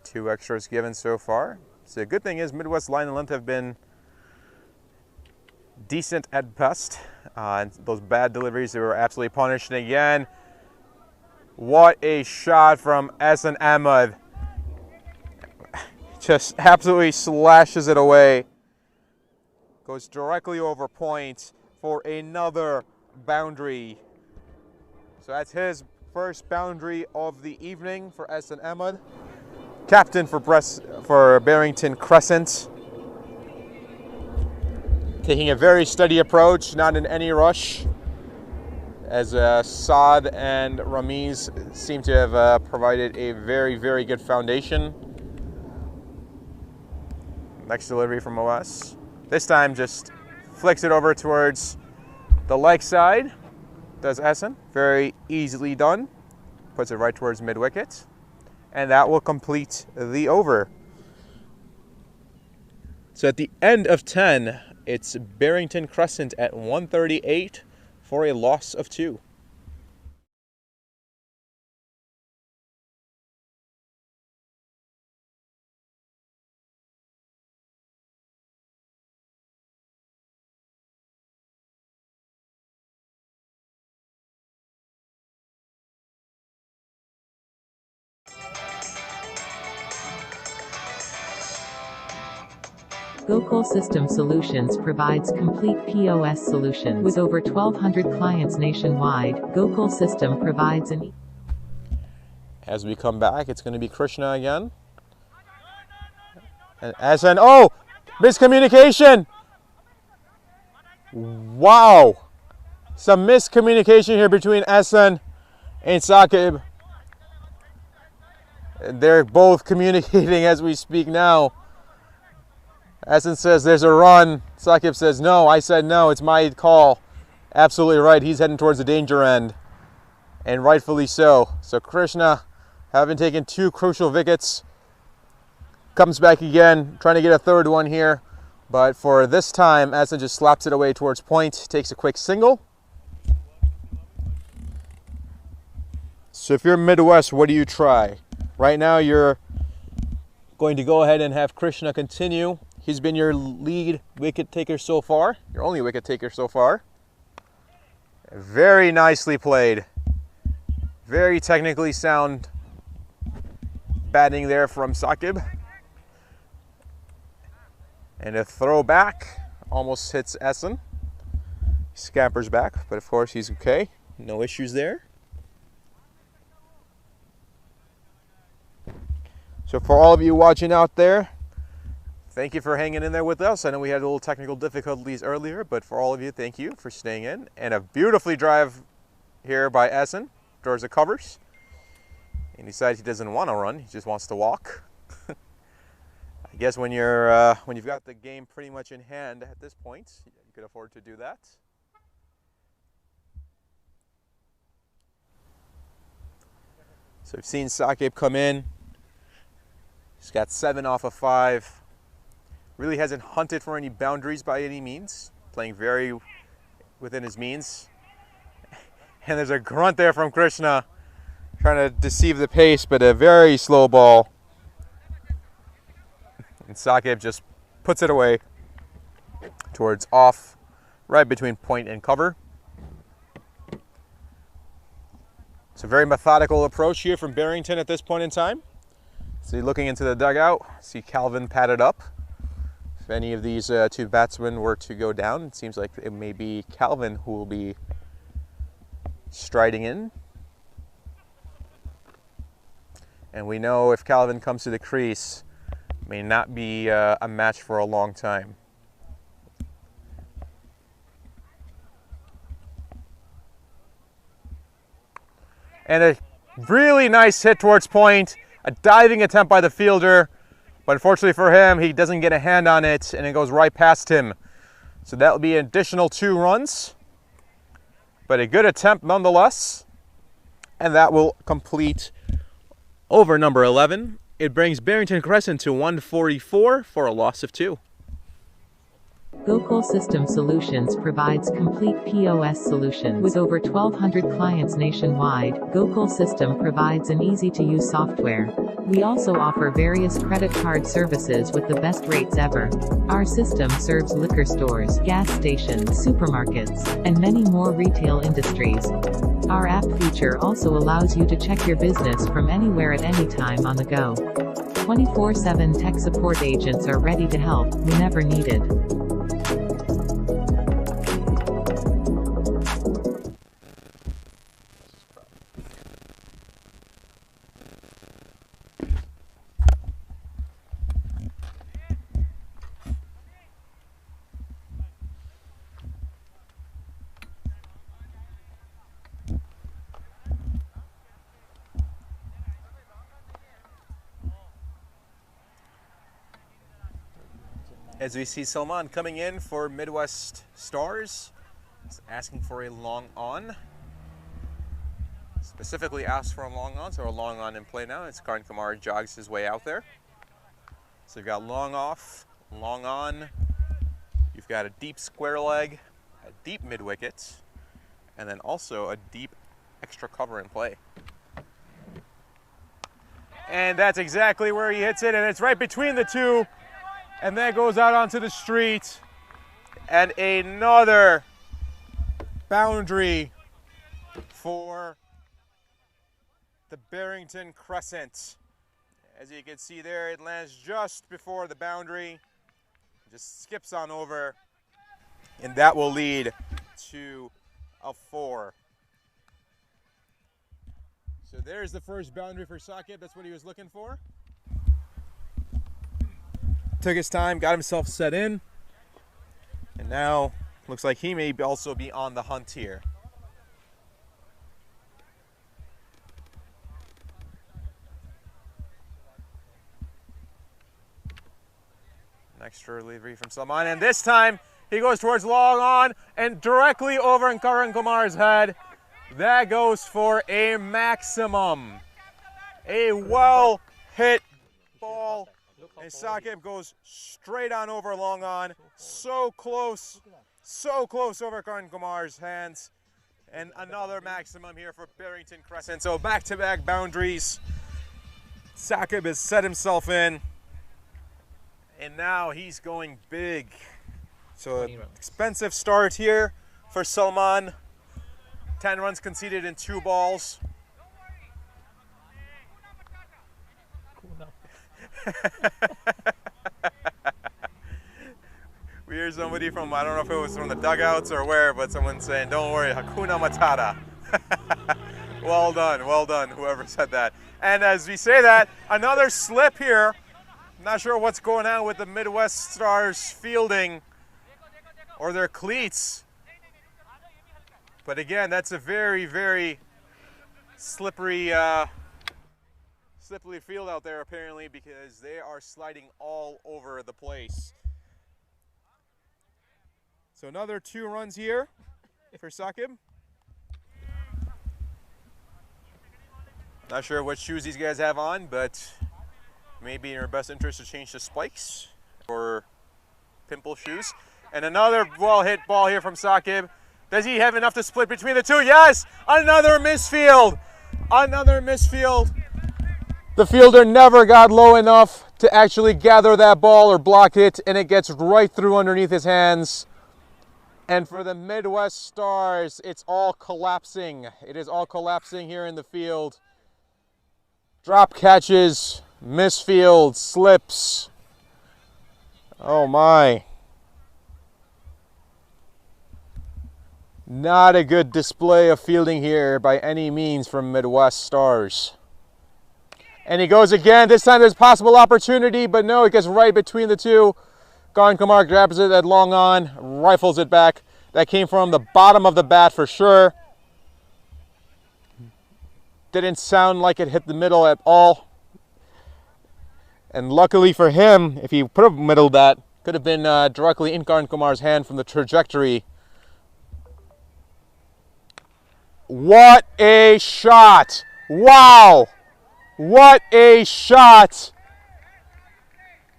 Two extras given so far. So the good thing is Midwest line and length have been decent at best. And those bad deliveries, they were absolutely punished. And again, what a shot from Ehsan Ahmed. Just absolutely slashes it away. Goes directly over point for another boundary. So that's his first boundary of the evening for Ehsan Ahmed. Captain for Barrington Crescent. Taking a very steady approach, not in any rush. As Saad and Ramiz seem to have provided a very, very good foundation. Next delivery from OS. This time just flicks it over towards the leg side. Does Ehsan. Very easily done. Puts it right towards mid-wicket. And that will complete the over. So at the end of 10, it's Barrington Crescent at 138 for a loss of 2. Gokul System Solutions provides complete POS solutions. With over 1,200 clients nationwide, Gokul System provides an... As we come back, it's going to be Krishna again. And Ehsan, oh! Miscommunication! Wow! Some miscommunication here between Ehsan and Saqib. They're both communicating as we speak now. Ehsan says there's a run. Saqib says no. I said no. It's my call. Absolutely right. He's heading towards the danger end. And rightfully so. So Krishna, having taken 2 crucial wickets, comes back again, trying to get a third one here. But for this time, Ehsan just slaps it away towards point, takes a quick single. So if you're Midwest, what do you try? Right now, you're going to go ahead and have Krishna continue. He's been your lead wicket taker so far, your only wicket taker so far. Very nicely played. Very technically sound batting there from Saqib. And a throw back almost hits Ehsan. Scampers back, but of course he's okay. No issues there. So for all of you watching out there, thank you for hanging in there with us. I know we had a little technical difficulties earlier, but for all of you, thank you for staying in. And a beautifully drive here by Ehsan towards the covers. And he decides he doesn't want to run, he just wants to walk. I guess when you've got the game pretty much in hand at this point, you could afford to do that. So we've seen Saqib come in. He's got 7 off of 5. Really hasn't hunted for any boundaries by any means. Playing very within his means. And there's a grunt there from Krishna. Trying to deceive the pace, but a very slow ball. And Saqib just puts it away towards off, right between point and cover. It's a very methodical approach here from Barrington at this point in time. See, looking into the dugout, see Calvin padded up. If any of these two batsmen were to go down, it seems like it may be Calvin who will be striding in. And we know if Calvin comes to the crease, it may not be a match for a long time. And a really nice hit towards point, a diving attempt by the fielder, but unfortunately for him, he doesn't get a hand on it and it goes right past him. So that will be an additional 2 runs, but a good attempt nonetheless. And that will complete over number 11. It brings Barrington Crescent to 144 for a loss of 2. Gokul System Solutions provides complete POS solutions. With over 1,200 clients nationwide, Gokul System provides an easy-to-use software. We also offer various credit card services with the best rates ever. Our system serves liquor stores, gas stations, supermarkets, and many more retail industries. Our app feature also allows you to check your business from anywhere at any time on the go. 24/7 tech support agents are ready to help whenever needed. As we see Salman coming in for Midwest Stars, he's asking for a long on. Specifically asked for a long on, so a long on in play now. It's Karan Kumar jogs his way out there. So you've got long off, long on. You've got a deep square leg, a deep mid wicket, and then also a deep extra cover in play. And that's exactly where he hits it, and it's right between the two. And that goes out onto the street. And another boundary for the Barrington Crescent. As you can see there, it lands just before the boundary. Just skips on over. And that will lead to a 4. So there's the first boundary for Saqib. That's what he was looking for. Took his time, got himself set in, and now looks like he may also be on the hunt here. An extra delivery from Salman, and this time he goes towards long on and directly over in Karan Kumar's head. That goes for a maximum. A well hit ball. And Saqib goes straight on over long on. So close over Karan Kumar's hands. And another maximum here for Barrington Crescent. So back-to-back boundaries. Saqib has set himself in. And now he's going big. So an expensive start here for Salman. 10 runs conceded in 2 balls. We hear somebody from, I don't know if it was from the dugouts or where, but someone's saying, don't worry, Hakuna Matata. Well done, whoever said that. And as we say that, another slip here. I'm not sure what's going on with the Midwest Stars fielding or their cleats. But again, that's a very, very slippery field out there apparently, because they are sliding all over the place. So another 2 runs here for Saqib. Not sure what shoes these guys have on, but maybe in your best interest to change the spikes or pimple shoes. And another well hit ball here from Saqib. Does he have enough to split between the two? Yes! Another misfield! Another misfield. The fielder never got low enough to actually gather that ball or block it, and it gets right through underneath his hands. And for the Midwest Stars, it's all collapsing. It is all collapsing here in the field. Drop catches, misfield, slips. Oh my. Not a good display of fielding here by any means from Midwest Stars. And he goes again. This time there's possible opportunity, but no, it gets right between the two. Karan Kumar grabs it at long on, rifles it back. That came from the bottom of the bat for sure. Didn't sound like it hit the middle at all. And luckily for him, if he put a middle that, could have been directly in Karan Kumar's hand from the trajectory. What a shot! Wow! What a shot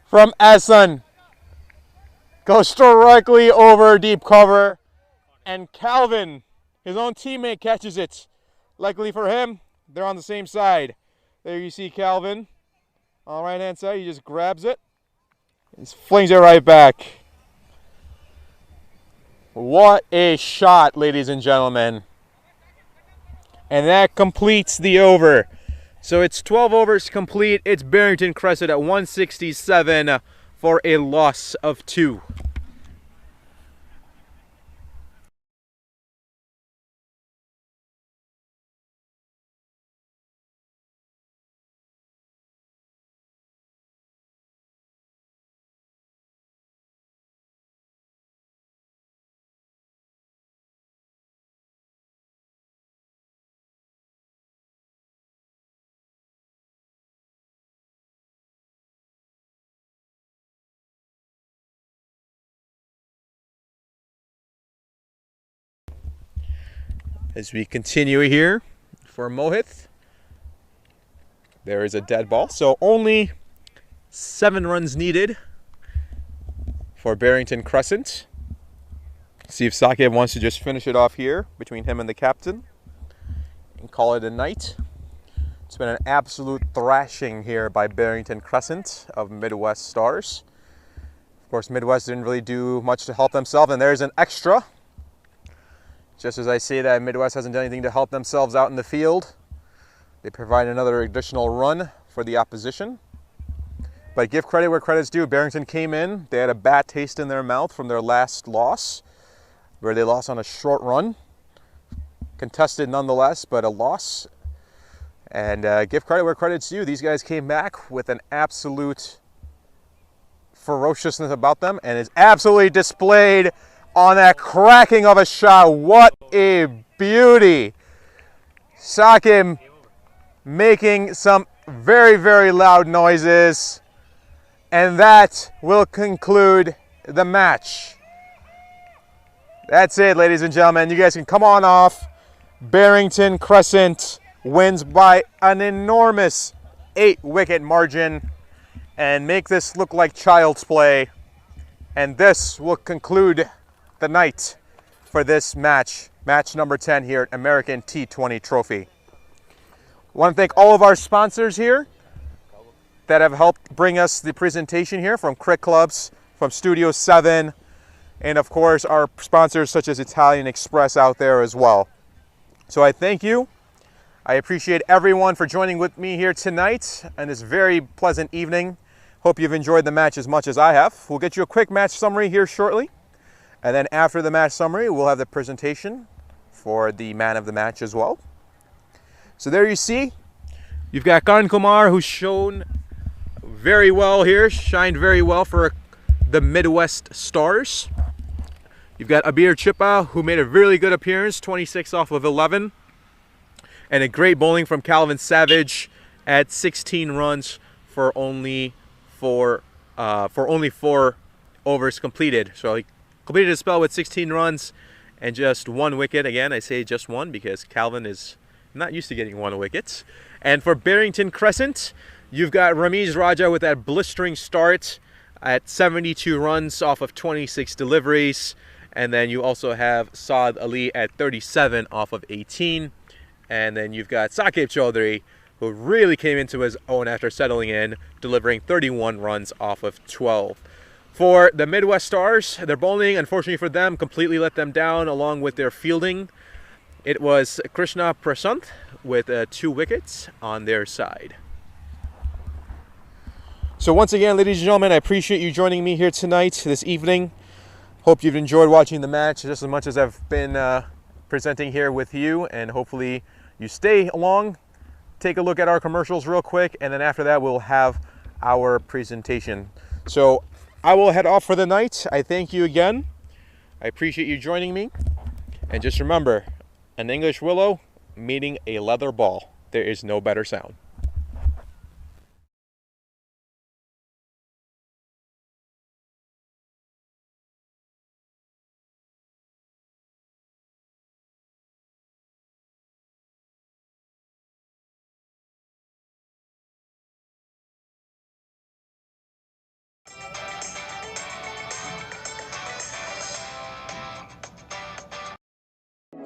from Essen. Goes directly over deep cover. And Calvin, his own teammate, catches it. Luckily for him, they're on the same side. There you see Calvin on the right-hand side. He just grabs it and flings it right back. What a shot, ladies and gentlemen. And that completes the over. So it's 12 overs complete. It's Barrington Crescent at 167 for a loss of 2. As we continue here for Mohit, there is a dead ball. So only 7 runs needed for Barrington Crescent. See if Sakib wants to just finish it off here between him and the captain and call it a night. It's been an absolute thrashing here by Barrington Crescent of Midwest Stars. Of course, Midwest didn't really do much to help themselves, and there's an extra. Just as I say that Midwest hasn't done anything to help themselves out in the field, they provide another additional run for the opposition. But give credit where credit's due. Barrington came in. They had a bad taste in their mouth from their last loss, where they lost on a short run. Contested nonetheless, but a loss. And give credit where credit's due. These guys came back with an absolute ferociousness about them, and is absolutely displayed on that cracking of a shot. What a beauty. Sakim making some very, very loud noises. And that will conclude the match. That's it, ladies and gentlemen. You guys can come on off. Barrington Crescent wins by an enormous 8-wicket margin and make this look like child's play. And this will conclude the night for this match, match number 10 here at American T20 Trophy. I want to thank all of our sponsors here that have helped bring us the presentation here, from Crick Clubs, from Studio 7, and of course our sponsors such as Italian Express out there as well. So I thank you. I appreciate everyone for joining with me here tonight on this very pleasant evening. Hope you've enjoyed the match as much as I have. We'll get you a quick match summary here shortly. And then after the match summary, we'll have the presentation for the man of the match as well. So there you see, you've got Karan Kumar, who's shown very well here, shined very well for the Midwest Stars. You've got Abir Chippa, who made a really good appearance, 26 off of 11. And a great bowling from Calvin Savage at 16 runs for only 4 overs completed. So he completed his spell with 16 runs and just 1 wicket. Again, I say just 1 because Calvin is not used to getting 1 wicket. And for Barrington Crescent, you've got Ramiz Raja with that blistering start at 72 runs off of 26 deliveries. And then you also have Saad Ali at 37 off of 18. And then you've got Sakib Chaudhary, who really came into his own after settling in, delivering 31 runs off of 12. For the Midwest Stars, their bowling, unfortunately for them, completely let them down along with their fielding. It was Crescent with 2 wickets on their side. So once again, ladies and gentlemen, I appreciate you joining me here tonight, this evening. Hope you've enjoyed watching the match just as much as I've been presenting here with you, and hopefully you stay along, take a look at our commercials real quick, and then after that we'll have our presentation. So I will head off for the night. I thank you again. I appreciate you joining me. And just remember, an English willow meeting a leather ball. There is no better sound.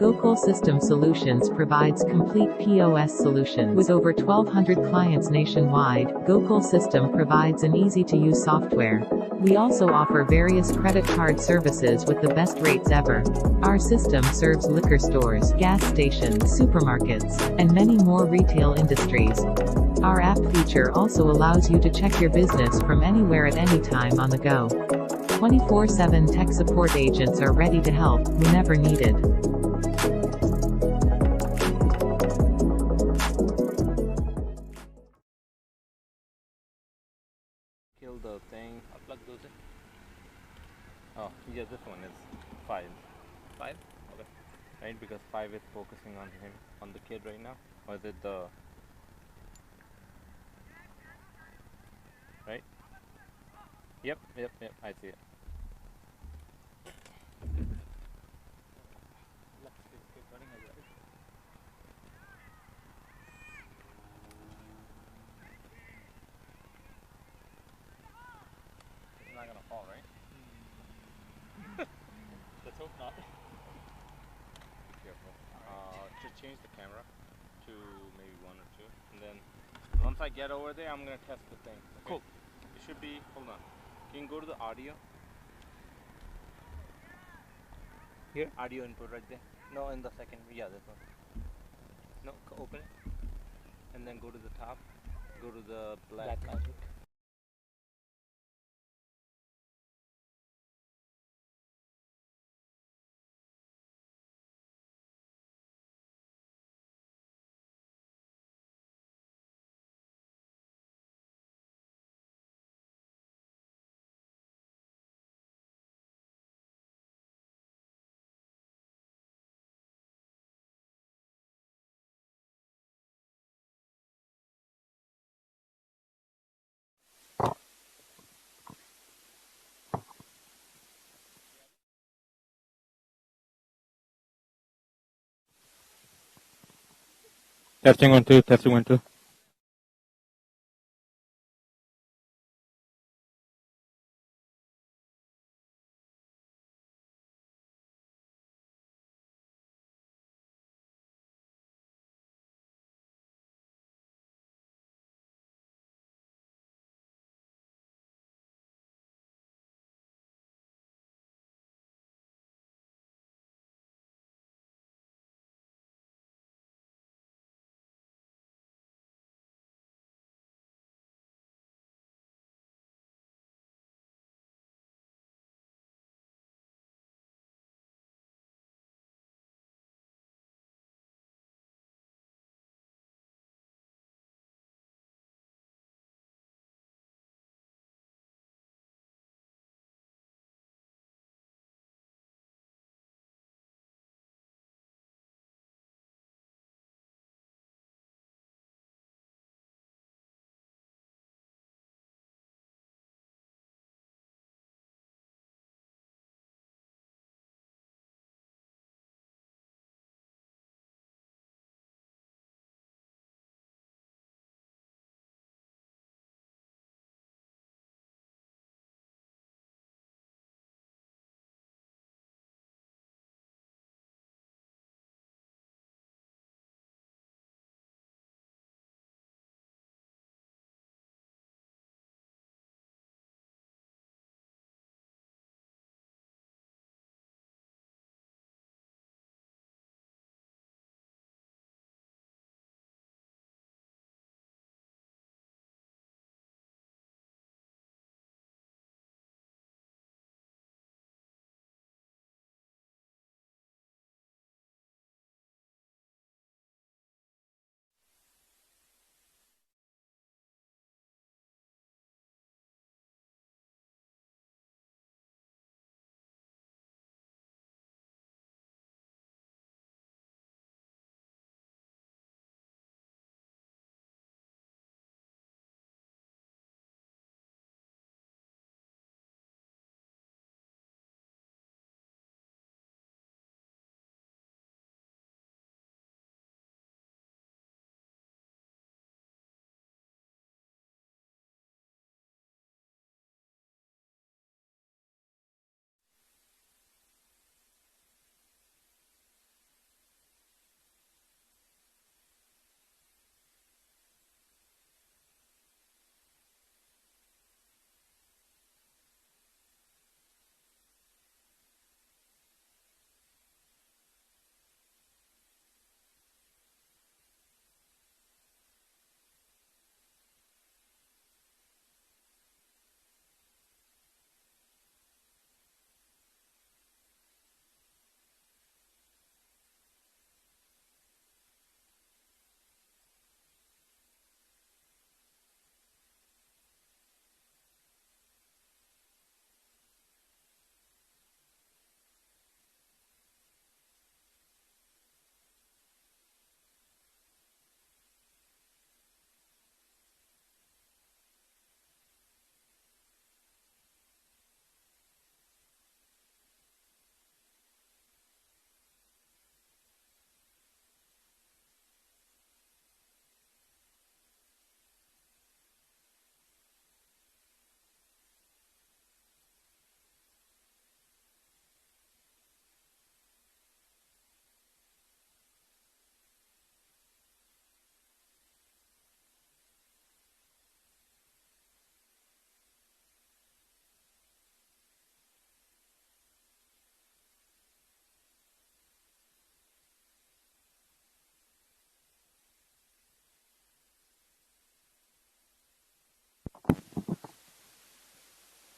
Gokul System Solutions provides complete POS solutions. With over 1,200 clients nationwide, Gokul System provides an easy-to-use software. We also offer various credit card services with the best rates ever. Our system serves liquor stores, gas stations, supermarkets, and many more retail industries. Our app feature also allows you to check your business from anywhere at any time on the go. 24/7 tech support agents are ready to help whenever needed. Kill the thing. I'll plug those in. Oh, yeah, this one is 5. 5? Okay. Right? Because 5 is focusing on him, on the kid right now. Or is it the... Right? Yep, I see it. Let's keep running as well. It's not gonna fall, right? Let's hope not. Be careful. Just change the camera to maybe 1 or 2. And then once I get over there, I'm gonna test the thing. Okay? Cool. It should be, hold on. You can go to the audio. Here? Audio input right there. No, in the second, yeah, this one. No, open it. And then go to the top. Go to the black. Magic. Testing 1 2, testing 1 2.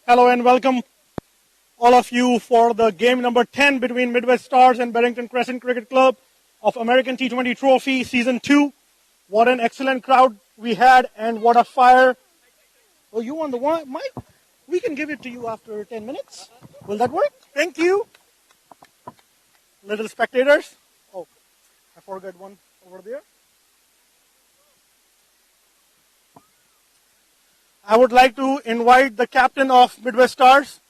Hello and welcome all of you for the game number 10 between Midwest Stars and Barrington Crescent Cricket Club of American T20 Trophy Season 2. What an excellent crowd we had and what a fire. Oh, you want the one, Mike? We can give it to you after 10 minutes. Will that work? Thank you. Little spectators. Oh, I forgot one over there. I would like to invite the captain of Midwest Stars,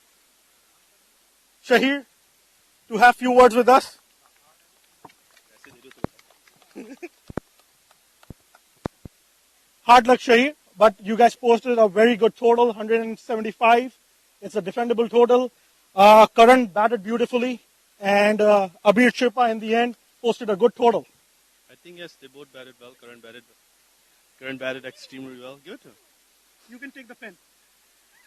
Shahir, to have few words with us. Hard luck, Shahir, but you guys posted a very good total, 175. It's a defendable total. Karan batted beautifully, and Abir Chirpa in the end posted a good total. I think yes, they both batted well. Karan batted extremely well. Give it to him. You can take the pen.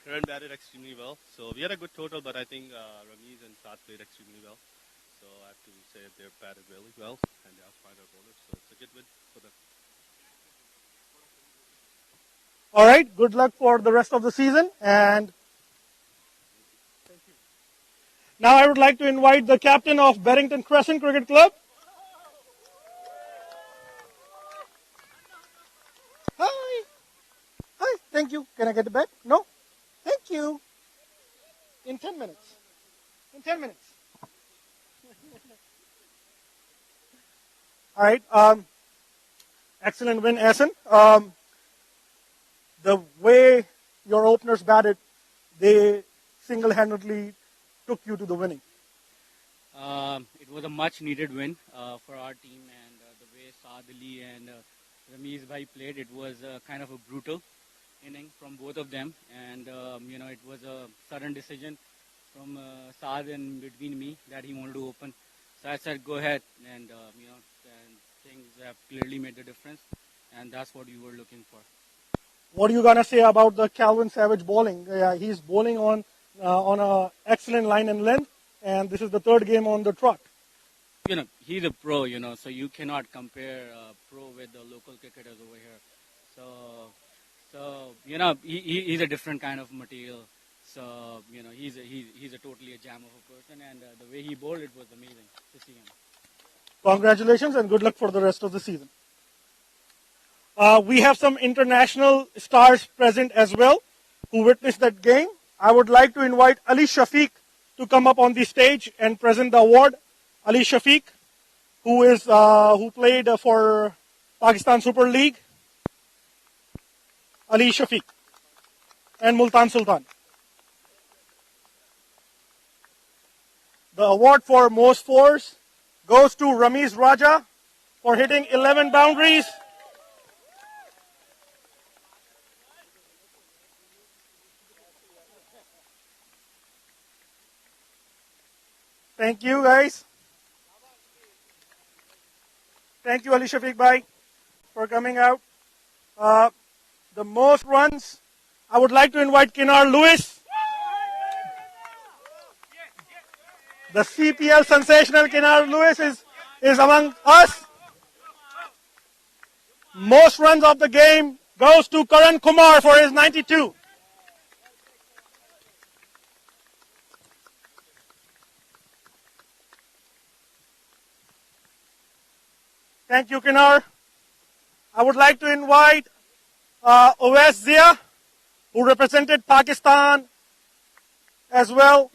Karan batted extremely well. So we had a good total, but I think Ramiz and Saad played extremely well. So I have to say they batted really well, and they outfired our bowlers. So it's a good win for them. All right, good luck for the rest of the season, and thank you. Now I would like to invite the captain of Barrington Crescent Cricket Club. Hi. Hi, thank you. Can I get the bat? No? Thank you. In 10 minutes. In 10 minutes. All right. Excellent win, Essen. The way your openers batted, they single-handedly took you to the winning. It was a much-needed win for our team, and the way Saad Ali and Ramiz Bhai played, it was kind of a brutal inning from both of them, and it was a sudden decision from Saad and between me that he wanted to open. So I said, go ahead, and and things have clearly made the difference, and that's what we were looking for. What are you gonna say about the Calvin Savage bowling? He's bowling on an excellent line and length, and this is the third game on the trot. He's a pro, so you cannot compare pro with the local cricketers over here. So he's a different kind of material. So he's a totally a jam of a person, and the way he bowled, it was amazing to see him. Congratulations and good luck for the rest of the season. We have some international stars present as well who witnessed that game. I would like to invite Ali Shafiq to come up on the stage and present the award. Ali Shafiq, who played for Pakistan Super League. Ali Shafiq and Multan Sultan. The award for most fours goes to Ramiz Raja for hitting 11 boundaries. Thank you, guys. Thank you, Ali Shafiq Bhai, for coming out. The most runs, I would like to invite Kinar Lewis. The CPL sensational Kinar Lewis is among us. Most runs of the game goes to Karan Kumar for his 92. Thank you, Kinar. I would like to invite Owais Zia, who represented Pakistan as well,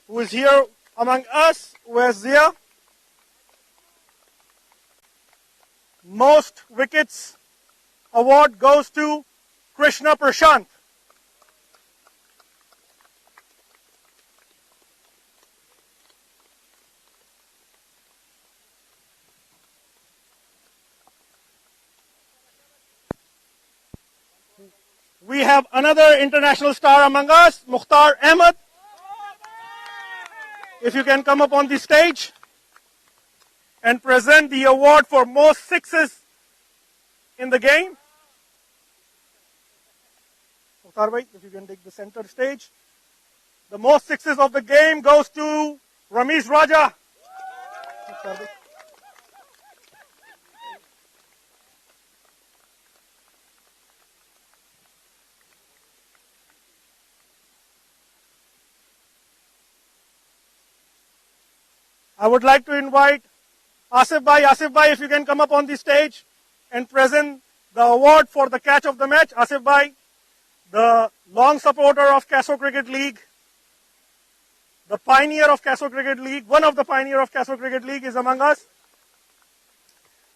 who is here among us. Owais Zia. Most wickets award goes to Krishna Prashant. We have another international star among us, Mukhtar Ahmed. If you can come up on the stage and present the award for most sixes in the game. Mukhtar bhai, if you can take the center stage. The most sixes of the game goes to Ramiz Raja. Mukhtar bhai. I would like to invite Asif Bhai, if you can come up on the stage and present the award for the catch of the match. Asif Bhai, the long supporter of CASO Cricket League, the pioneer of CASO Cricket League, one of the pioneer of CASO Cricket League is among us.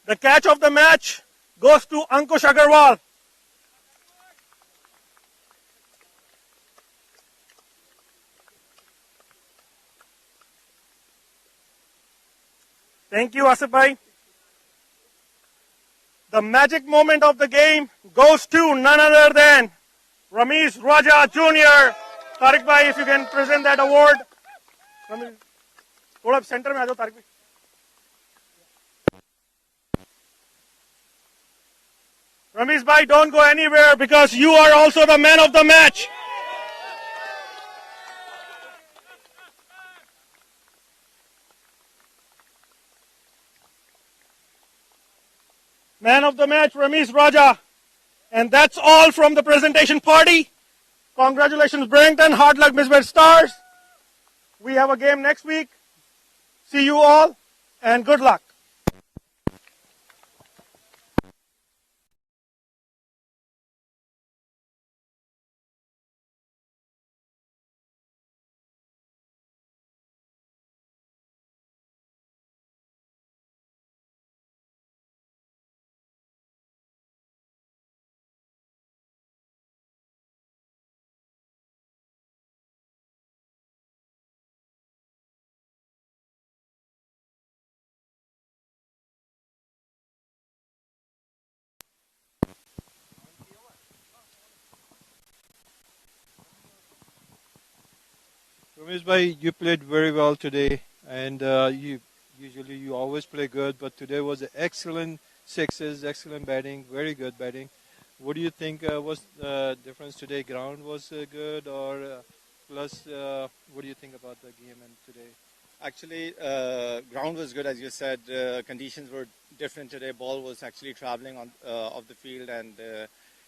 The catch of the match goes to Ankush Agarwal. Thank you, Asif Bhai. The magic moment of the game goes to none other than Ramesh Raja Jr. Tariq Bhai, if you can present that award. Ramesh, थोड़ा center में आ जाओ तारिक भाई. Ramesh Bhai, don't go anywhere because you are also the man of the match. Man of the match, Ramesh Raja. And that's all from the presentation party. Congratulations, Barrington. Hard luck, Misfit Stars. We have a game next week. See you all, and good luck. Ramesh bhai, you played very well today, and you usually you always play good, but today was excellent sixes, excellent batting, very good batting. What do you think was the difference today? Ground was good, or plus? What do you think about the game and today? Actually, ground was good, as you said. Conditions were different today. Ball was actually traveling on off the field, and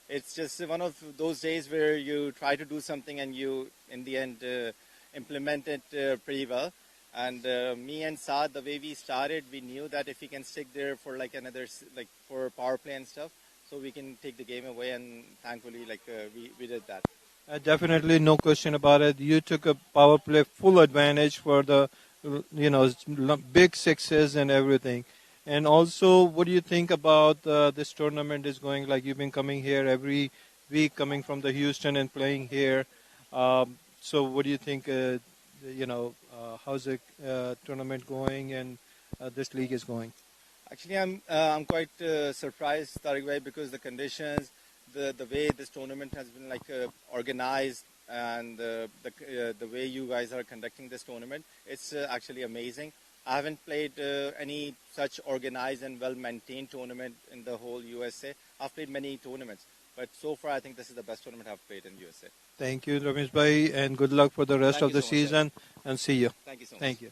it's just one of those days where you try to do something and you, in the end, implement it pretty well. And me and Saad, the way we started, we knew that if we can stick there for like another, like for power play and stuff, so we can take the game away. And thankfully, like we did that. Definitely, no question about it. You took a power play full advantage for the, big sixes and everything. And also, what do you think about this tournament is going? Like you've been coming here every week, coming from the Houston and playing here. So, what do you think? How's the tournament going and this league is going? Actually, I'm quite surprised, Tariq bhai, because the conditions, the way this tournament has been like organized, and the way you guys are conducting this tournament, it's actually amazing. I haven't played any such organized and well-maintained tournament in the whole USA. I've played many tournaments, but so far I think this is the best tournament I've played in USA. Thank you, Ramesh bhai, and good luck for the rest Thank of you the so much, season, and see you. Thank you so much. Thank you.